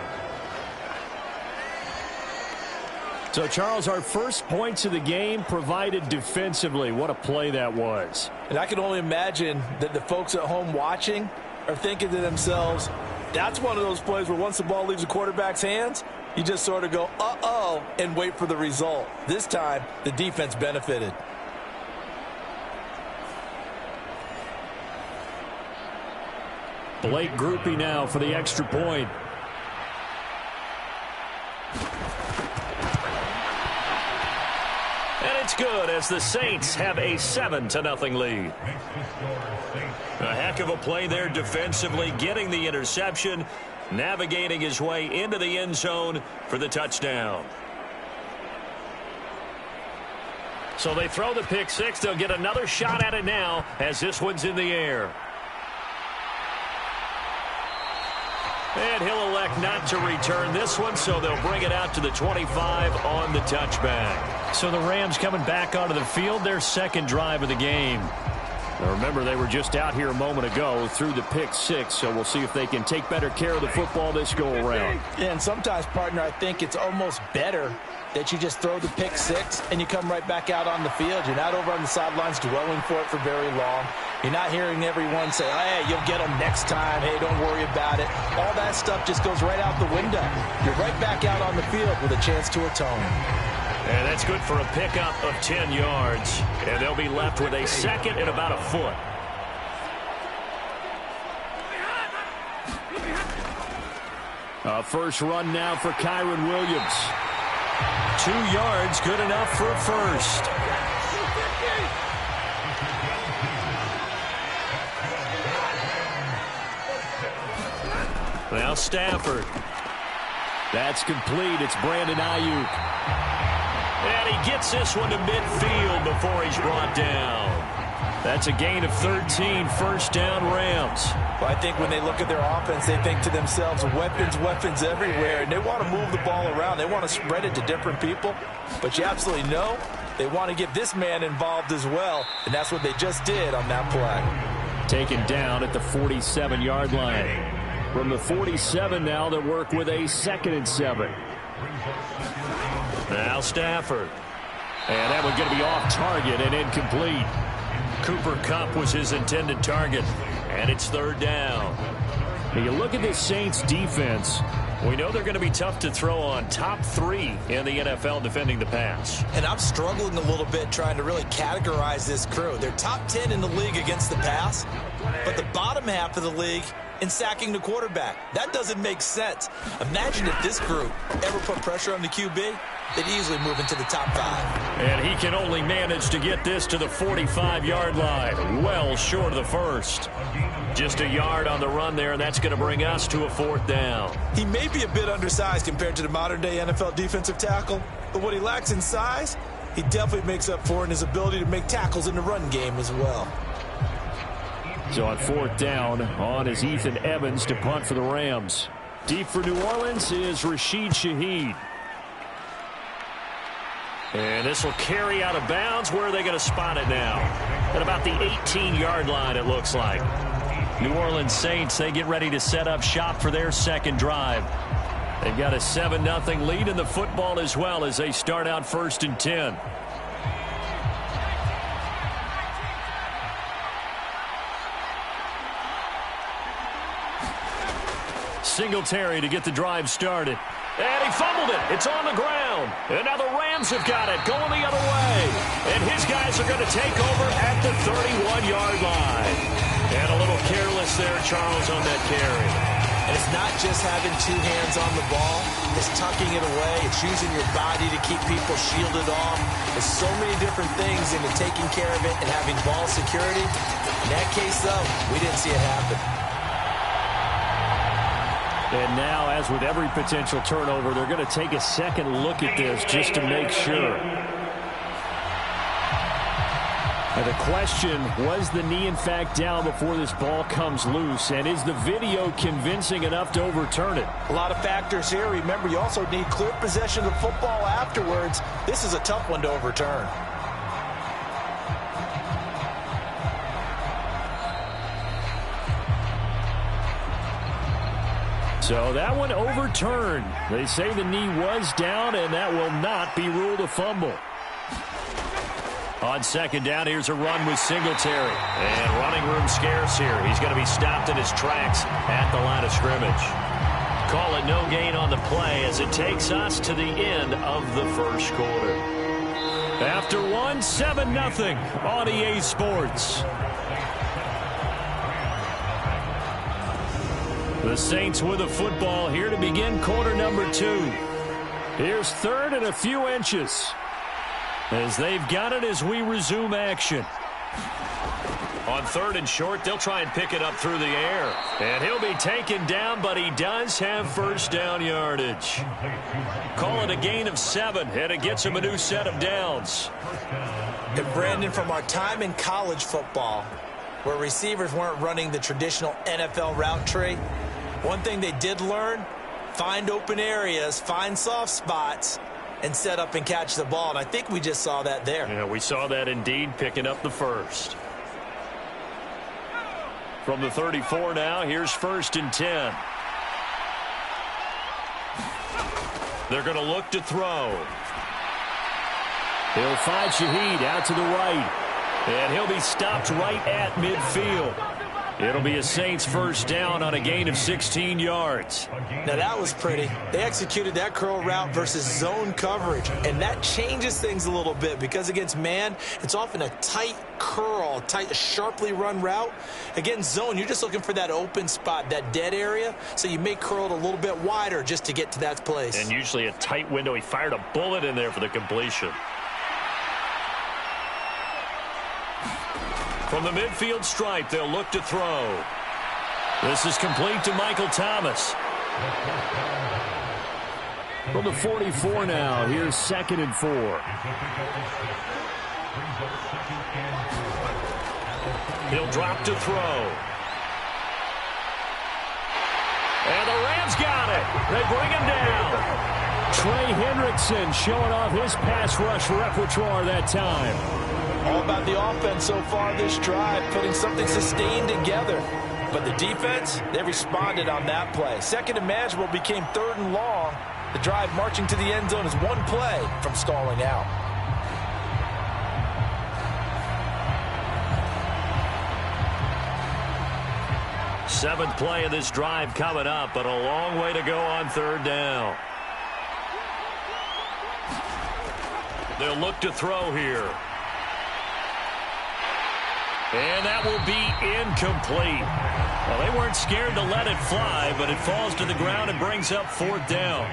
So, Charles, our first points of the game provided defensively. What a play that was. And I can only imagine that the folks at home watching are thinking to themselves, that's one of those plays where once the ball leaves the quarterback's hands, you just sort of go, uh-oh, and wait for the result. This time, the defense benefited. Blake Groupie now for the extra point. And it's good as the Saints have a 7-0 lead. A heck of a play there defensively, getting the interception, navigating his way into the end zone for the touchdown. So they throw the pick six. They'll get another shot at it now as this one's in the air. And he'll elect not to return this one, so they'll bring it out to the 25 on the touchback. So the Rams coming back onto the field, their second drive of the game. Now remember, they were just out here a moment ago through the pick six, so we'll see if they can take better care of the football this go-around. Yeah, and sometimes, partner, I think it's almost better that you just throw the pick six and you come right back out on the field. You're not over on the sidelines dwelling for it for very long. You're not hearing everyone say, hey, you'll get them next time. Hey, don't worry about it. All that stuff just goes right out the window. You're right back out on the field with a chance to atone. And that's good for a pickup of 10 yards. And they'll be left with a second and about a foot. First run now for Kyron Williams. 2 yards, good enough for a first. Now Stafford. That's complete. It's Brandon Ayuk. And he gets this one to midfield before he's brought down. That's a gain of 13, first down Rams. Well, I think when they look at their offense, they think to themselves, weapons everywhere, and they want to move the ball around. They want to spread it to different people, but you absolutely know they want to get this man involved as well, and that's what they just did on that play. Taken down at the 47-yard line. From the 47 now, they work with a 2nd and 7. Now Stafford. And that one's going to be off target and incomplete. Cooper Kupp was his intended target, and it's 3rd down. Now you look at this Saints defense. We know they're going to be tough to throw on, top 3 in the NFL defending the pass. And I'm struggling a little bit trying to really categorize this crew. They're top 10 in the league against the pass, but the bottom half of the league in sacking the quarterback. That doesn't make sense. Imagine if this group ever put pressure on the QB, they'd easily move into the top 5. And he can only manage to get this to the 45-yard line, well short of the first. Just a yard on the run there, and that's going to bring us to a 4th down. He may be a bit undersized compared to the modern-day NFL defensive tackle, but what he lacks in size, he definitely makes up for in his ability to make tackles in the run game as well. So on 4th down, on is Ethan Evans to punt for the Rams. Deep for New Orleans is Rashid Shaheed. And this will carry out of bounds. Where are they going to spot it now? At about the 18-yard line, it looks like. New Orleans Saints, they get ready to set up shop for their 2nd drive. They've got a 7-0 lead in the football as well as they start out 1st and 10. Singletary to get the drive started. And he fumbled it. It's on the ground. And now the Rams have got it going the other way. And his guys are going to take over at the 31-yard line. And a little careless there, Charles, on that carry. And it's not just having 2 hands on the ball. It's tucking it away. It's using your body to keep people shielded off. There's so many different things into taking care of it and having ball security. In that case, though, we didn't see it happen. And now, as with every potential turnover, they're going to take a second look at this just to make sure. And the question, was the knee in fact down before this ball comes loose? And is the video convincing enough to overturn it? A lot of factors here. Remember, you also need clear possession of the football afterwards. This is a tough one to overturn. So that one overturned. They say the knee was down, and that will not be ruled a fumble. On 2nd down, here's a run with Singletary. And running room scarce here. He's going to be stopped in his tracks at the line of scrimmage. Call it no gain on the play as it takes us to the end of the 1st quarter. After 7-0 on EA Sports. The Saints with a football here to begin quarter number 2. Here's 3rd and a few inches. As they've got it as we resume action. On 3rd and short, they'll try and pick it up through the air. And he'll be taken down, but he does have 1st down yardage. Call it a gain of 7, and it gets him a new set of downs. And Brandon, from our time in college football, where receivers weren't running the traditional NFL route tree, one thing they did learn, find open areas, find soft spots, and set up and catch the ball. And I think we just saw that there. Yeah, we saw that indeed, picking up the 1st. From the 34 now, here's 1st and 10. They're going to look to throw. He'll find Shaheed out to the right. And he'll be stopped right at midfield. It'll be a Saints 1st down on a gain of 16 yards. Now that was pretty. They executed that curl route versus zone coverage, and that changes things a little bit because against man, it's often a tight curl, tight, sharply run route. Against zone, you're just looking for that open spot, that dead area, so you may curl it a little bit wider just to get to that place. And usually a tight window. He fired a bullet in there for the completion. From the midfield stripe, they'll look to throw. This is complete to Michael Thomas. From the 44 now, here's 2nd and 4. He'll drop to throw. And the Rams got it. They bring him down. Trey Hendrickson showing off his pass rush repertoire that time. All about the offense so far this drive, putting something sustained together. But the defense, they responded on that play. Second and manageable became 3rd and long. The drive marching to the end zone is one play from stalling out. Seventh play of this drive coming up, but a long way to go on 3rd down. They'll look to throw here. And that will be incomplete. Well, they weren't scared to let it fly, but it falls to the ground and brings up 4th down.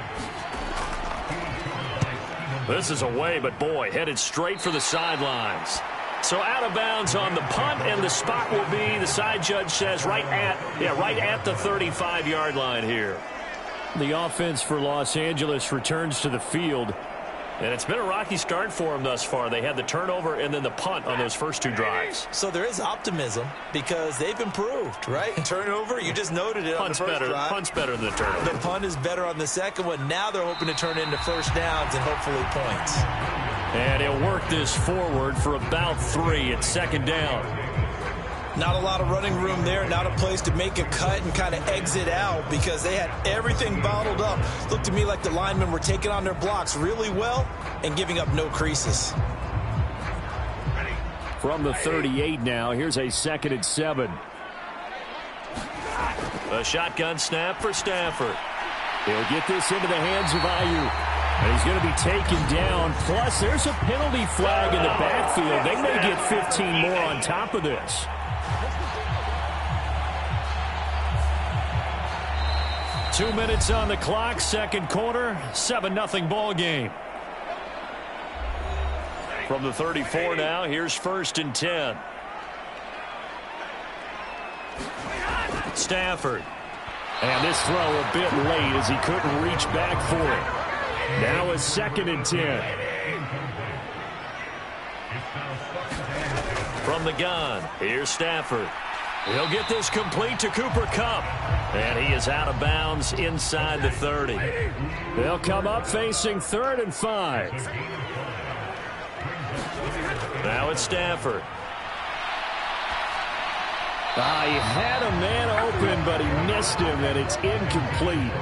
This is away, but boy, headed straight for the sidelines. So out of bounds on the punt, and the spot will be, the side judge says, right at the 35-yard line here. The offense for Los Angeles returns to the field. And it's been a rocky start for them thus far. They had the turnover and then the punt on those first 2 drives. So there is optimism because they've improved, right? Turnover, you just noted it on the first drive. Punt's better than the turnover. The punt is better on the second one. Now they're hoping to turn it into first downs and hopefully points. And he'll work this forward for about 3 at 2nd down. Not a lot of running room there, not a place to make a cut and kind of exit out because they had everything bottled up. Looked to me like the linemen were taking on their blocks really well and giving up no creases. From the 38 now, here's a 2nd and 7. A shotgun snap for Stafford. He'll get this into the hands of Ayuk. And he's going to be taken down. Plus, there's a penalty flag in the backfield. They may get 15 more on top of this. Two minutes on the clock, second quarter, 7-0 ball game. From the 34 now, here's 1st and 10. Stafford. And this throw a bit late as he couldn't reach back for it. Now a 2nd and 10. From the gun, here's Stafford. He'll get this complete to Cooper Kupp. And he is out of bounds inside the 30. They'll come up facing 3rd and 5. Now it's Stafford. He had a man open, but he missed him, and it's incomplete.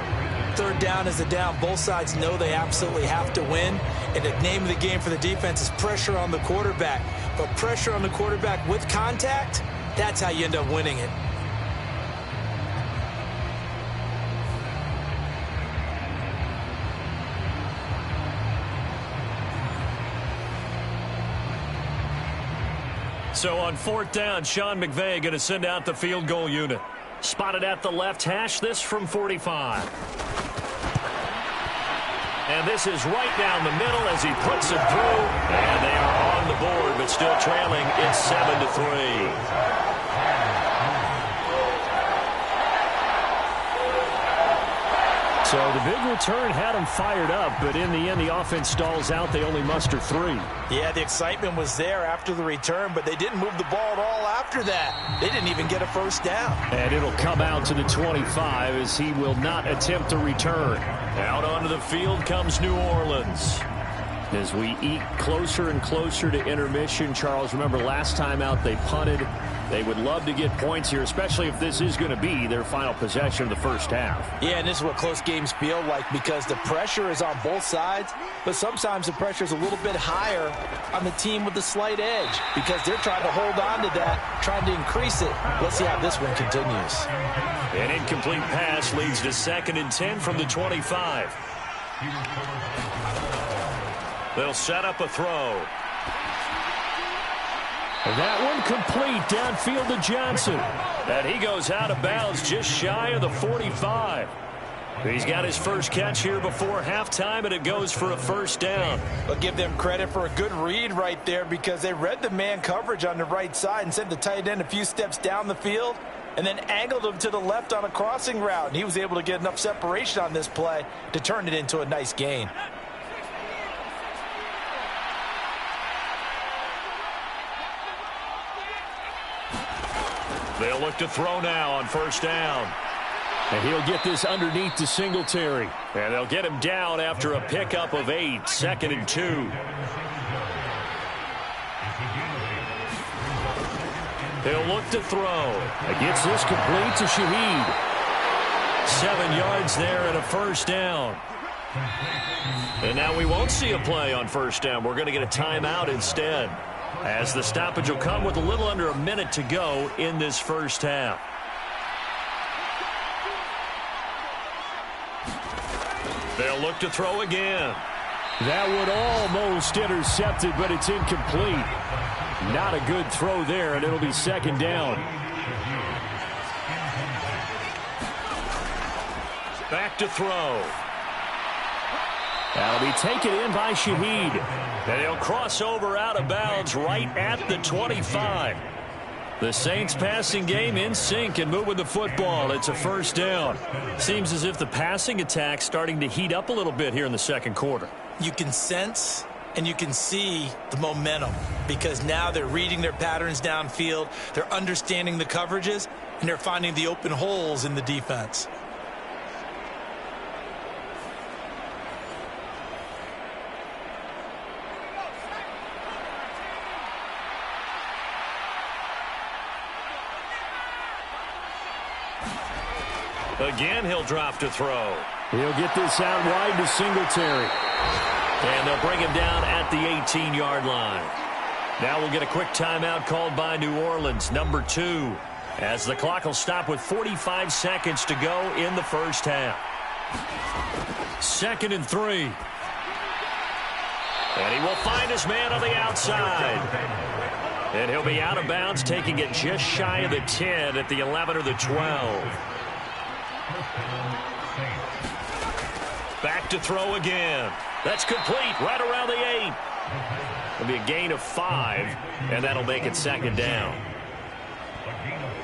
3rd down is a down. Both sides know they absolutely have to win. And the name of the game for the defense is pressure on the quarterback. But pressure on the quarterback with contact, that's how you end up winning it. So on 4th down, Sean McVay going to send out the field goal unit. Spotted at the left hash, this from 45. And this is right down the middle as he puts it through. And they are on the board, but still trailing. It's 7-3. So the big return had them fired up, but in the end, the offense stalls out. They only muster 3. Yeah, the excitement was there after the return, but they didn't move the ball at all after that. They didn't even get a first down. And it'll come out to the 25 as he will not attempt to return. Out onto the field comes New Orleans. As we eat closer and closer to intermission, Charles, remember last time out they punted. They would love to get points here, especially if this is going to be their final possession of the first half. Yeah, and this is what close games feel like because the pressure is on both sides, but sometimes the pressure is a little bit higher on the team with the slight edge because they're trying to hold on to that, trying to increase it. Let's see how this one continues. An incomplete pass leads to 2nd and 10 from the 25. They'll set up a throw. And that one complete downfield to Johnson. And he goes out of bounds just shy of the 45. He's got his first catch here before halftime, and it goes for a first down. I'll give them credit for a good read right there because they read the man coverage on the right side and sent the tight end a few steps down the field and then angled him to the left on a crossing route. And he was able to get enough separation on this play to turn it into a nice gain. They'll look to throw now on first down. And he'll get this underneath to Singletary. And they'll get him down after a pickup of 8, 2nd and 2. He'll look to throw. He gets this complete to Shaheed. 7 yards there and a first down. And now we won't see a play on first down. We're going to get a timeout instead, as the stoppage will come with a little under a minute to go in this first half. They'll look to throw again. That would almost intercepted, but it's incomplete. Not a good throw there, and it'll be 2nd down. Back to throw. That'll be taken in by Shaheed. And he'll cross over out of bounds right at the 25. The Saints passing game in sync and moving the football. It's a first down. Seems as if the passing attack's starting to heat up a little bit here in the second quarter. You can sense and you can see the momentum, because now they're reading their patterns downfield, they're understanding the coverages, and they're finding the open holes in the defense. Again, he'll drop to throw. He'll get this out wide to Singletary. And they'll bring him down at the 18-yard line. Now we'll get a quick timeout called by New Orleans, number 2, as the clock will stop with 45 seconds to go in the first half. 2nd and 3. And he will find his man on the outside. And he'll be out of bounds, taking it just shy of the 10 at the 11 or the 12. Back to throw again. That's complete right around the 8. It'll be a gain of 5, and that'll make it 2nd down.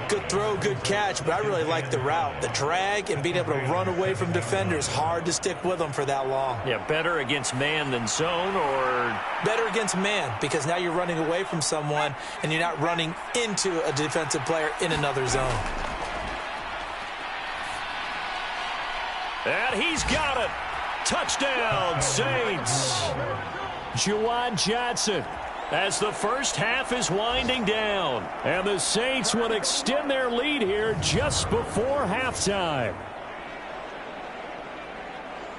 Good throw, good catch, but I really like the route. The drag and being able to run away from defenders, hard to stick with them for that long. Yeah, better against man than zone, or? Better against man, because now you're running away from someone and you're not running into a defensive player in another zone. And he's got it. Touchdown, Saints. Juwan Johnson, as the first half is winding down. And the Saints will extend their lead here just before halftime.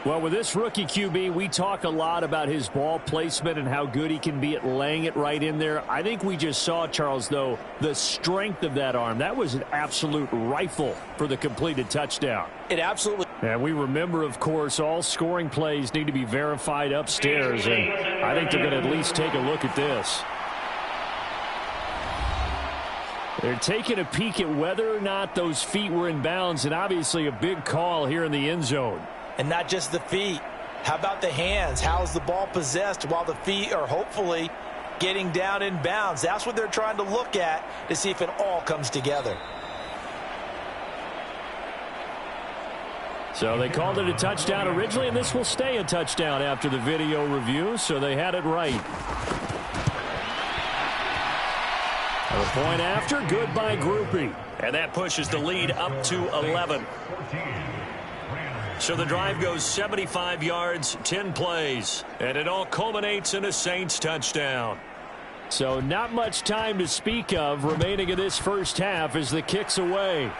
Well, with this rookie QB, we talk a lot about his ball placement and how good he can be at laying it right in there. I think we just saw, Charles, though, the strength of that arm. That was an absolute rifle for the completed touchdown. It absolutely. And we remember, of course, all scoring plays need to be verified upstairs, and I think they're going to at least take a look at this. They're taking a peek at whether or not those feet were in bounds, and obviously a big call here in the end zone. And not just the feet. How about the hands? How is the ball possessed while the feet are hopefully getting down in bounds? That's what they're trying to look at to see if it all comes together. So they called it a touchdown originally, and this will stay a touchdown after the video review, so they had it right. The point after, good by Groupie. And that pushes the lead up to 11. So the drive goes 75 yards, 10 plays, and it all culminates in a Saints touchdown. So not much time to speak of remaining in this first half as the kick's away.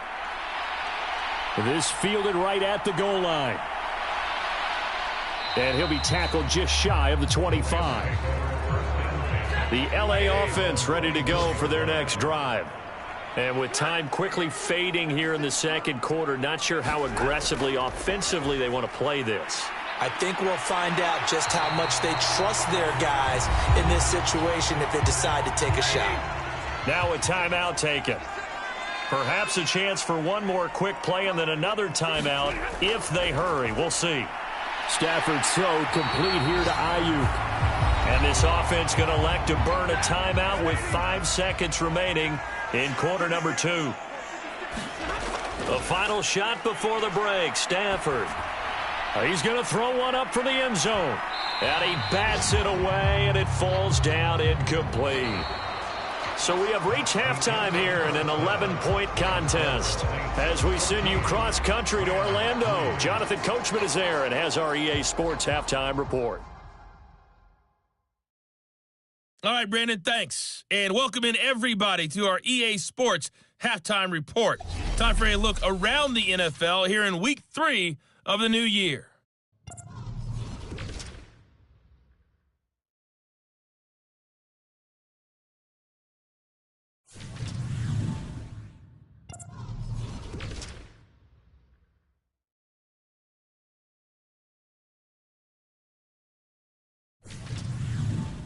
This fielded right at the goal line. And he'll be tackled just shy of the 25. The LA offense ready to go for their next drive. And with time quickly fading here in the second quarter, not sure how aggressively, offensively they want to play this. I think we'll find out just how much they trust their guys in this situation if they decide to take a shot. Now a timeout taken. Perhaps a chance for one more quick play and then another timeout if they hurry. We'll see. Stafford's throw complete here to Ayuk. And this offense going to elect to burn a timeout with 5 seconds remaining in quarter number 2. The final shot before the break. Stafford. He's going to throw one up for the end zone. And he bats it away, and it falls down incomplete. So we have reached halftime here in an 11-point contest. As we send you cross-country to Orlando, Jonathan Coachman is there and has our EA Sports halftime report. All right, Brandon, thanks. And welcome in everybody to our EA Sports halftime report. Time for a look around the NFL here in Week 3 of the new year.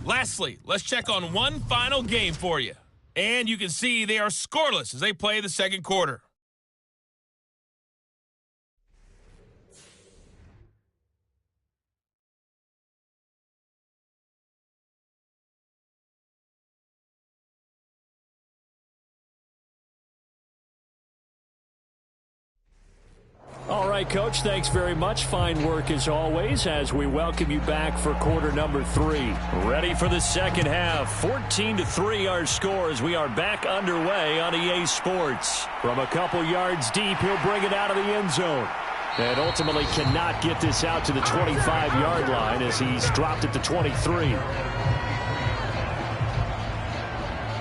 Lastly, let's check on one final game for you. And you can see they are scoreless as they play the second quarter. All right, Coach, thanks very much. Fine work as always as we welcome you back for quarter number 3. Ready for the second half. 14-3 our score as we are back underway on EA Sports. From a couple yards deep, he'll bring it out of the end zone. And ultimately cannot get this out to the 25-yard line as he's dropped it to 23.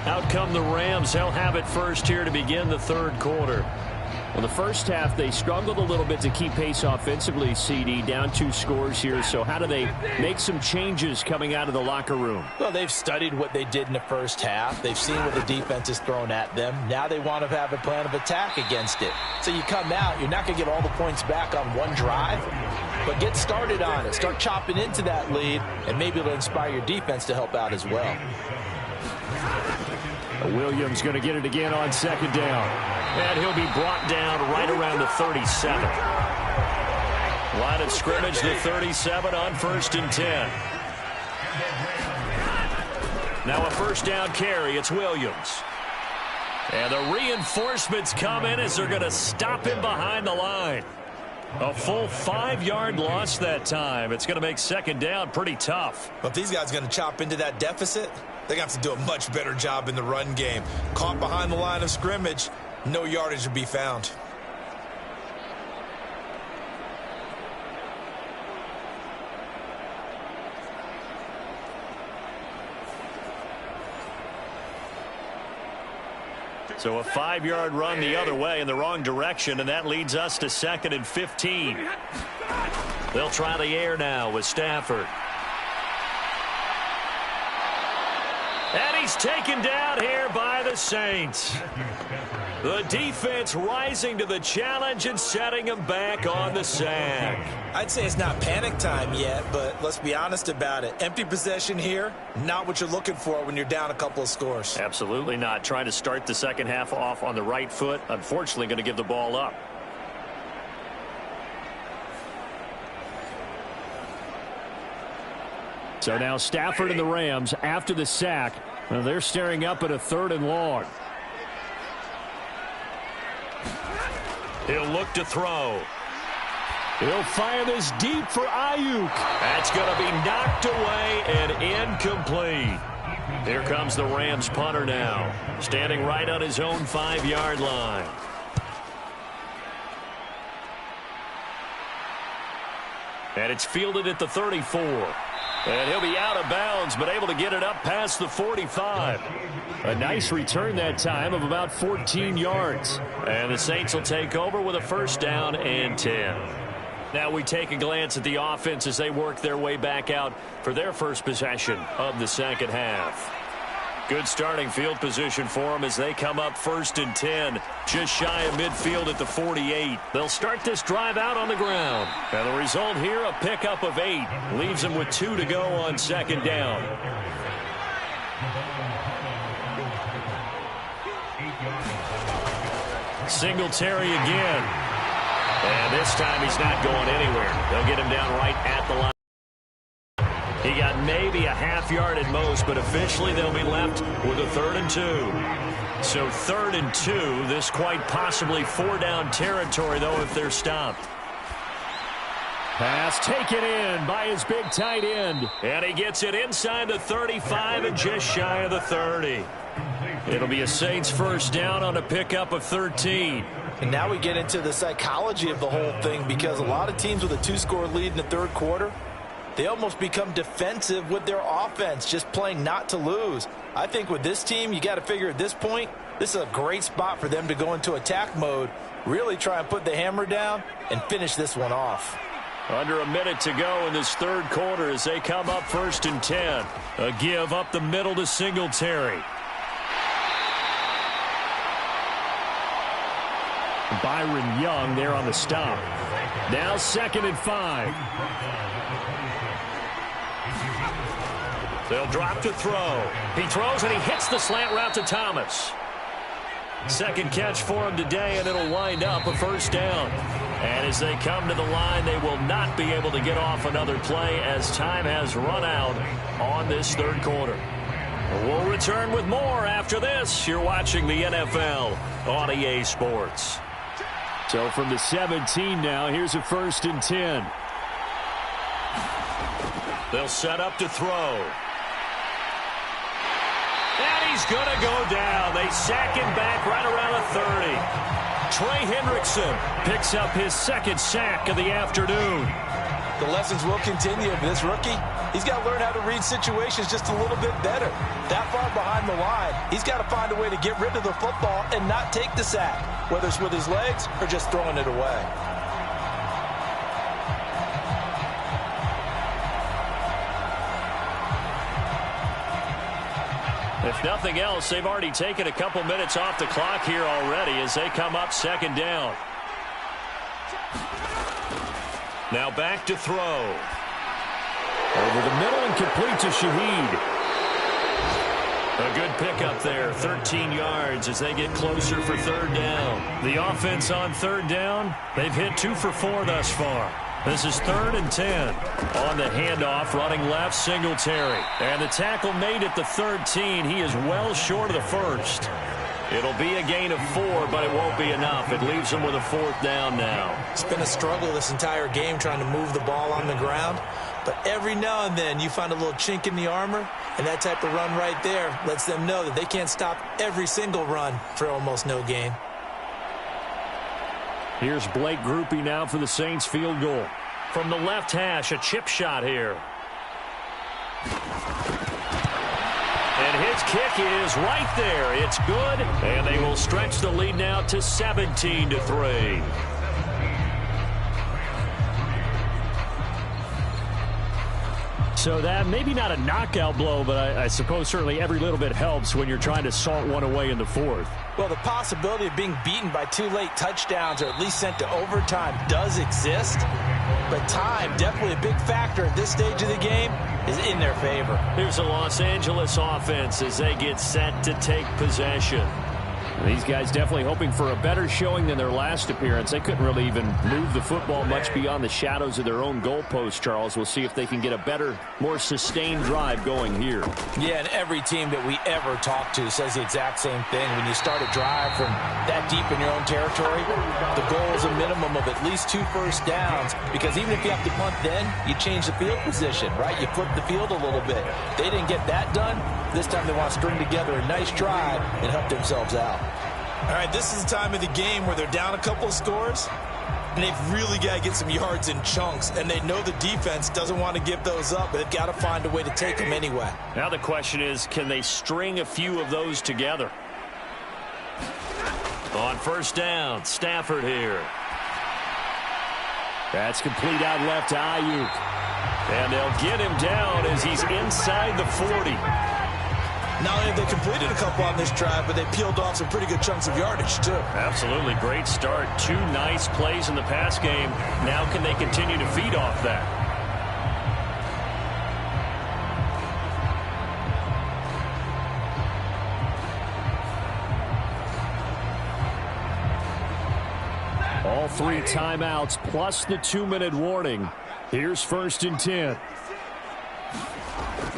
Out come the Rams. They'll have it first here to begin the third quarter. Well, the first half, they struggled a little bit to keep pace offensively, CD, down 2 scores here. So how do they make some changes coming out of the locker room? Well, they've studied what they did in the first half. They've seen what the defense has thrown at them. Now they want to have a plan of attack against it. So you come out, you're not going to get all the points back on one drive, but get started on it. Start chopping into that lead, and maybe it'll inspire your defense to help out as well. Williams going to get it again on second down. And he'll be brought down right around the 37. Line of scrimmage, the 37 on 1st and 10. Now a first down carry. It's Williams. And the reinforcements come in as they're going to stop him behind the line. A full 5-yard loss that time. It's going to make second down pretty tough. But if these guys are going to chop into that deficit, they're going to have to do a much better job in the run game. Caught behind the line of scrimmage, no yardage to be found. So a 5-yard run the other way in the wrong direction, and that leads us to 2nd and 15. They'll try the air now with Stafford. And he's taken down here by the Saints. The defense rising to the challenge and setting him back on the sack. I'd say it's not panic time yet, but let's be honest about it. Empty possession here, not what you're looking for when you're down a couple of scores. Absolutely not. Trying to start the second half off on the right foot. Unfortunately, going to give the ball up. So now Stafford and the Rams, after the sack, they're staring up at a 3rd and long. He'll look to throw. He'll fire this deep for Ayuk. That's going to be knocked away and incomplete. Here comes the Rams punter now, standing right on his own 5-yard line. And it's fielded at the 34. And he'll be out of bounds, but able to get it up past the 45. A nice return that time of about 14 yards. And the Saints will take over with a first down and 10. Now we take a glance at the offense as they work their way back out for their first possession of the second half. Good starting field position for them as they come up 1st and 10, just shy of midfield at the 48. They'll start this drive out on the ground. And the result here, a pickup of 8. Leaves them with 2 to go on second down. Singletary again. And this time he's not going anywhere. They'll get him down right at the line. He got maybe a half-yard at most, but officially they'll be left with a 3rd and 2. So 3rd and 2, this quite possibly 4-down territory, though, if they're stopped. Pass taken in by his big tight end. And he gets it inside the 35 and just shy of the 30. It'll be a Saints first down on a pickup of 13. And now we get into the psychology of the whole thing, because a lot of teams with a 2-score lead in the third quarter, they almost become defensive with their offense, just playing not to lose. I think with this team, you got to figure at this point, this is a great spot for them to go into attack mode, really try and put the hammer down and finish this one off. Under a minute to go in this third quarter as they come up 1st and 10. A give up the middle to Singletary. Byron Young there on the stop. Now 2nd and 5. They'll drop to throw. He throws and he hits the slant route to Thomas. Second catch for him today, and it'll wind up a first down. And as they come to the line, they will not be able to get off another play as time has run out on this third quarter. We'll return with more after this. You're watching the NFL on EA Sports. So from the 17 now, here's a 1st and 10. They'll set up to throw. And he's going to go down. They sack him back right around the 30. Trey Hendrickson picks up his 2nd sack of the afternoon. The lessons will continue of this rookie. He's got to learn how to read situations just a little bit better. That far behind the line, he's got to find a way to get rid of the football and not take the sack, whether it's with his legs or just throwing it away. If nothing else, they've already taken a couple minutes off the clock here already as they come up 2nd down. Now back to throw. Over the middle and complete to Shaheed. A good pickup there, 13 yards as they get closer for 3rd down. The offense on 3rd down, they've hit 2 for 4 thus far. This is 3rd and 10. On the handoff, running left, Singletary. And the tackle made at the 13. He is well short of the first. It'll be a gain of 4, but it won't be enough. It leaves them with a 4th down now. It's been a struggle this entire game trying to move the ball on the ground. But every now and then you find a little chink in the armor, and that type of run right there lets them know that they can't stop every single run for almost no gain. Here's Blake Grupe now for the Saints field goal. From the left hash, a chip shot here. And his kick is right there. It's good, and they will stretch the lead now to 17-3. So that maybe not a knockout blow, but I suppose certainly every little bit helps when you're trying to salt one away in the 4th. Well, the possibility of being beaten by 2 late touchdowns or at least sent to overtime does exist. But time, definitely a big factor at this stage of the game, is in their favor. Here's the Los Angeles offense as they get set to take possession. These guys definitely hoping for a better showing than their last appearance. They couldn't really even move the football much beyond the shadows of their own goalpost, Charles. We'll see if they can get a better, more sustained drive going here. Yeah, and every team that we ever talk to says the exact same thing. When you start a drive from that deep in your own territory, the goal is a minimum of at least 2 first downs, because even if you have to punt then, you change the field position, right? You flip the field a little bit. They didn't get that done. This time they want to string together a nice drive and help themselves out. All right, this is the time of the game where they're down a couple of scores, and they've really got to get some yards in chunks, and they know the defense doesn't want to give those up, but they've got to find a way to take them anyway. Now the question is, can they string a few of those together? On 1st down, Stafford here. That's complete out left to Ayuk. And they'll get him down as he's inside the 40. Not only have they completed a couple on this drive, but they peeled off some pretty good chunks of yardage, too. Absolutely. Great start. 2 nice plays in the pass game. Now can they continue to feed off that? All 3 timeouts plus the 2-minute warning. Here's 1st and 10.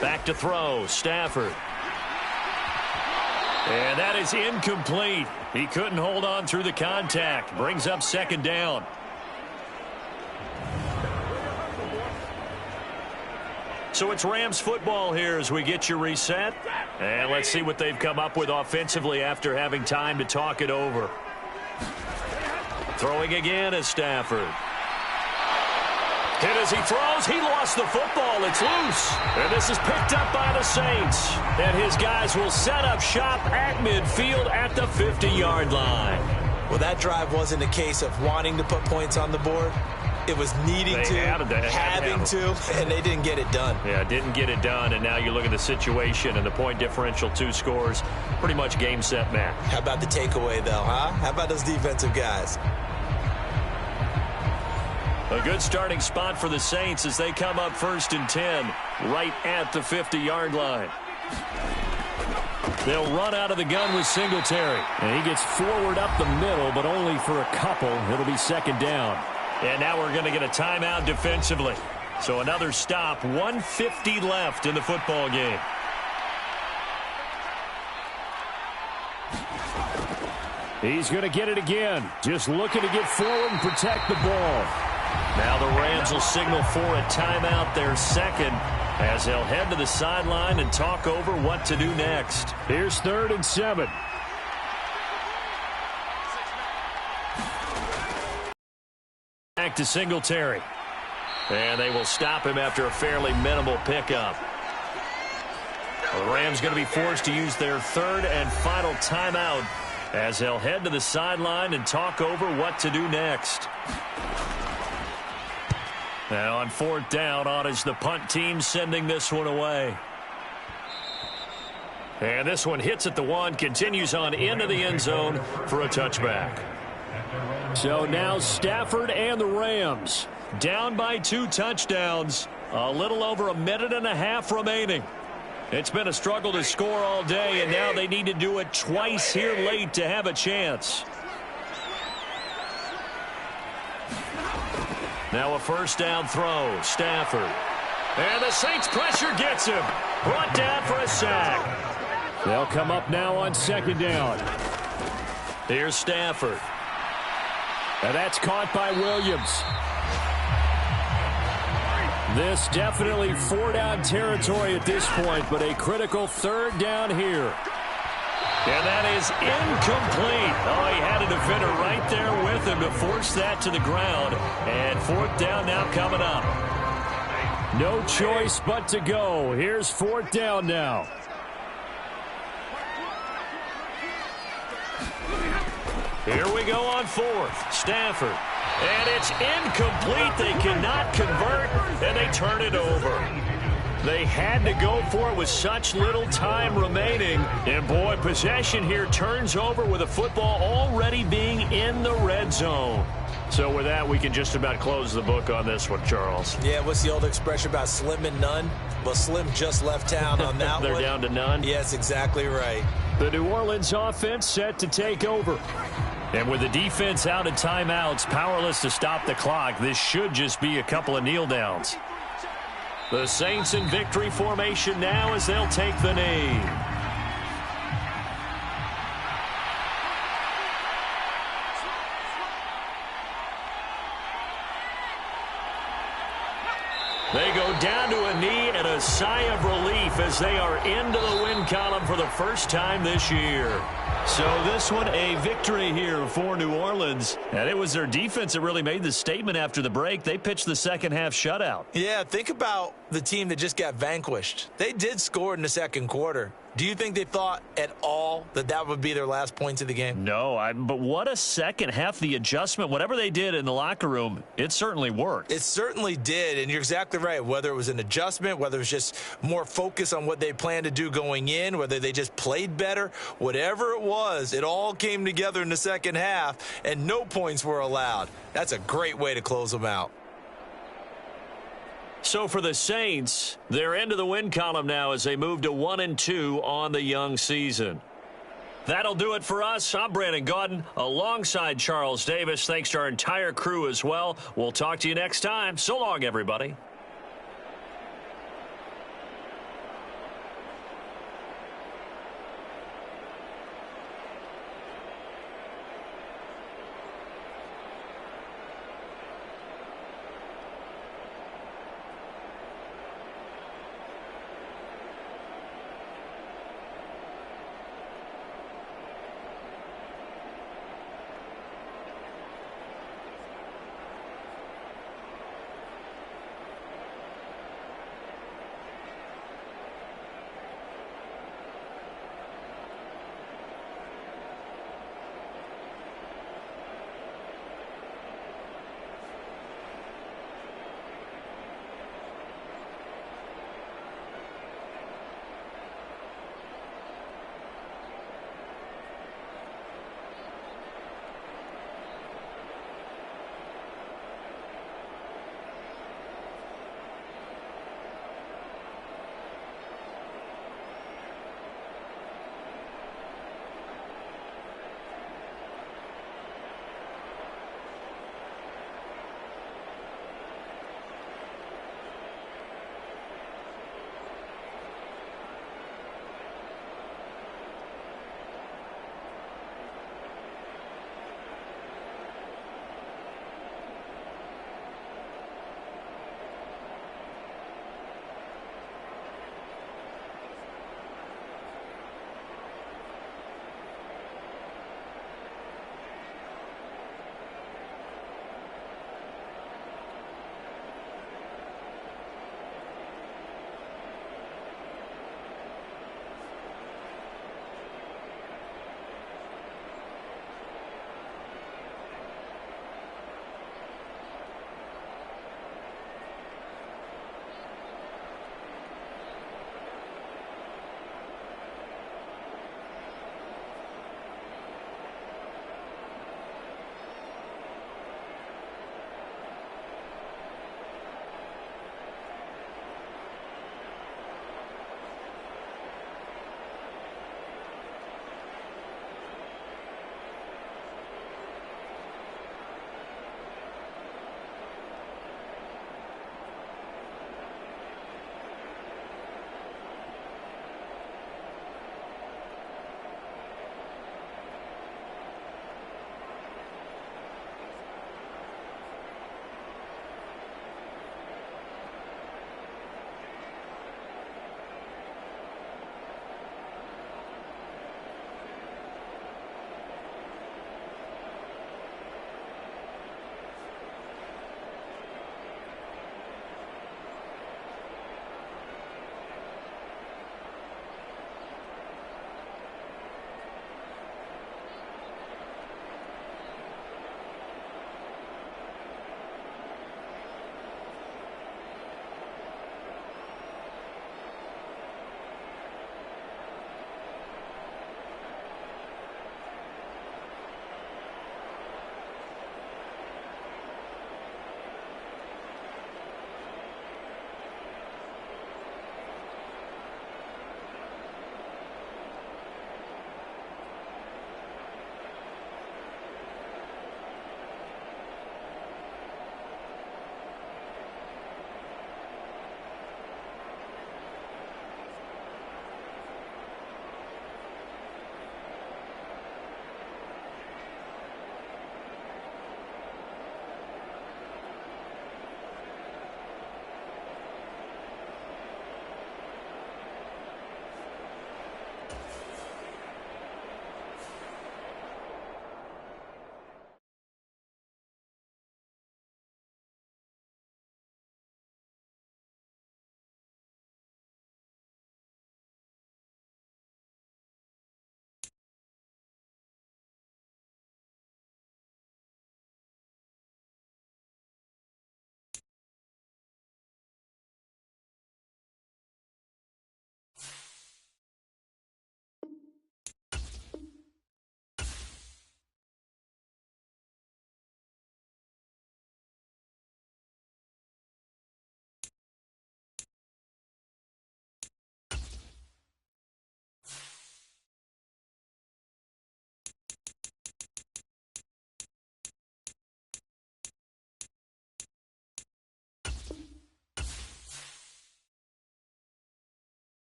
Back to throw. Stafford. And that is incomplete. He couldn't hold on through the contact. Brings up 2nd down. So it's Rams football here as we get you reset. And let's see what they've come up with offensively after having time to talk it over. Throwing again is Stafford. Hit as he throws. He lost the football. It's loose. And this is picked up by the Saints. And his guys will set up shop at midfield at the 50-yard line. Well, that drive wasn't a case of wanting to put points on the board. It was needing having to, and they didn't get it done. Yeah, didn't get it done, and now you look at the situation and the point differential, 2 scores, pretty much game, set, match. How about the takeaway, though, huh? How about those defensive guys? A good starting spot for the Saints as they come up 1st and 10, right at the 50-yard line. They'll run out of the gun with Singletary. And he gets forward up the middle, but only for a couple. It'll be 2nd down. And now we're going to get a timeout defensively. So another stop, 1:50 left in the football game. He's going to get it again. Just looking to get forward and protect the ball. Now the Rams will signal for a timeout, their 2nd, as they'll head to the sideline and talk over what to do next. Here's 3rd and 7. Back to Singletary. And they will stop him after a fairly minimal pickup. The Rams going to be forced to use their 3rd and final timeout as they'll head to the sideline and talk over what to do next. Now on 4th down, on is the punt team sending this one away. And this one hits at the 1, continues on into the end zone for a touchback. So now Stafford and the Rams down by 2 touchdowns. A little over a minute and a half remaining. It's been a struggle to score all day, and now they need to do it twice here late to have a chance. Now a 1st down throw. Stafford. And the Saints pressure gets him. Brought down for a sack. They'll come up now on 2nd down. Here's Stafford. And that's caught by Williams. This definitely 4-down territory at this point, but a critical 3rd down here. And that is incomplete. Oh, he had a defender right there with him to force that to the ground. And 4th down now coming up. No choice but to go. Here's 4th down now. Here we go on 4th. Stafford. And it's incomplete. They cannot convert, and they turn it over. They had to go for it with such little time remaining. And, boy, possession here turns over with the football already being in the red zone. So with that, we can just about close the book on this one, Charles. Yeah, what's the old expression about slim and none? Well, Slim just left town on that They're one. down to none? Yes, exactly right. The New Orleans offense set to take over. And with the defense out at timeouts, powerless to stop the clock, this should just be a couple of kneel downs. The Saints in victory formation now as they'll take the knee. They go down to a knee and a sigh of relief as they are into the win column for the first time this year. So this one a victory here for New Orleans. And it was their defense that really made the statement after the break. They pitched the second half shutout. Yeah, think about the team that just got vanquished. They did score in the 2nd quarter. Do you think they thought at all that that would be their last points of the game? No, but what a second half. The adjustment, whatever they did in the locker room, it certainly worked. It certainly did, and you're exactly right. Whether it was an adjustment, whether it was just more focus on what they planned to do going in, whether they just played better, whatever it was, it all came together in the second half, and no points were allowed. That's a great way to close them out. So for the Saints, they're into the win column now as they move to 1-2 on the young season. That'll do it for us. I'm Brandon Gaudin alongside Charles Davis. Thanks to our entire crew as well. We'll talk to you next time. So long, everybody.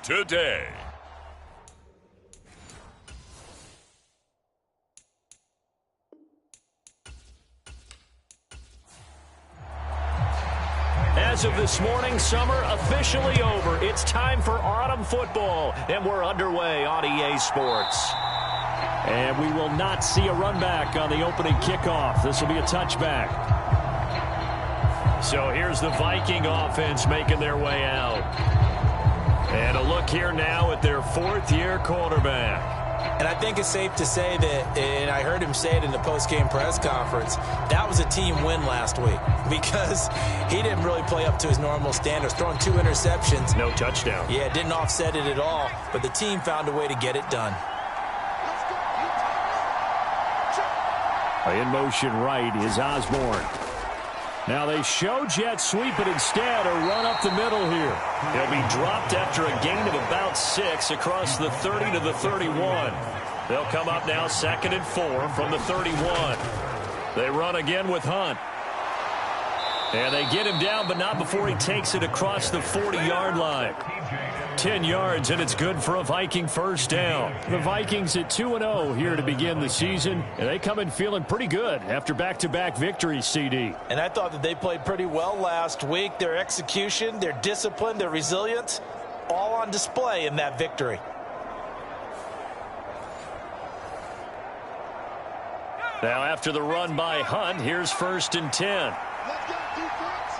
today. As of this morning, summer officially over. It's time for autumn football, and we're underway on EA Sports. And we will not see a run back on the opening kickoff. This will be a touchback. So here's the Viking offense making their way out. And a look here now at their fourth-year quarterback. And I think it's safe to say that, and I heard him say it in the post-game press conference, that was a team win last week because he didn't really play up to his normal standards, throwing 2 interceptions. No touchdown. Yeah, didn't offset it at all, but the team found a way to get it done. In motion right is Osborne. Now they show jet sweep, but instead a run up the middle here. He'll be dropped after a gain of about 6 across the 30 to the 31. They'll come up now 2nd and 4 from the 31. They run again with Hunt. And they get him down, but not before he takes it across the 40-yard line. 10 yards, and it's good for a Viking first down. The Vikings at 2-0 here to begin the season, and they come in feeling pretty good after back-to-back victories, CD. And I thought that they played pretty well last week. Their execution, their discipline, their resilience, all on display in that victory. Now after the run by Hunt, here's 1st and 10. Let's go defense.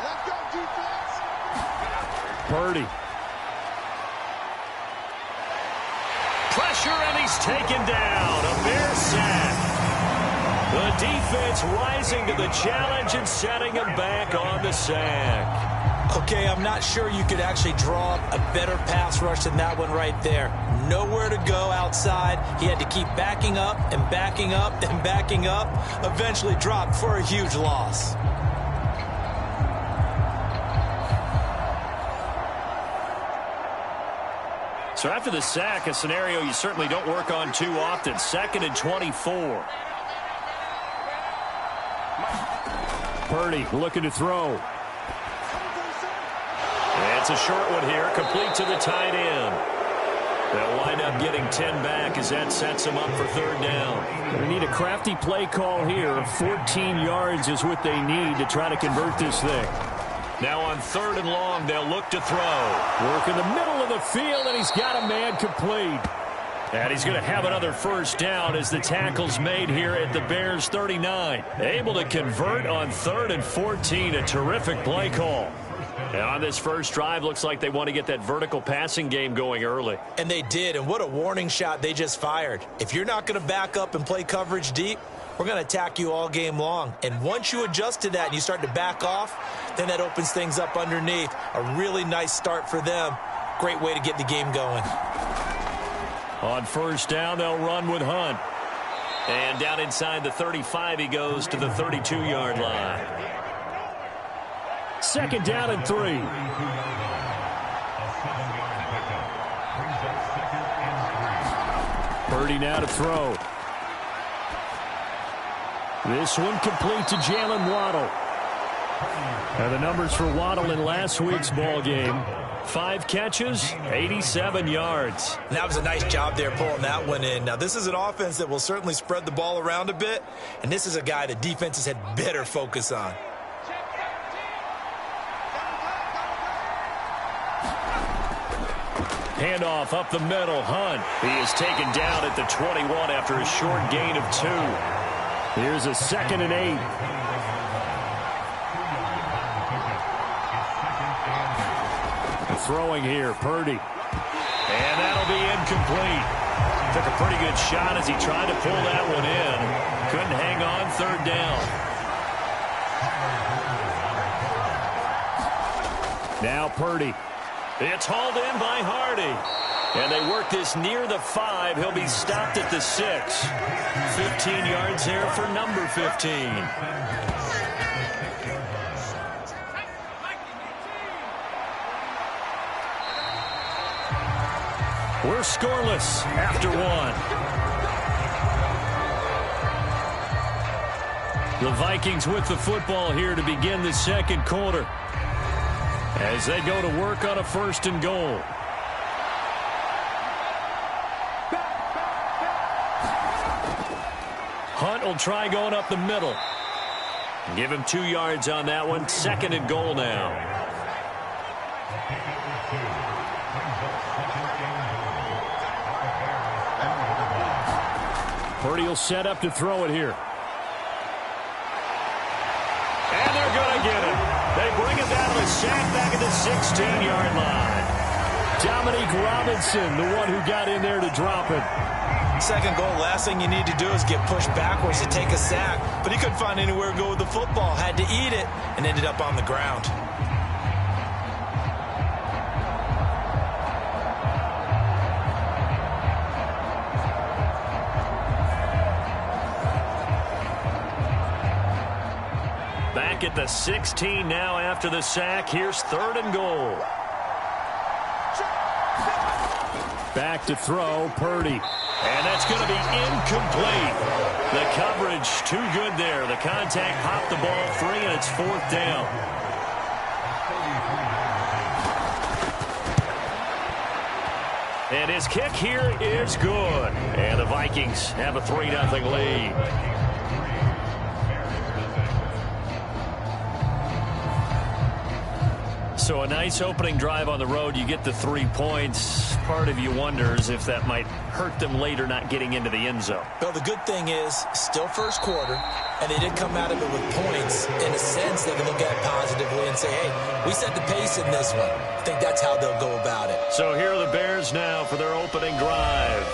Let's go defense. Purdy. Pressure, and he's taken down. A bare sack. The defense rising to the challenge and setting him back on the sack. Okay, I'm not sure you could actually draw up a better pass rush than that one right there. Nowhere to go outside. He had to keep backing up and backing up and backing up. Eventually dropped for a huge loss. So after the sack, a scenario you certainly don't work on too often. 2nd and 24. Purdy looking to throw. It's a short one here, complete to the tight end. They'll wind up getting 10 back as that sets them up for 3rd down. They need a crafty play call here. 14 yards is what they need to try to convert this thing. Now on 3rd and long, they'll look to throw. Work in the middle of the field, and he's got a man complete. And he's going to have another first down as the tackle's made here at the Bears 39. Able to convert on 3rd and 14. A terrific play call. And on this first drive, looks like they want to get that vertical passing game going early. And they did, and what a warning shot they just fired. If you're not going to back up and play coverage deep, we're going to attack you all game long. And once you adjust to that and you start to back off, then that opens things up underneath. A really nice start for them. Great way to get the game going. On first down, they'll run with Hunt. And down inside the 35, he goes to the 32-yard line. 2nd down and 3. Purdy now to throw. This one complete to Jalen Waddle. And the numbers for Waddle in last week's ball game. 5 catches, 87 yards. And that was a nice job there pulling that one in. Now, this is an offense that will certainly spread the ball around a bit, and this is a guy that defenses had better focus on. Handoff up the middle, Hunt. He is taken down at the 21 after a short gain of 2. Here's a 2nd and 8. Throwing here, Purdy. And that'll be incomplete. Took a pretty good shot as he tried to pull that one in. Couldn't hang on 3rd down. Now Purdy. It's hauled in by Hardy. And they work this near the 5. He'll be stopped at the 6. 15 yards there for number 15. We're scoreless after 1. The Vikings with the football here to begin the 2nd quarter, as they go to work on a 1st and goal. punt will try going up the middle. Give him 2 yards on that one. 2nd and goal now. Purdy will set up to throw it here. And they're going to get it. They bring it down to the sack back at the 16-yard line. Dominique Robinson, the one who got in there to drop it. 2nd goal, last thing you need to do is get pushed backwards to take a sack. But he couldn't find anywhere to go with the football. Had to eat it and ended up on the ground. Back at the 16 now after the sack. Here's 3rd and goal. Back to throw, Purdy. And that's going to be incomplete. The coverage too good there. The contact popped the ball free, and it's 4th down. And his kick here is good. And the Vikings have a 3-0 lead. So a nice opening drive on the road. You get the 3 points. Part of you wonders if that might hurt them later not getting into the end zone. Well, the good thing is, still first quarter, and they did come out of it with points. In a sense, they can look at it positively and say, hey, we set the pace in this one. I think that's how they'll go about it. So here are the Bears now for their opening drive.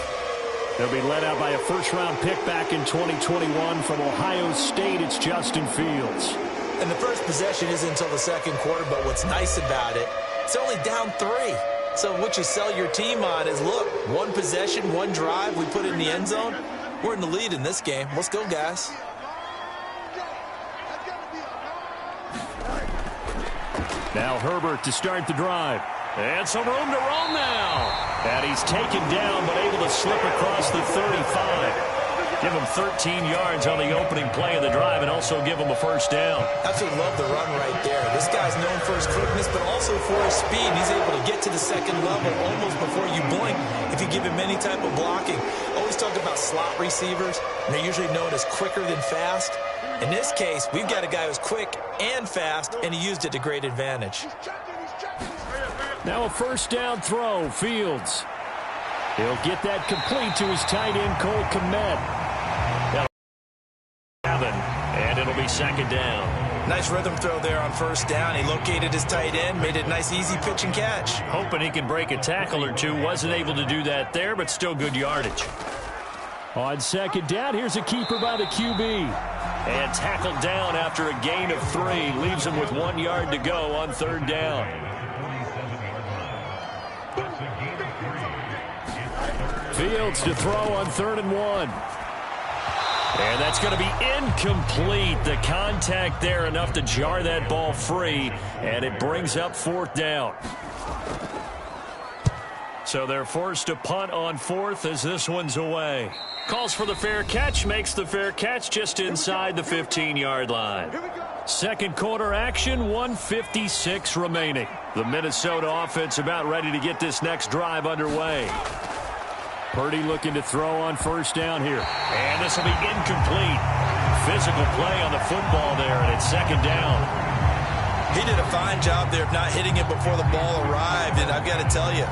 They'll be led out by a first-round pick back in 2021 from Ohio State. It's Justin Fields. And the first possession isn't until the 2nd quarter, but what's nice about it, it's only down 3. So what you sell your team on is, look, 1 possession, 1 drive, we put it in the end zone. We're in the lead in this game. Let's go, guys. Now Herbert to start the drive. And some room to roam now. And he's taken down, but able to slip across the 35. Give him 13 yards on the opening play of the drive and also give him a 1st down. Absolutely love the run right there. This guy's known for his quickness, but also for his speed. He's able to get to the 2nd level almost before you blink if you give him any type of blocking. Always talk about slot receivers, and they're usually known as quicker than fast. In this case, we've got a guy who's quick and fast, and he used it to great advantage. Now a 1st down throw, Fields. He'll get that complete to his tight end, Cole Kmet. And it'll be 2nd down. Nice rhythm throw there on 1st down. He located his tight end, made it a nice, easy pitch and catch. Hoping he can break a tackle or two. Wasn't able to do that there, but still good yardage. On 2nd down, here's a keeper by the QB. And tackled down after a gain of 3. Leaves him with 1 yard to go on 3rd down. Fields to throw on 3rd and 1. And that's going to be incomplete. The contact there enough to jar that ball free, and it brings up 4th down. So they're forced to punt on 4th as this one's away. Calls for the fair catch, makes the fair catch just inside the 15-yard line. 2nd quarter action, 1:56 remaining. The Minnesota offense about ready to get this next drive underway. Purdy looking to throw on 1st down here. And this will be incomplete. Physical play on the football there, and it's 2nd down. He did a fine job there of not hitting it before the ball arrived, and I've got to tell you,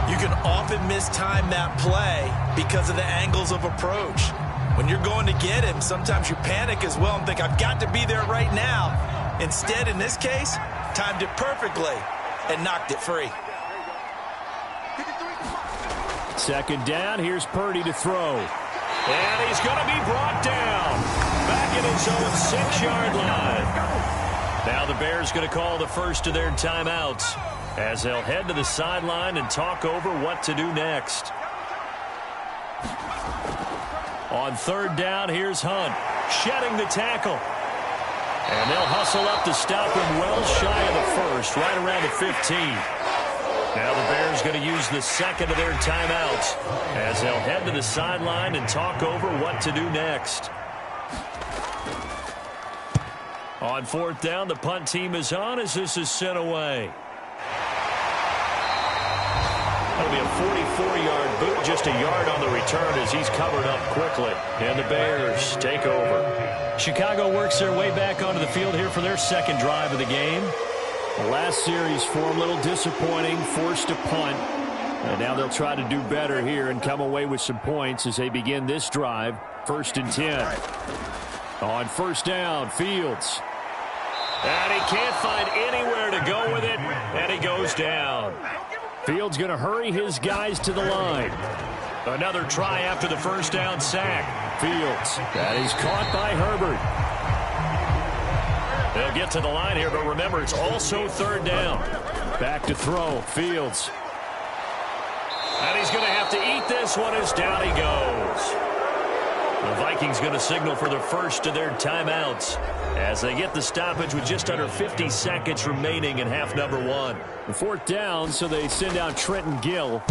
you can often mistime that play because of the angles of approach. When you're going to get him, sometimes you panic as well and think, I've got to be there right now. Instead, in this case, timed it perfectly and knocked it free. 2nd down, here's Purdy to throw. And he's going to be brought down. Back in his own 6-yard line. Now the Bears going to call the first of their timeouts as they'll head to the sideline and talk over what to do next. On 3rd down, here's Hunt, shedding the tackle. And they'll hustle up to stop him well shy of the 1st, right around the 15. Now the Bears going to use the 2nd of their timeouts as they'll head to the sideline and talk over what to do next. On 4th down, the punt team is on as this is sent away. That'll be a 44-yard boot, just a yard on the return as he's covered up quickly. And the Bears take over. Chicago works their way back onto the field here for their second drive of the game. The last series for them, a little disappointing, forced a punt. And now they'll try to do better here and come away with some points as they begin this drive. 1st and 10. On first down, Fields. And he can't find anywhere to go with it, and he goes down. Fields going to hurry his guys to the line. Another try after the first down sack. Fields. That is caught by Herbert. They'll get to the line here, but remember, it's also 3rd down. Back to throw. Fields. And he's going to have to eat this one as down he goes. The Vikings going to signal for the first of their timeouts as they get the stoppage with just under 50 seconds remaining in half number 1. The 4th down, so they send out Trenton Gill.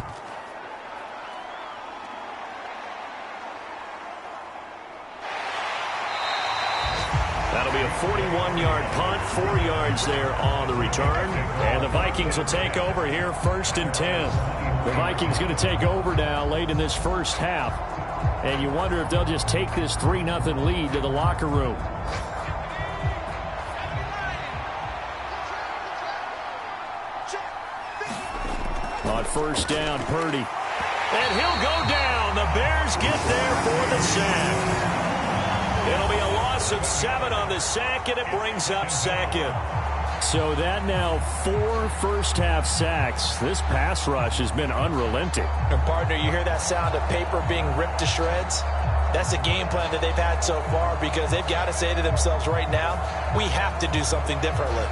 That'll be a 41-yard punt, 4 yards there on the return. And the Vikings will take over here 1st and 10. The Vikings going to take over now late in this first half. And you wonder if they'll just take this 3-0 lead to the locker room. On first down, Purdy. And he'll go down. The Bears get there for the sack. It'll be a loss of 7 on the sack, and it brings up 2nd. So that now 4 first-half sacks. This pass rush has been unrelenting. And, partner, you hear that sound of paper being ripped to shreds? That's the game plan that they've had so far because they've got to say to themselves right now, we have to do something differently.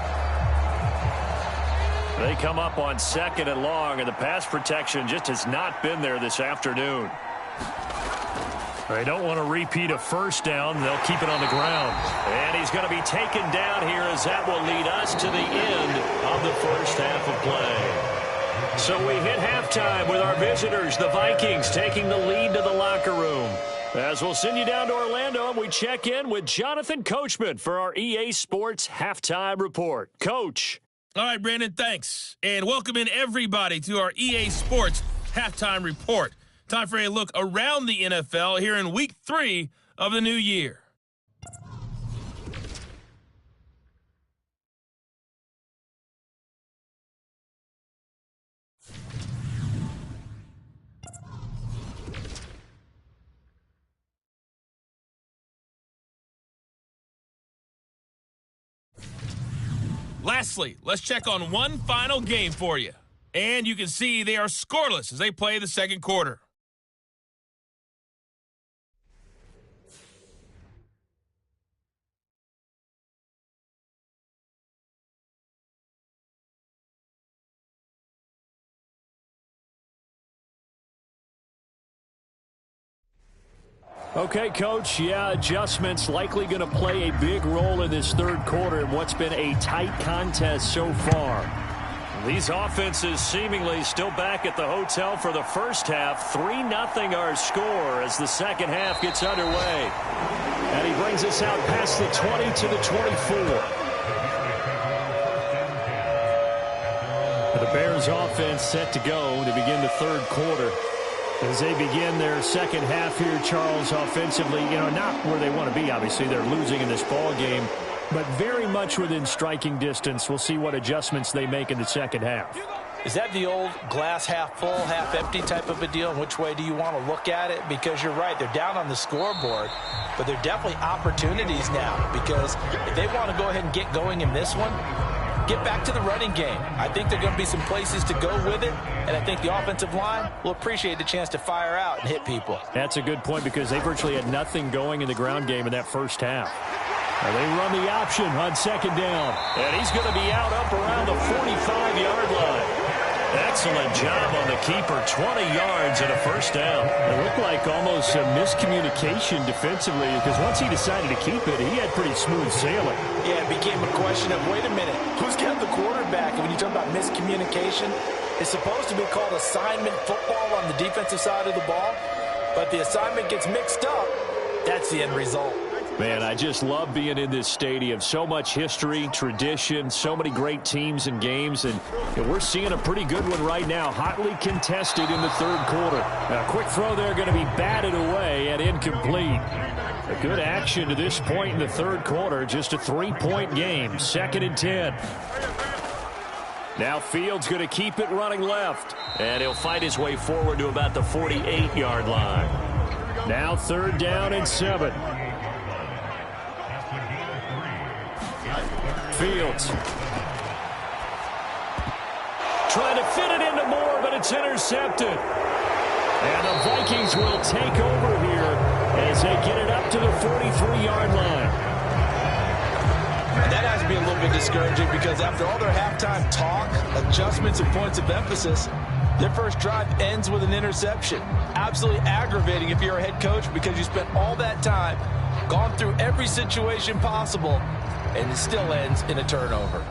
They come up on 2nd and long, and the pass protection just has not been there this afternoon. They don't want to repeat a first down. They'll keep it on the ground. And he's going to be taken down here as that will lead us to the end of the first half of play. So we hit halftime with our visitors, the Vikings, taking the lead to the locker room. As we'll send you down to Orlando, and we check in with Jonathan Coachman for our EA Sports Halftime Report. Coach. All right, Brandon, thanks. And welcome in everybody to our EA Sports Halftime Report. Time for a look around the NFL here in Week 3 of the new year. Lastly, let's check on one final game for you. And you can see they are scoreless as they play the second quarter. Okay, Coach, adjustments likely going to play a big role in this third quarter in what's been a tight contest so far. These offenses seemingly still back at the hotel for the first half. 3-0 our score as the second half gets underway. And he brings us out past the 20 to the 24. The Bears offense set to go to begin the third quarter. As they begin their second half here, Charles, offensively, not where they want to be, obviously. They're losing in this ball game, but very much within striking distance. We'll see what adjustments they make in the second half. Is that the old glass half full, half empty type of a deal? And which way do you want to look at it? Because you're right, they're down on the scoreboard, but they're definitely opportunities now because if they want to go ahead and get going in this one, get back to the running game. I think there are going to be some places to go with it, and I think the offensive line will appreciate the chance to fire out and hit people. That's a good point because they virtually had nothing going in the ground game in that first half. Now they run the option on second down. And he's going to be out up around the 45-yard line. Excellent job on the keeper. 20 yards and a first down. It looked like almost a miscommunication defensively because once he decided to keep it, he had pretty smooth sailing. Yeah, it became a question of, wait a minute, who's got the quarterback? And when you talk about miscommunication, it's supposed to be called assignment football on the defensive side of the ball. But the assignment gets mixed up. That's the end result. Man, I just love being in this stadium. So much history, tradition, so many great teams and games, and we're seeing a pretty good one right now, hotly contested in the third quarter. A quick throw there going to be batted away and incomplete. A good action to this point in the third quarter, just a 3-point game, 2nd and 10. Now Fields going to keep it running left, and he'll fight his way forward to about the 48-yard line. Now 3rd down and 7. Fields trying to fit it into Moore, but it's intercepted. And the Vikings will take over here as they get it up to the 43-yard line. That has to be a little bit discouraging because after all their halftime talk, adjustments, and points of emphasis, their first drive ends with an interception. Absolutely aggravating if you're a head coach because you spent all that time, gone through every situation possible, and it still ends in a turnover.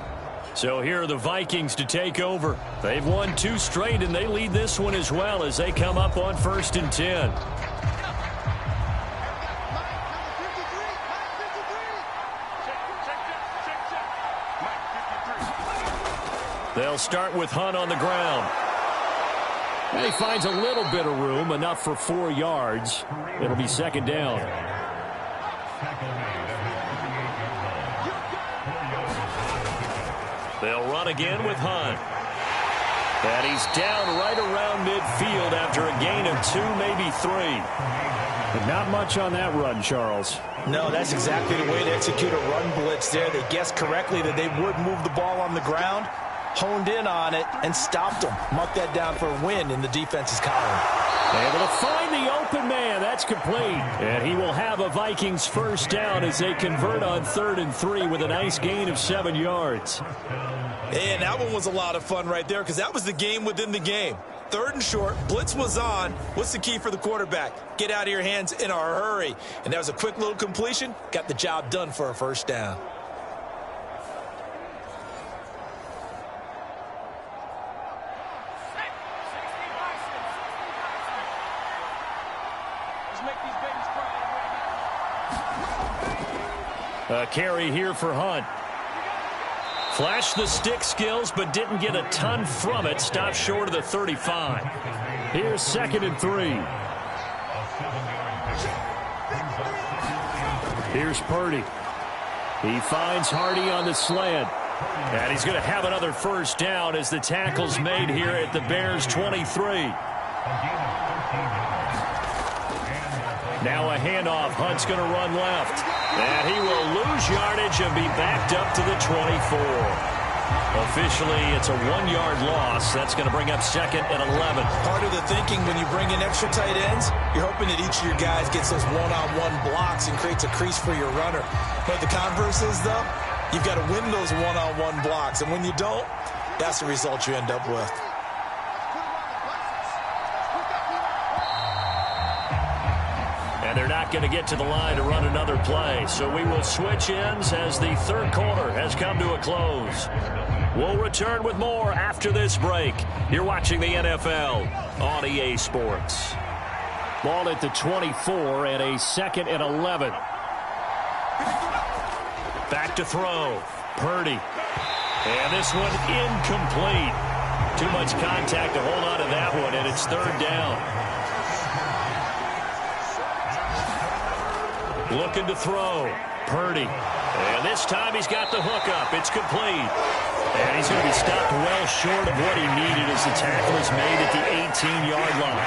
So here are the Vikings to take over. They've won 2 straight, and they lead this one as well as they come up on 1st and 10. They'll start with Hunt on the ground. And he finds a little bit of room, enough for 4 yards. It'll be 2nd down. They'll run again with Hunt. And he's down right around midfield after a gain of 2, maybe 3. But not much on that run, Charles. No, that's exactly the way to execute a run blitz there. They guessed correctly that they would move the ball on the ground, honed in on it, and stopped them. Mark that down for a win in the defense's column. Able to find the open man. That's complete. And he will have a Vikings 1st down as they convert on 3rd and 3 with a nice gain of 7 yards. And that one was a lot of fun right there because that was the game within the game. 3rd and short, blitz was on. What's the key for the quarterback? Get out of your hands in a hurry. And that was a quick little completion. Got the job done for a 1st down. A carry here for Hunt. Flashed the stick skills, but didn't get a ton from it. Stopped short of the 35. Here's 2nd and 3. Here's Purdy. He finds Hardy on the slant. And he's going to have another 1st down as the tackle's made here at the Bears' 23. Now a handoff. Hunt's going to run left. And he will lose yardage and be backed up to the 24. Officially, it's a 1-yard loss. That's going to bring up 2nd and 11. Part of the thinking when you bring in extra tight ends, you're hoping that each of your guys gets those one-on-one blocks and creates a crease for your runner. But the converse is, though, you've got to win those one-on-one blocks. And when you don't, that's the result you end up with. And they're not going to get to the line to run another play. So we will switch ends as the 3rd quarter has come to a close. We'll return with more after this break. You're watching the NFL on EA Sports. Ball at the 24 and a 2nd and 11. Back to throw. Purdy. And this one incomplete. Too much contact to hold on to that one, and it's 3rd down. Looking to throw. Purdy. And this time he's got the hook up. It's complete. And he's going to be stopped well short of what he needed as the tackle is made at the 18-yard line.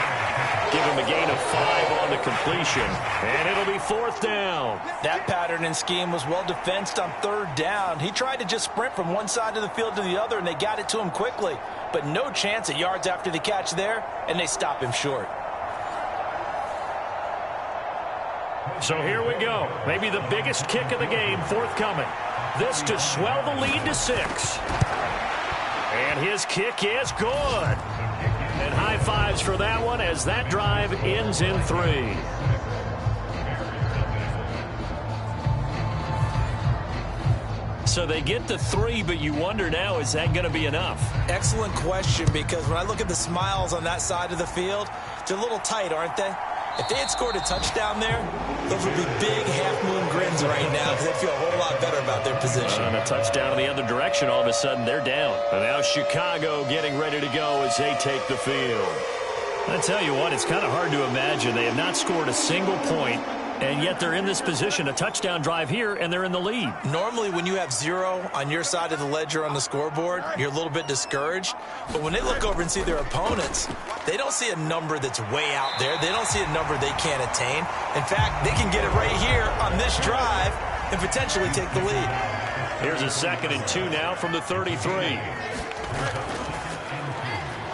Give him a gain of 5 on the completion. And it'll be 4th down. That pattern and scheme was well defensed on 3rd down. He tried to just sprint from one side of the field to the other, and they got it to him quickly. But no chance at yards after the catch there, and they stop him short. So here we go. Maybe the biggest kick of the game forthcoming. This to swell the lead to 6. And his kick is good. And high fives for that one as that drive ends in 3. So they get the 3, but you wonder now, is that going to be enough? Excellent question, because when I look at the smiles on that side of the field, they're a little tight, aren't they? If they had scored a touchdown there, those would be big half-moon grins right now because they feel a whole lot better about their position. On a touchdown in the other direction, all of a sudden they're down. And now Chicago getting ready to go as they take the field. I tell you what, it's kind of hard to imagine. They have not scored a single point, and yet they're in this position, a touchdown drive here, and they're in the lead. Normally, when you have 0 on your side of the ledger on the scoreboard, you're a little bit discouraged. But when they look over and see their opponents, they don't see a number that's way out there. They don't see a number they can't attain. In fact, they can get it right here on this drive and potentially take the lead. Here's a 2nd and 2 now from the 33.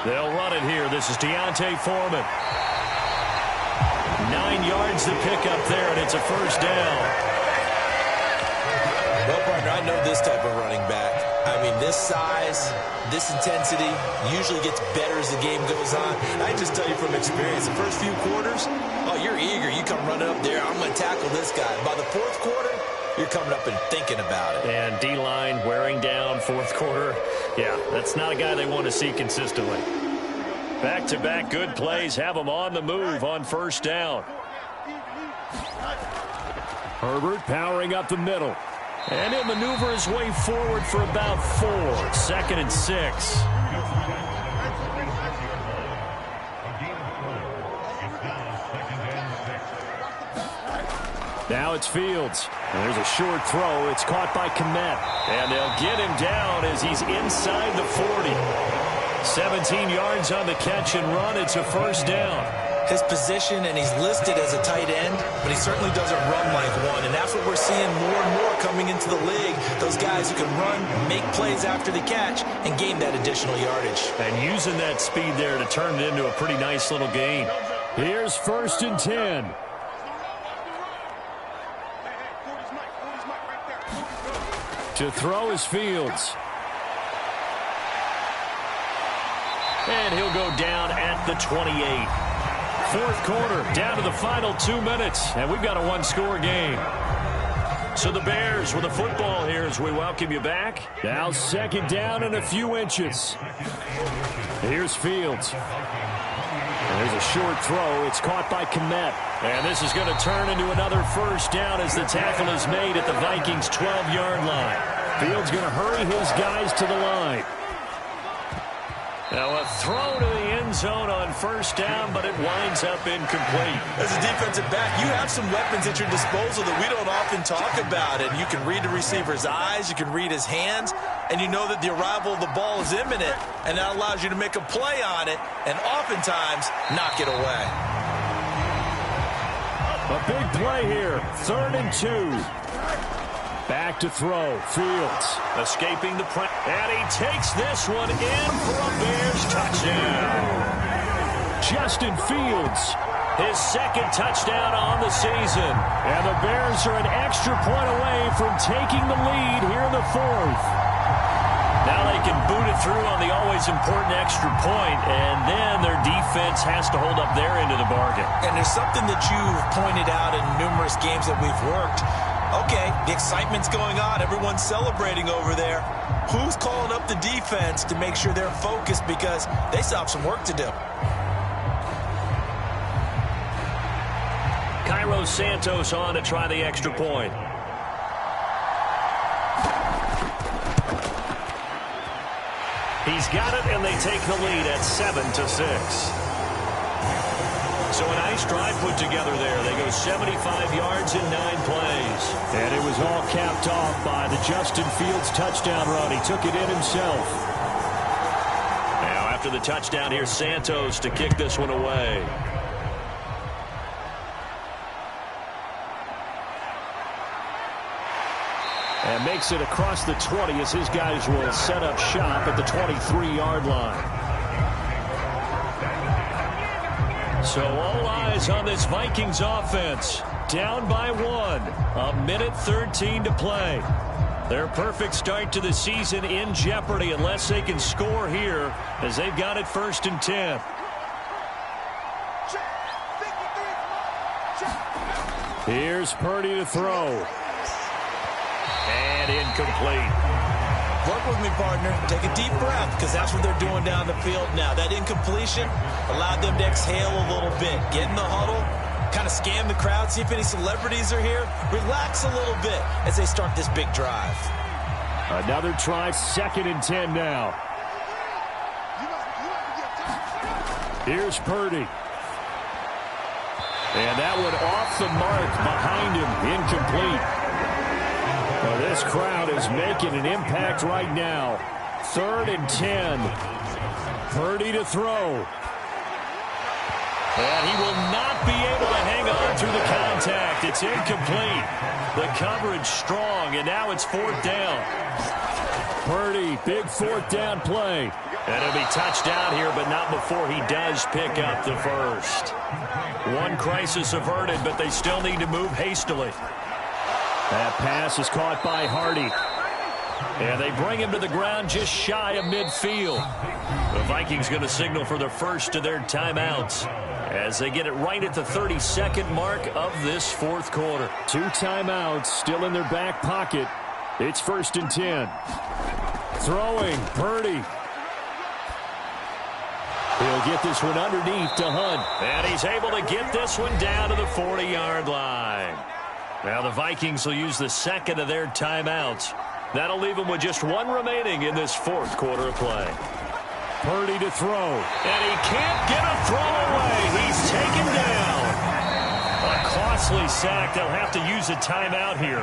They'll run it here. This is Deontay Foreman. 9 yards to pick up there, and it's a first down. Well, partner, I know this type of running back. I mean, this size, this intensity usually gets better as the game goes on. I can just tell you from experience, the first few quarters, oh, you're eager. You come running up there. I'm going to tackle this guy. By the 4th quarter, you're coming up and thinking about it. And D-line wearing down 4th quarter. Yeah, that's not a guy they want to see consistently. Back-to-back good plays have them on the move on first down. Herbert powering up the middle. And he'll maneuver his way forward for about 4. 2nd and 6. Now it's Fields. And there's a short throw. It's caught by Kmet. And they'll get him down as he's inside the 40. 17 yards on the catch and run. It's a first down. His position, and he's listed as a tight end, but he certainly doesn't run like one. And that's what we're seeing more and more coming into the league. Those guys who can run, make plays after the catch, and gain that additional yardage. And using that speed there to turn it into a pretty nice little gain. Here's 1st and 10. To throw is Fields. And he'll go down at the 28. 4th quarter, down to the final 2 minutes, and we've got a 1-score game. So the Bears with the football here as we welcome you back. Now 2nd down and a few inches. Here's Fields. And there's a short throw. It's caught by Kmet. And this is going to turn into another first down as the tackle is made at the Vikings' 12-yard line. Fields going to hurry his guys to the line. Now a throw to the end zone on first down, but it winds up incomplete. As a defensive back, you have some weapons at your disposal that we don't often talk about. And you can read the receiver's eyes, you can read his hands, and you know that the arrival of the ball is imminent, and that allows you to make a play on it and oftentimes knock it away. A big play here. 3rd and 2. Back to throw. Fields. Escaping the press. And he takes this one in for a Bears touchdown. Justin Fields. His 2nd touchdown on the season. And the Bears are an extra point away from taking the lead here in the 4th. Now they can boot it through on the always important extra point, and then their defense has to hold up their end of the bargain. And there's something that you've pointed out in numerous games that we've worked. Okay, the excitement's going on. Everyone's celebrating over there. Who's calling up the defense to make sure they're focused because they still have some work to do? Cairo Santos on to try the extra point. He's got it, and they take the lead at 7-6. So a nice drive put together there. They go 75 yards in 9 plays. And it was all capped off by the Justin Fields touchdown run. He took it in himself. Now after the touchdown, here's Santos to kick this one away. And makes it across the 20 as his guys will set up shop at the 23-yard line. So all eyes on this Vikings offense. Down by 1. 1:13 to play. Their perfect start to the season in jeopardy unless they can score here as they've got it 1st and 10. Here's Purdy to throw. And incomplete. Work with me, partner. Take a deep breath because that's what they're doing down the field now. That incompletion allowed them to exhale a little bit, get in the huddle, kind of scan the crowd, see if any celebrities are here. Relax a little bit as they start this big drive. Another try, 2nd and 10 now. Here's Purdy. And that one off the mark behind him, incomplete. Well, this crowd is making an impact right now. 3rd and 10. Purdy to throw. And he will not be able to hang on through the contact. It's incomplete. The coverage strong, and now it's 4th down. Purdy, big 4th down play. And he'll be touched down here, but not before he does pick up the first. One crisis averted, but they still need to move hastily. That pass is caught by Hardy. And they bring him to the ground just shy of midfield. The Vikings going to signal for the first of their timeouts as they get it right at the 32nd mark of this 4th quarter. 2 timeouts still in their back pocket. It's 1st and 10. Throwing, Purdy. He'll get this one underneath to Hunt. And he's able to get this one down to the 40-yard line. Now the Vikings will use the 2nd of their timeouts. That'll leave them with just 1 remaining in this 4th quarter of play. Purdy to throw. And he can't get a throw away. He's taken down. A costly sack. They'll have to use a timeout here.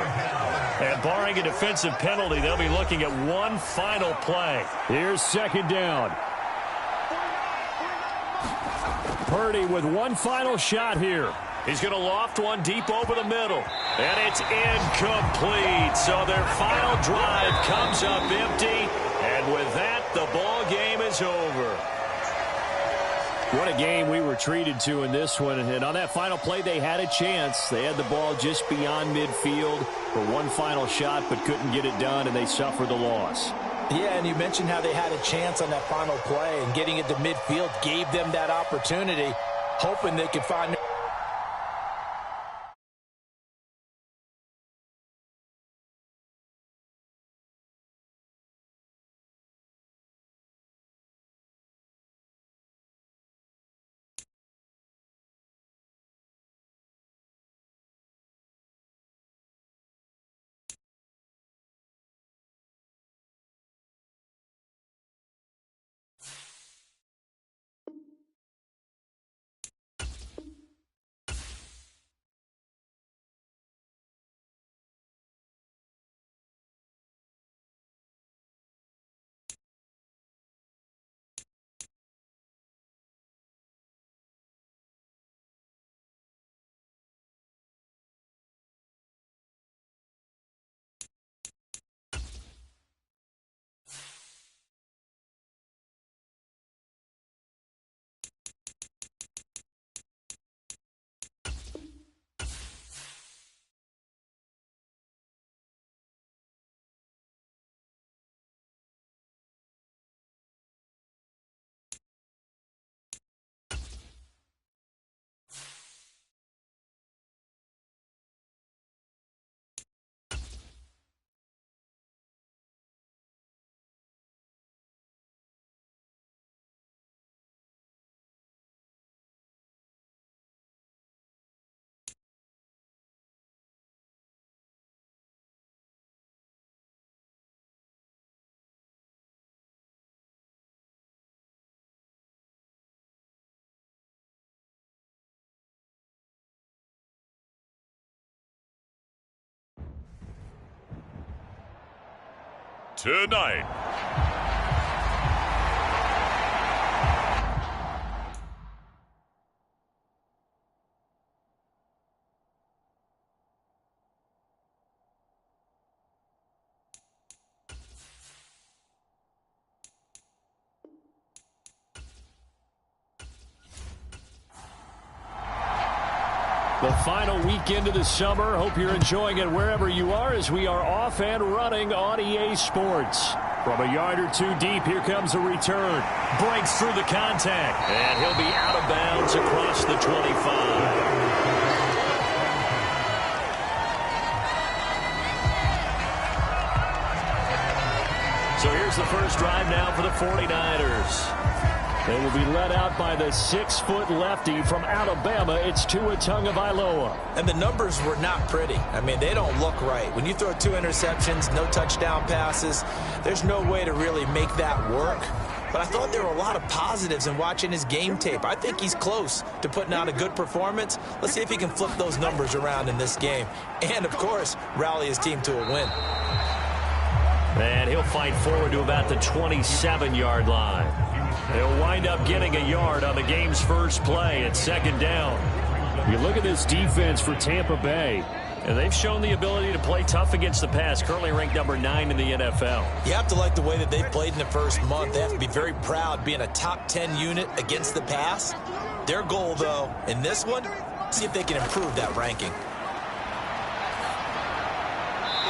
And barring a defensive penalty, they'll be looking at one final play. Here's 2nd down. Purdy with one final shot here. He's going to loft one deep over the middle. And it's incomplete. So their final drive comes up empty. And with that, the ball game is over. What a game we were treated to in this one. And on that final play, they had a chance. They had the ball just beyond midfield for one final shot, but couldn't get it done, and they suffered the loss. Yeah, and you mentioned how they had a chance on that final play, and getting it to midfield gave them that opportunity, hoping they could find... Tonight, the final weekend of the summer. Hope you're enjoying it wherever you are as we are off and running on EA Sports. From a yard or two deep, here comes a return. Breaks through the contact. And he'll be out of bounds across the 25. So here's the first drive now for the 49ers. They will be led out by the 6-foot lefty from Alabama. It's Tua Tagovailoa. And the numbers were not pretty. I mean, they don't look right. When you throw 2 interceptions, no touchdown passes, there's no way to really make that work. But I thought there were a lot of positives in watching his game tape. I think he's close to putting out a good performance. Let's see if he can flip those numbers around in this game. And, of course, rally his team to a win. And he'll fight forward to about the 27-yard line. He'll wind up getting a yard on the game's first play at 2nd down. You look at this defense for Tampa Bay. And they've shown the ability to play tough against the pass, currently ranked number 9 in the NFL. You have to like the way that they've played in the first month. They have to be very proud being a top 10 unit against the pass. Their goal, though, in this one, see if they can improve that ranking.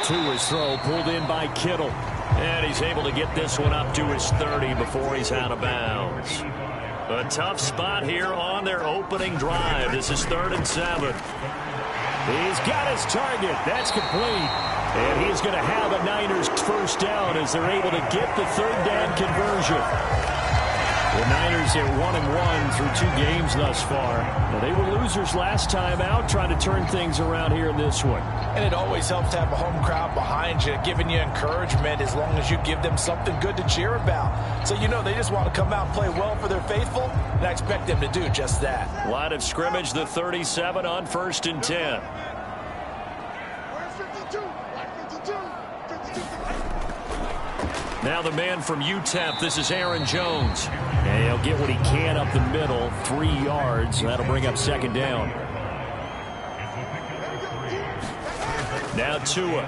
Tua's throw pulled in by Kittle. And he's able to get this one up to his 30 before he's out of bounds. A tough spot here on their opening drive. This is 3rd and 7. He's got his target. That's complete. And he's going to have a Niners first down as they're able to get the 3rd down conversion. The Niners are 1-1 through 2 games thus far. Now, they were losers last time out, trying to turn things around here in this one. And it always helps to have a home crowd behind you, giving you encouragement as long as you give them something good to cheer about. So, you know, they just want to come out and play well for their faithful, and I expect them to do just that. Line of scrimmage, the 37 on 1st and 10. Now the man from UTEP, this is Aaron Jones. And he'll get what he can up the middle, 3 yards. That'll bring up 2nd down. Now Tua.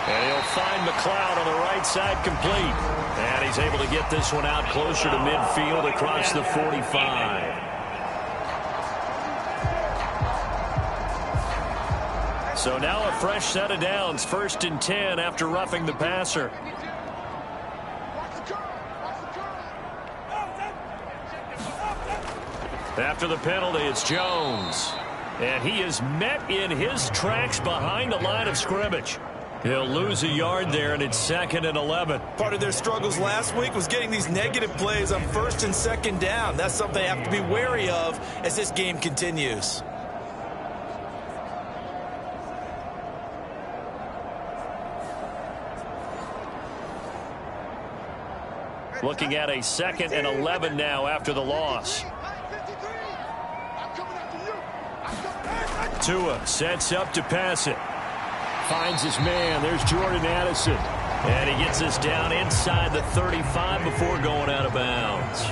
And he'll find McLeod on the right side, complete. And he's able to get this one out closer to midfield across the 45. So now a fresh set of downs, 1st and 10 after roughing the passer. After the penalty, it's Jones. And he is met in his tracks behind the line of scrimmage. He'll lose a yard there, and it's 2nd and 11. Part of their struggles last week was getting these negative plays on 1st and 2nd down. That's something they have to be wary of as this game continues. Looking at a 2nd and 11 now after the loss. Tua sets up to pass it. Finds his man. There's Jordan Addison. And he gets this down inside the 35 before going out of bounds.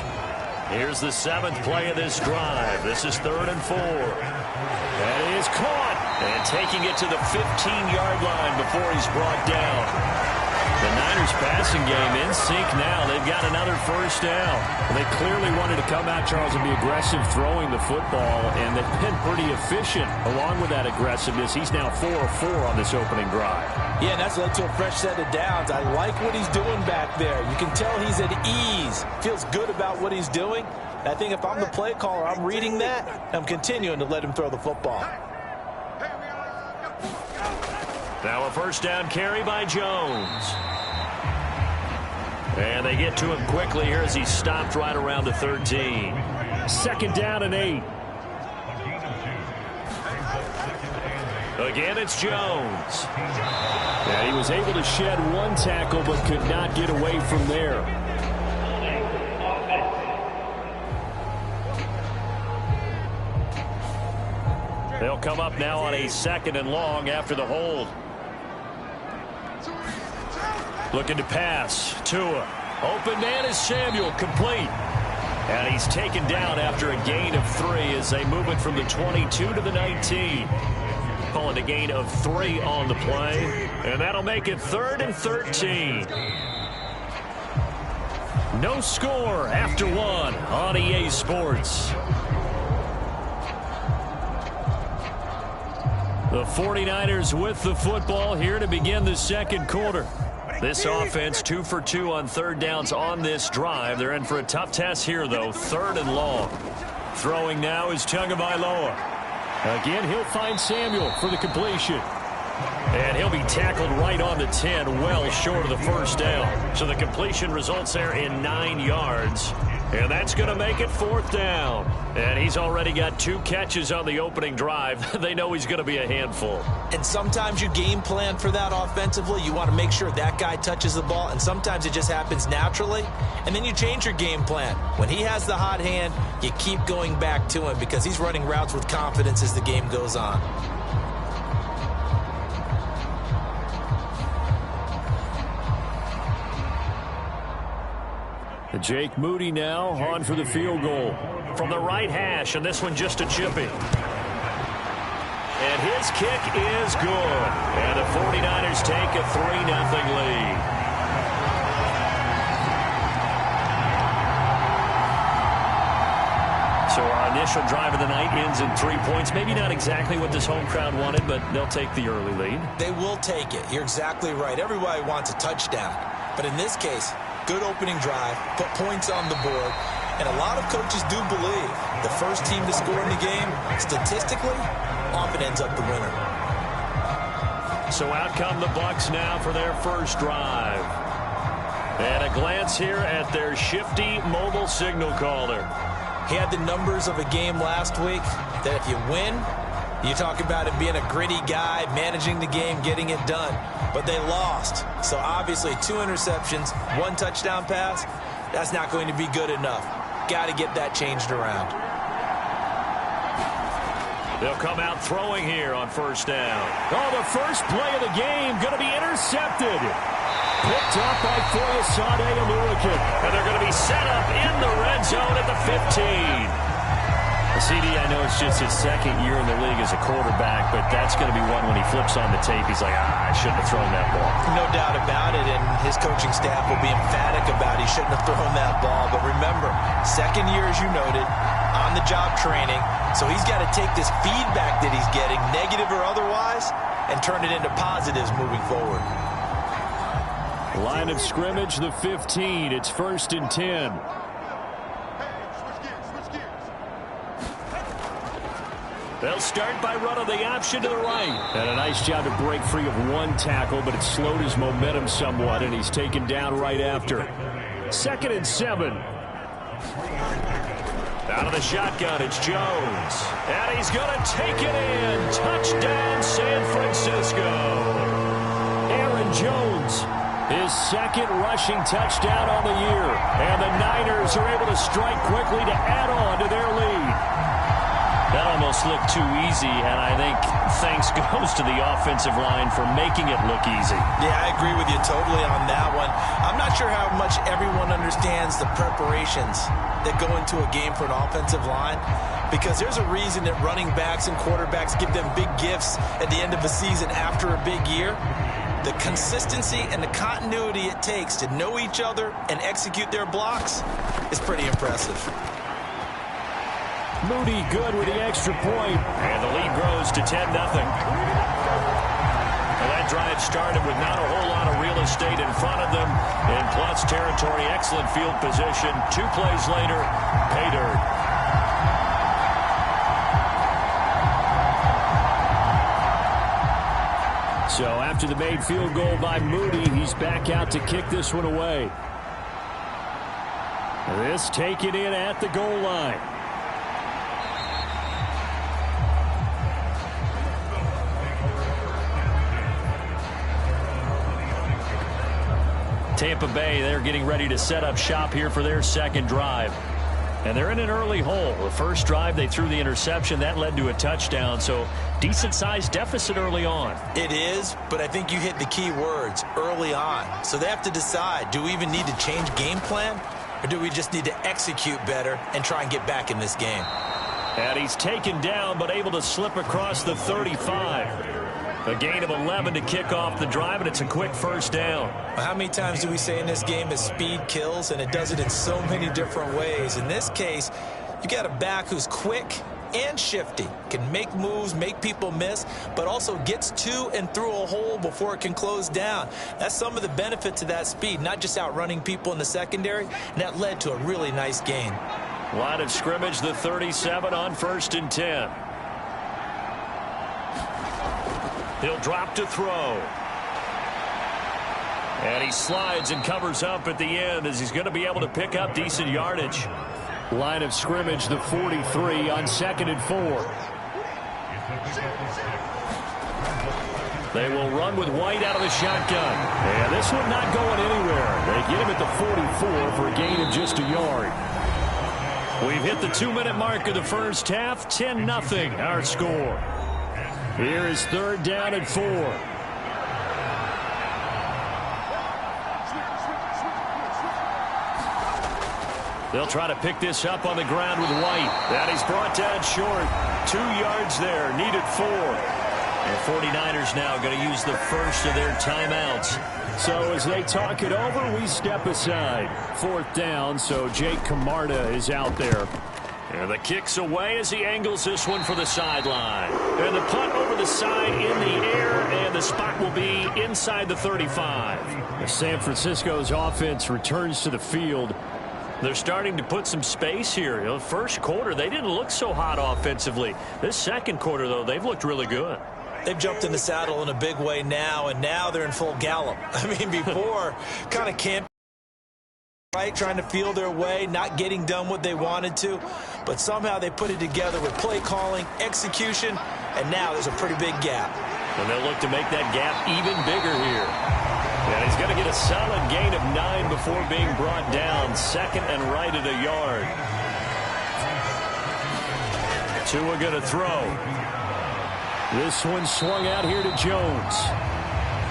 Here's the 7th play of this drive. This is 3rd and 4. And he is caught. And taking it to the 15-yard line before he's brought down. The Niners passing game in sync now. They've got another first down. They clearly wanted to come out, Charles, and be aggressive throwing the football, and they've been pretty efficient along with that aggressiveness. He's now 4 of 4 on this opening drive. Yeah, and that's led to a fresh set of downs. I like what he's doing back there. You can tell he's at ease. Feels good about what he's doing. I think if I'm the play caller, I'm reading that. I'm continuing to let him throw the football. Now a first down carry by Jones. And they get to him quickly here as he stopped right around the 13. 2nd down and 8. Again, it's Jones. Yeah, he was able to shed 1 tackle but could not get away from there. They'll come up now on a 2nd and long after the hold. Looking to pass. Tua. Open man is Samuel. Complete. And he's taken down after a gain of 3 as they move it from the 22 to the 19. Call it a gain of 3 on the play. And that'll make it 3rd and 13. No score after 1 on EA Sports. The 49ers with the football here to begin the 2nd quarter. This offense 2 for 2 on 3rd downs on this drive. They're in for a tough test here, though. 3rd and long. Throwing now is Tagovailoa. Again, he'll find Samuel for the completion. And he'll be tackled right on the 10, well short of the first down. So the completion results there in 9 yards. And that's going to make it 4th down. And he's already got 2 catches on the opening drive. They know he's going to be a handful. And sometimes you game plan for that offensively. You want to make sure that guy touches the ball. And sometimes it just happens naturally. And then you change your game plan. When he has the hot hand, you keep going back to him because he's running routes with confidence as the game goes on. Jake Moody now on for the field goal. From the right hash, and this one just a chippy. And his kick is good. And the 49ers take a 3-0 lead. So our initial drive of the night ends in 3 points. Maybe not exactly what this home crowd wanted, but they'll take the early lead. They will take it. You're exactly right. Everybody wants a touchdown. But in this case, good opening drive, put points on the board, and a lot of coaches do believe the first team to score in the game, statistically, often ends up the winner. So out come the Bucs now for their first drive. And a glance here at their shifty mobile signal caller. He had the numbers of a game last week that if you win, you talk about him being a gritty guy, managing the game, getting it done. But they lost. So obviously 2 interceptions, 1 touchdown pass, that's not going to be good enough. Got to get that changed around. They'll come out throwing here on first down. Oh, the first play of the game going to be intercepted. Picked up by Foyesade Aluakin. And they're going to be set up in the red zone at the 15. CD, I know it's just his second year in the league as a quarterback, but that's going to be one when he flips on the tape. He's like, I shouldn't have thrown that ball. No doubt about it, and his coaching staff will be emphatic about he shouldn't have thrown that ball. But remember, second year, as you noted, on-the-job training, so he's got to take this feedback that he's getting, negative or otherwise, and turn it into positives moving forward. Line of scrimmage, the 15. It's 1st and 10. They'll start by running the option to the right. And a nice job to break free of 1 tackle, but it slowed his momentum somewhat, and he's taken down right after. 2nd and 7. Out of the shotgun, it's Jones. And he's going to take it in. Touchdown, San Francisco. Aaron Jones, his 2nd rushing touchdown on the year. And the Niners are able to strike quickly to add on to their lead. That almost looked too easy, and I think thanks goes to the offensive line for making it look easy. Yeah, I agree with you totally on that one. I'm not sure how much everyone understands the preparations that go into a game for an offensive line, because there's a reason that running backs and quarterbacks give them big gifts at the end of a season after a big year. The consistency and the continuity it takes to know each other and execute their blocks is pretty impressive. Moody good with the extra point. And the lead grows to 10-0. Well, that drive started with not a whole lot of real estate in front of them. In plus territory, excellent field position. 2 plays later, pay dirt. So after the made field goal by Moody, he's back out to kick this one away. This taken in at the goal line. Tampa Bay, they're getting ready to set up shop here for their 2nd drive. And they're in an early hole. The first drive, they threw the interception. That led to a touchdown, so decent-sized deficit early on. It is, but I think you hit the key words, early on. So they have to decide, do we even need to change game plan, or do we just need to execute better and try and get back in this game? And he's taken down, but able to slip across the 35. A gain of 11 to kick off the drive, and it's a quick first down. How many times do we say in this game that speed kills, and it does it in so many different ways? In this case, you got a back who's quick and shifty, can make moves, make people miss, but also gets to and through a hole before it can close down. That's some of the benefit to that speed, not just outrunning people in the secondary, and that led to a really nice gain. Line of scrimmage, the 37 on 1st and 10. He'll drop to throw. And he slides and covers up at the end as he's going to be able to pick up decent yardage. Line of scrimmage, the 43 on 2nd and 4. They will run with White out of the shotgun. And this one not going anywhere. They get him at the 44 for a gain of just a yard. We've hit the 2-minute mark of the first half. 10-0 our score. Here is 3rd down and 4. They'll try to pick this up on the ground with White. And he's brought down short. 2 yards there. Needed 4. And 49ers now going to use the first of their timeouts. So as they talk it over, we step aside. 4th down, so Jake Camarda is out there. And the kick's away as he angles this one for the sideline. And the punt over the side in the air, and the spot will be inside the 35. San Francisco's offense returns to the field. They're starting to put some space here. The first quarter, they didn't look so hot offensively. This second quarter, though, they've looked really good. They've jumped in the saddle in a big way now, and now they're in full gallop. I mean, before, kind of camping, right, trying to feel their way, not getting done what they wanted to. But somehow they put it together with play calling, execution, and now there's a pretty big gap. And they'll look to make that gap even bigger here. And he's going to get a solid gain of 9 before being brought down. 2nd and right at a yard. Tua going to throw. This one swung out here to Jones.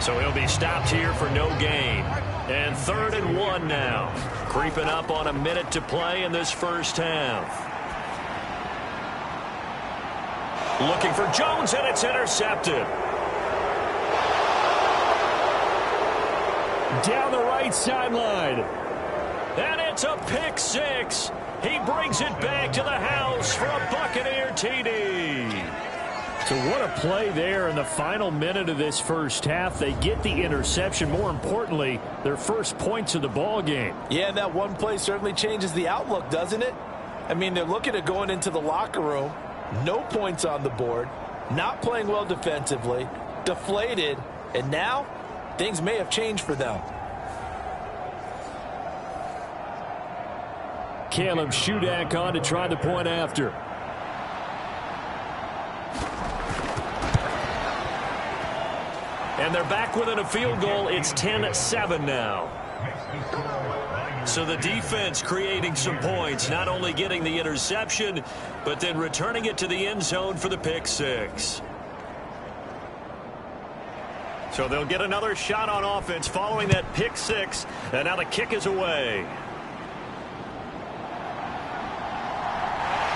So he'll be stopped here for no gain. And 3rd and 1 now. Creeping up on a minute to play in this first half. Looking for Jones, and it's intercepted. Down the right sideline. And it's a pick 6. He brings it back to the house for a Buccaneer TD. So what a play there in the final minute of this first half. They get the interception. More importantly, their first points of the ball game. Yeah, and that one play certainly changes the outlook, doesn't it? I mean, they're looking at going into the locker room. No points on the board. Not playing well defensively. Deflated. And now, things may have changed for them. Caleb Shudak on to try the point after. And they're back within a field goal. It's 10-7 now. So the defense creating some points, not only getting the interception, but then returning it to the end zone for the pick 6. So they'll get another shot on offense following that pick 6, and now the kick is away.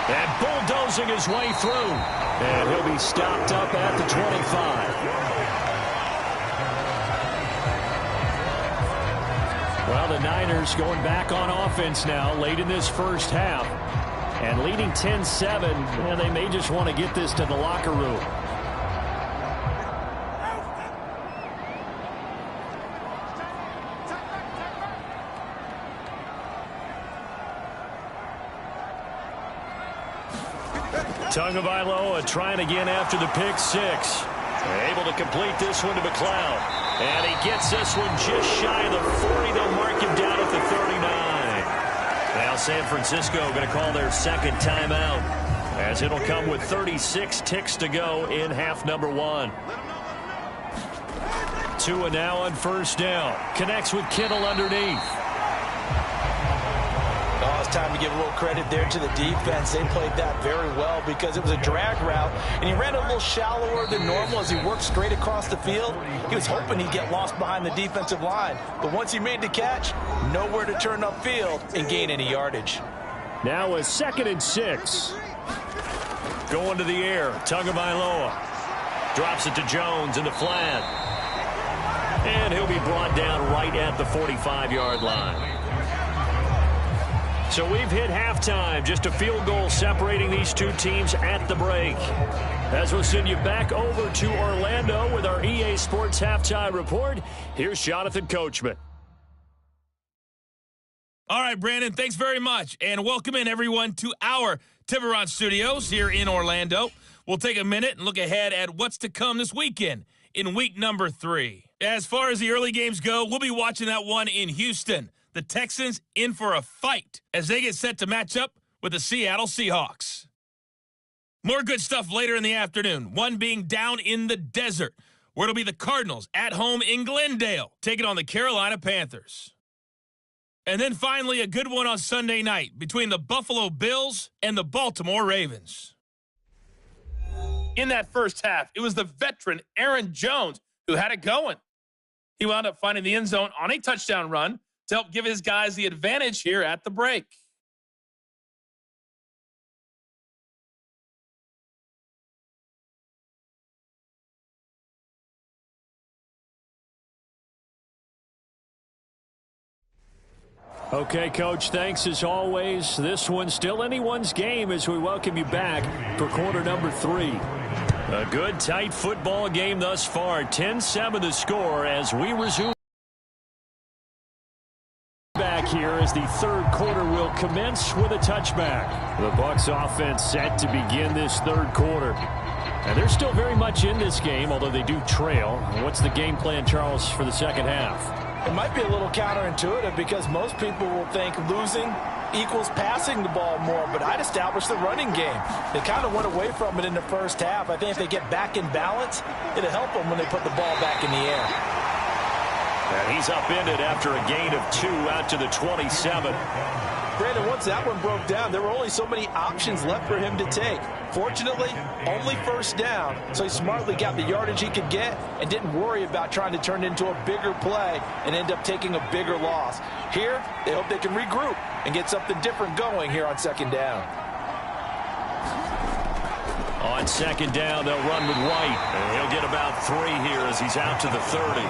And bulldozing his way through. And he'll be stopped up at the 25. Well, the Niners going back on offense now late in this first half. And leading 10-7, and they may just want to get this to the locker room. Tagovailoa trying again after the pick 6. Able to complete this one to McLeod. And he gets this one just shy of the 40. They'll mark him down at the 39. Now San Francisco going to call their second timeout, as it'll come with 36 ticks to go in half number 1. Tua now on first down. Connects with Kittle underneath. Oh, it's time to give a little credit there to the defense. They played that very well because it was a drag route, and he ran a little shallower than normal as he worked straight across the field. He was hoping he'd get lost behind the defensive line, but once he made the catch, nowhere to turn upfield and gain any yardage. Now a 2nd and 6. Going to the air, Tagovailoa drops it to Jones in the flat, and he'll be brought down right at the 45-yard line. So we've hit halftime, just a field goal separating these two teams at the break. As we'll send you back over to Orlando with our EA Sports Halftime Report, here's Jonathan Coachman. All right, Brandon, thanks very much. And welcome in, everyone, to our Tiburon Studios here in Orlando. We'll take a minute and look ahead at what's to come this weekend in week number 3. As far as the early games go, we'll be watching that one in Houston. The Texans in for a fight as they get set to match up with the Seattle Seahawks. More good stuff later in the afternoon, one being down in the desert, where it'll be the Cardinals at home in Glendale, taking on the Carolina Panthers. And then finally a good one on Sunday night between the Buffalo Bills and the Baltimore Ravens. In that first half, it was the veteran Aaron Jones who had it going. He wound up finding the end zone on a touchdown run to help give his guys the advantage here at the break. Okay, Coach, thanks as always. This one's still anyone's game as we welcome you back for quarter number 3. A good, tight football game thus far. 10-7 the score as we resume. Back here as the third quarter will commence with a touchback. The Bucs offense set to begin this third quarter. And they're still very much in this game, although they do trail. What's the game plan, Charles, for the second half? It might be a little counterintuitive because most people will think losing equals passing the ball more, but I'd establish the running game. They kind of went away from it in the first half. I think if they get back in balance, it'll help them when they put the ball back in the air. And he's upended after a gain of 2 out to the 27. Brandon, once that one broke down, there were only so many options left for him to take. Fortunately, only first down, so he smartly got the yardage he could get and didn't worry about trying to turn it into a bigger play and end up taking a bigger loss. Here, they hope they can regroup and get something different going here on second down. On second down, they'll run with White. And he'll get about 3 here as he's out to the 30.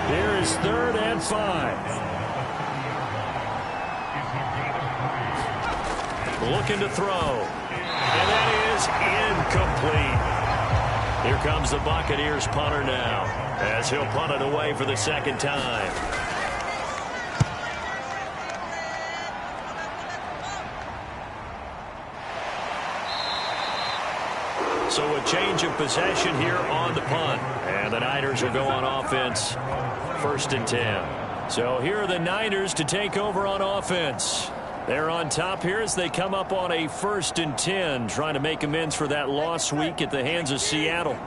Here is 3rd and 5. Looking to throw. And that is incomplete. Here comes the Buccaneers punter now as he'll punt it away for the second time. So a change of possession here on the punt. And the Niners will go on offense. 1st and 10. So here are the Niners to take over on offense. They're on top here as they come up on a 1st and 10, trying to make amends for that lost week at the hands of Seattle.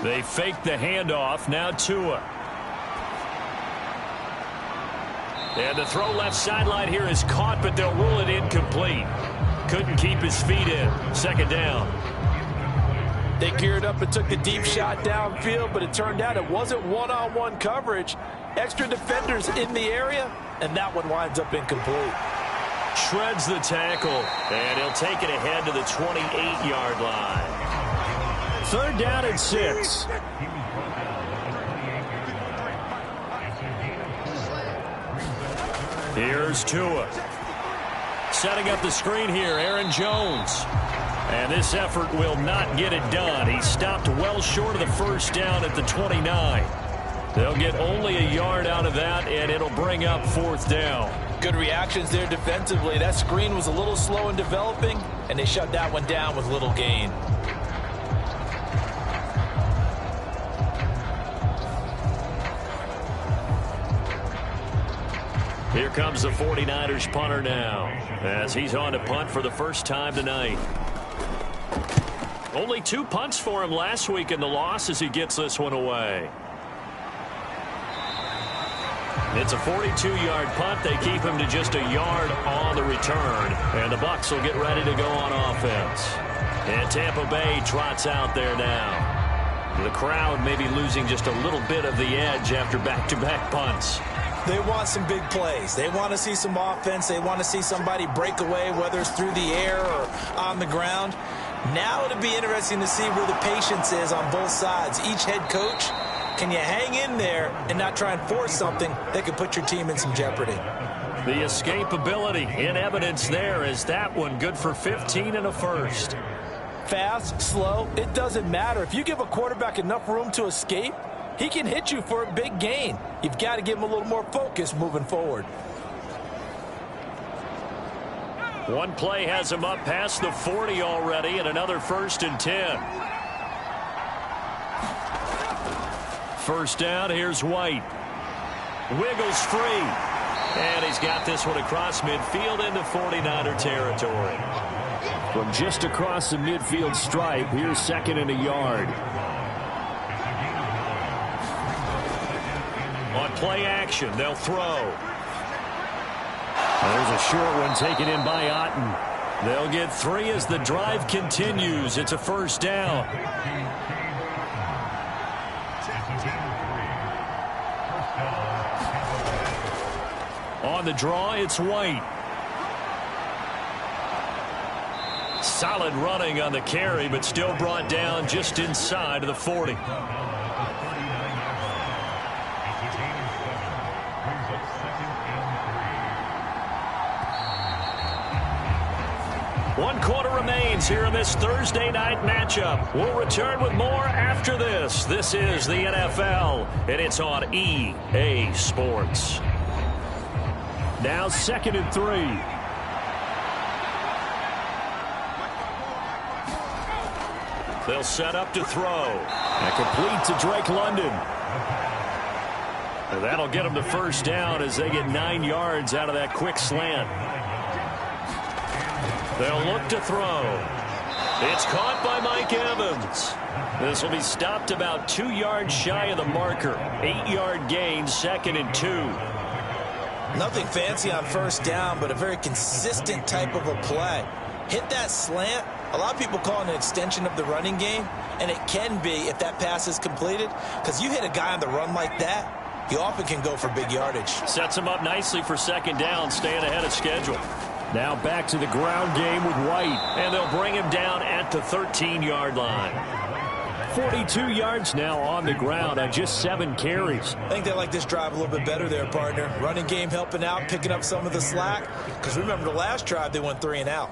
They fake the handoff. Now Tua. And the throw left sideline here is caught, but they'll rule it incomplete. Couldn't keep his feet in. 2nd down. They geared up and took the deep shot downfield, but it turned out it wasn't one-on-one coverage. Extra defenders in the area, and that one winds up incomplete. Shreds the tackle, and he'll take it ahead to the 28-yard line. 3rd down and 6. Here's Tua. Setting up the screen here, Aaron Jones. And this effort will not get it done. He stopped well short of the 1st down at the 29. They'll get only a yard out of that, and it'll bring up 4th down. Good reactions there defensively. That screen was a little slow in developing, and they shut that one down with little gain. Here comes the 49ers punter now as he's on to punt for the first time tonight. Only 2 punts for him last week in the loss as he gets this one away. It's a 42-yard punt. They keep him to just a yard on the return. And the Bucs will get ready to go on offense. And Tampa Bay trots out there now. The crowd may be losing just a little bit of the edge after back-to-back punts. They want some big plays. They want to see some offense. They want to see somebody break away, whether it's through the air or on the ground. Now it'll be interesting to see where the patience is on both sides. Each head coach, can you hang in there and not try and force something that could put your team in some jeopardy? The escapability in evidence there is that one good for 15 and a 1st. Fast, slow, it doesn't matter. If you give a quarterback enough room to escape, he can hit you for a big gain. You've got to give him a little more focus moving forward. One play has him up past the 40 already, and another 1st and 10. First down, here's White. Wiggles free. And he's got this one across midfield into 49er territory. From just across the midfield stripe, here's 2nd and a yard. On play action, they'll throw. There's a short one taken in by Otten. They'll get 3 as the drive continues. It's a 1st down. On the draw, it's White. Solid running on the carry, but still brought down just inside of the 40. One quarter remains here in this Thursday night matchup. We'll return with more after this. This is the NFL, and it's on EA Sports. Now 2nd and 3. They'll set up to throw. And complete to Drake London. And that'll get them the 1st down as they get 9 yards out of that quick slant. They'll look to throw. It's caught by Mike Evans. This will be stopped about 2 yards shy of the marker. 8-yard gain, 2nd and 2. Nothing fancy on 1st down, but a very consistent type of a play. Hit that slant. A lot of people call it an extension of the running game, and it can be if that pass is completed, because you hit a guy on the run like that, he often can go for big yardage. Sets him up nicely for 2nd down, staying ahead of schedule. Now back to the ground game with White. And they'll bring him down at the 13-yard line. 42 yards now on the ground on just 7 carries. I think they like this drive a little bit better there, partner. Running game helping out, picking up some of the slack. Because remember, the last drive, they went 3 and out.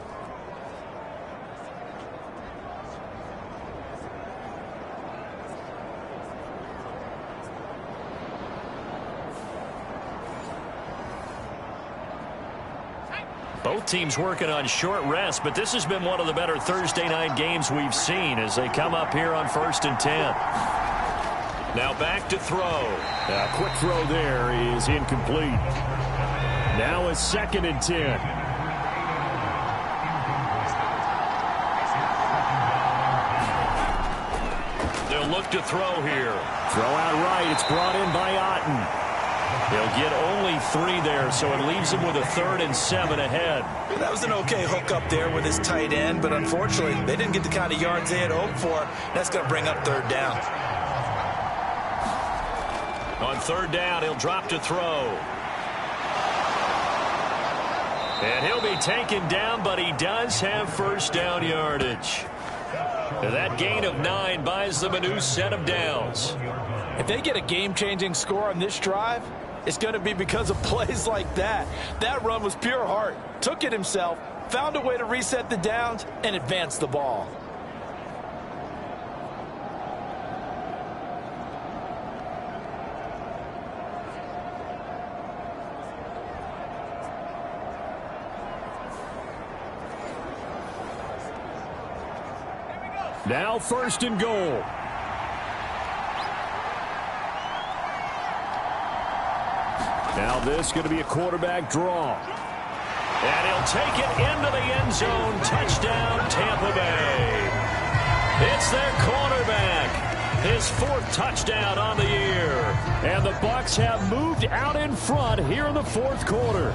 Both teams working on short rest, but this has been one of the better Thursday night games we've seen as they come up here on 1st and 10. Now back to throw. A quick throw there is incomplete. Now it's 2nd and 10. They'll look to throw here. Throw out right. It's brought in by Otten. They'll get only 3 there, so it leaves him with a 3rd and 7 ahead. That was an okay hook up there with his tight end, but unfortunately, they didn't get the kind of yards they had hoped for. That's going to bring up 3rd down. On 3rd down, he'll drop to throw. And he'll be taken down, but he does have 1st down yardage. And that gain of 9 buys them a new set of downs. If they get a game-changing score on this drive, it's going to be because of plays like that. That run was pure heart. Took it himself, found a way to reset the downs, and advance the ball. Now 1st and goal. Now this is going to be a quarterback draw. And he'll take it into the end zone. Touchdown, Tampa Bay. It's their quarterback. His 4th touchdown on the year. And the Bucs have moved out in front here in the 4th quarter.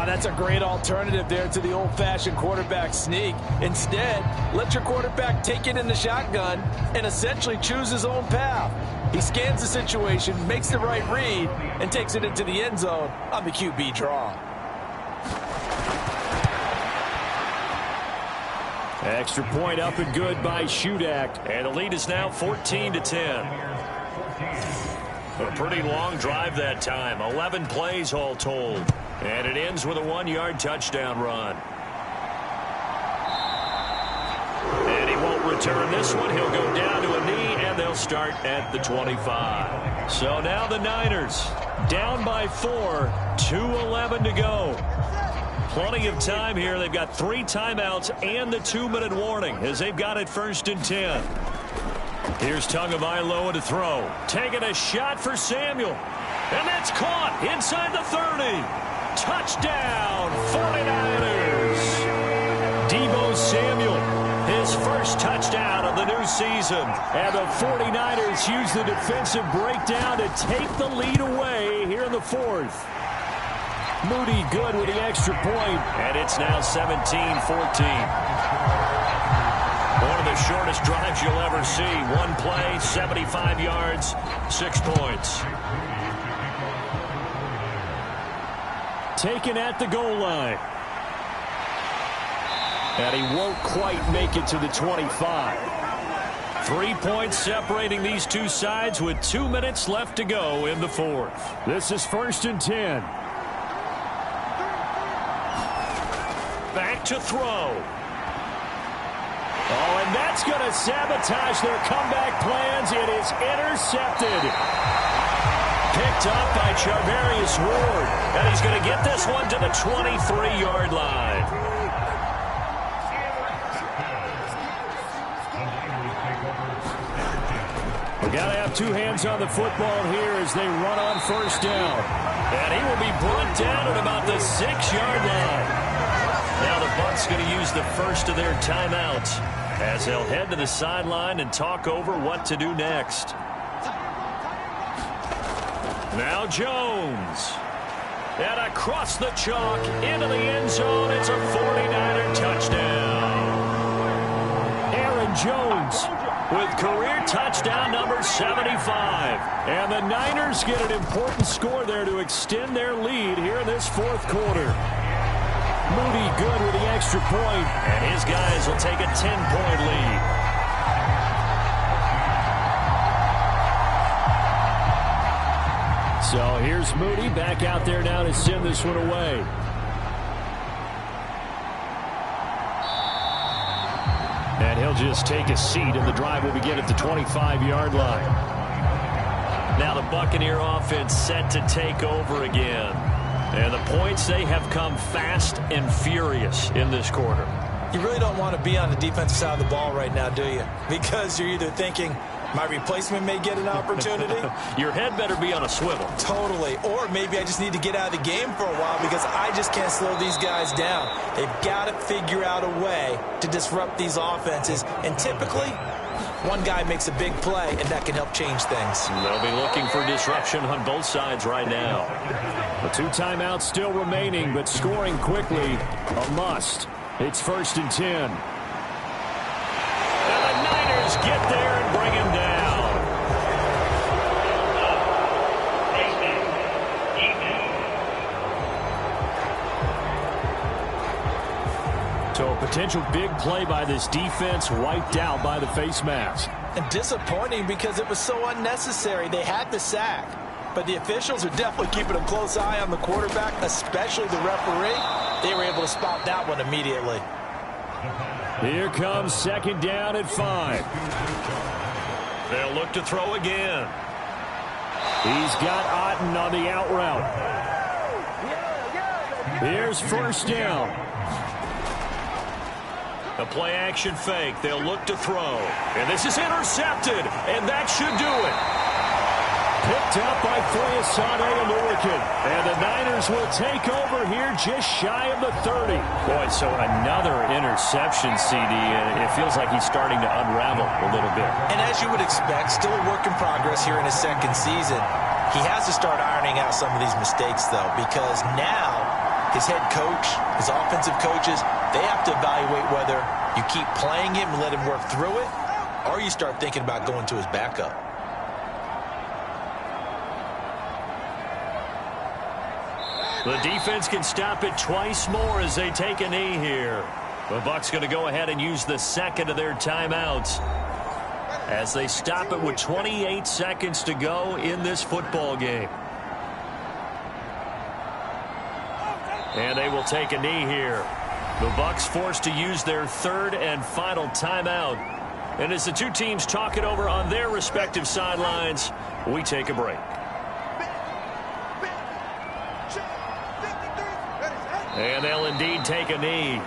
That's a great alternative there to the old-fashioned quarterback sneak. Instead, let your quarterback take it in the shotgun and essentially choose his own path. He scans the situation, makes the right read, and takes it into the end zone on the QB draw. Extra point up and good by Shudak. And the lead is now 14-10. A pretty long drive that time. 11 plays all told. And it ends with a 1-yard touchdown run. And he won't return this one. He'll go down to a knee, and they'll start at the 25. So now the Niners down by 4, 2:11 to go. Plenty of time here. They've got 3 timeouts and the 2-minute warning as they've got it 1st and 10. Here's Tagovailoa to throw. Taking a shot for Samuel. And that's caught inside the 30. Touchdown, 49ers. Deebo Samuel, his first touchdown of the new season. And the 49ers use the defensive breakdown to take the lead away here in the 4th. Moody good with the extra point. And it's now 17-14. One of the shortest drives you'll ever see. One play, 75 yards, 6 points. Taken at the goal line. And he won't quite make it to the 25. 3 points separating these two sides with 2 minutes left to go in the 4th. This is 1st and 10. Back to throw. Oh, and that's going to sabotage their comeback plans. It is intercepted. Picked up by Charvarius Ward. And he's going to get this one to the 23-yard line. We got to have 2 hands on the football here as they run on 1st down. And he will be brought down at about the 6-yard line. Now the Bucs going to use the first of their timeouts as they'll head to the sideline and talk over what to do next. Now Jones. And across the chalk into the end zone. It's a 49er touchdown. Aaron Jones with career touchdown number 75. And the Niners get an important score there to extend their lead here in this 4th quarter. Moody good with the extra point. And his guys will take a 10-point lead. So here's Moody back out there now to send this one away. And he'll just take a seat, and the drive will begin at the 25-yard line. Now the Buccaneer offense set to take over again. And the points, they have come fast and furious in this quarter. You really don't want to be on the defensive side of the ball right now, do you? Because you're either thinking, my replacement may get an opportunity. Your head better be on a swivel. Totally. Or maybe I just need to get out of the game for a while because I just can't slow these guys down. They've got to figure out a way to disrupt these offenses. And typically, one guy makes a big play, and that can help change things. They'll be looking for disruption on both sides right now. The 2 timeouts still remaining, but scoring quickly, a must. It's 1st and 10. And the Niners get there and bring him down. So a potential big play by this defense wiped out by the face mask. And disappointing because it was so unnecessary. They had the sack. But the officials are definitely keeping a close eye on the quarterback, especially the referee. They were able to spot that one immediately. Here comes 2nd down at 5. They'll look to throw again. He's got Otten on the out route. Here's 1st down. A play-action fake. They'll look to throw. And this is intercepted. And that should do it. Picked up by Foyesade and Lurican. And the Niners will take over here just shy of the 30. Boy, so another interception, CD. And it feels like he's starting to unravel a little bit. And as you would expect, still a work in progress here in his 2nd season. He has to start ironing out some of these mistakes, though, because now his head coach, his offensive coaches, they have to evaluate whether you keep playing him and let him work through it, or you start thinking about going to his backup. The defense can stop it twice more as they take a knee here. The Bucs going to go ahead and use the 2nd of their timeouts as they stop it with 28 seconds to go in this football game. And they will take a knee here. The Bucs forced to use their 3rd and final timeout. And as the two teams talk it over on their respective sidelines, we take a break. And they'll indeed take a knee.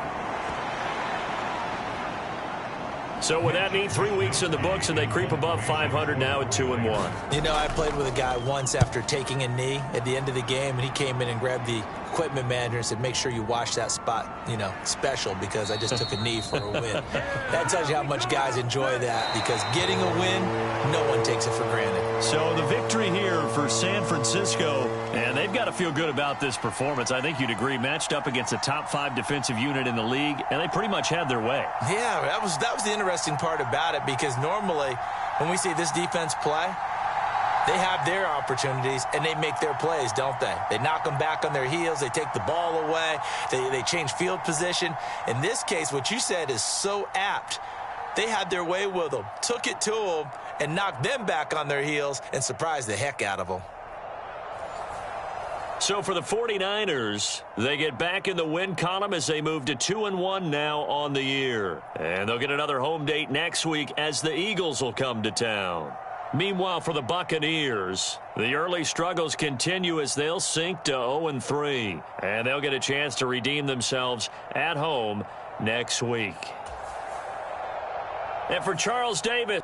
So with that knee, 3 weeks in the books, and they creep above 500 now at 2-1. You know, I played with a guy once after taking a knee at the end of the game, and he came in and grabbed the equipment manager and said, make sure you wash that spot, special, because I just took a knee for a win. That tells you how much guys enjoy that, because getting a win, no one takes it for granted. So the victory here for San Francisco, and they've got to feel good about this performance. I think you'd agree, matched up against a top 5 defensive unit in the league, and they pretty much had their way. Yeah, that was the interesting part about it, because normally when we see this defense play, they have their opportunities, and they make their plays, don't they? They knock them back on their heels. They take the ball away. They change field position. In this case, what you said is so apt. They had their way with them, took it to them, and knocked them back on their heels and surprised the heck out of them. So for the 49ers, they get back in the win column as they move to 2-1 now on the year. And they'll get another home date next week as the Eagles will come to town. Meanwhile, for the Buccaneers, the early struggles continue as they'll sink to 0-3. And they'll get a chance to redeem themselves at home next week. And for Charles Davis,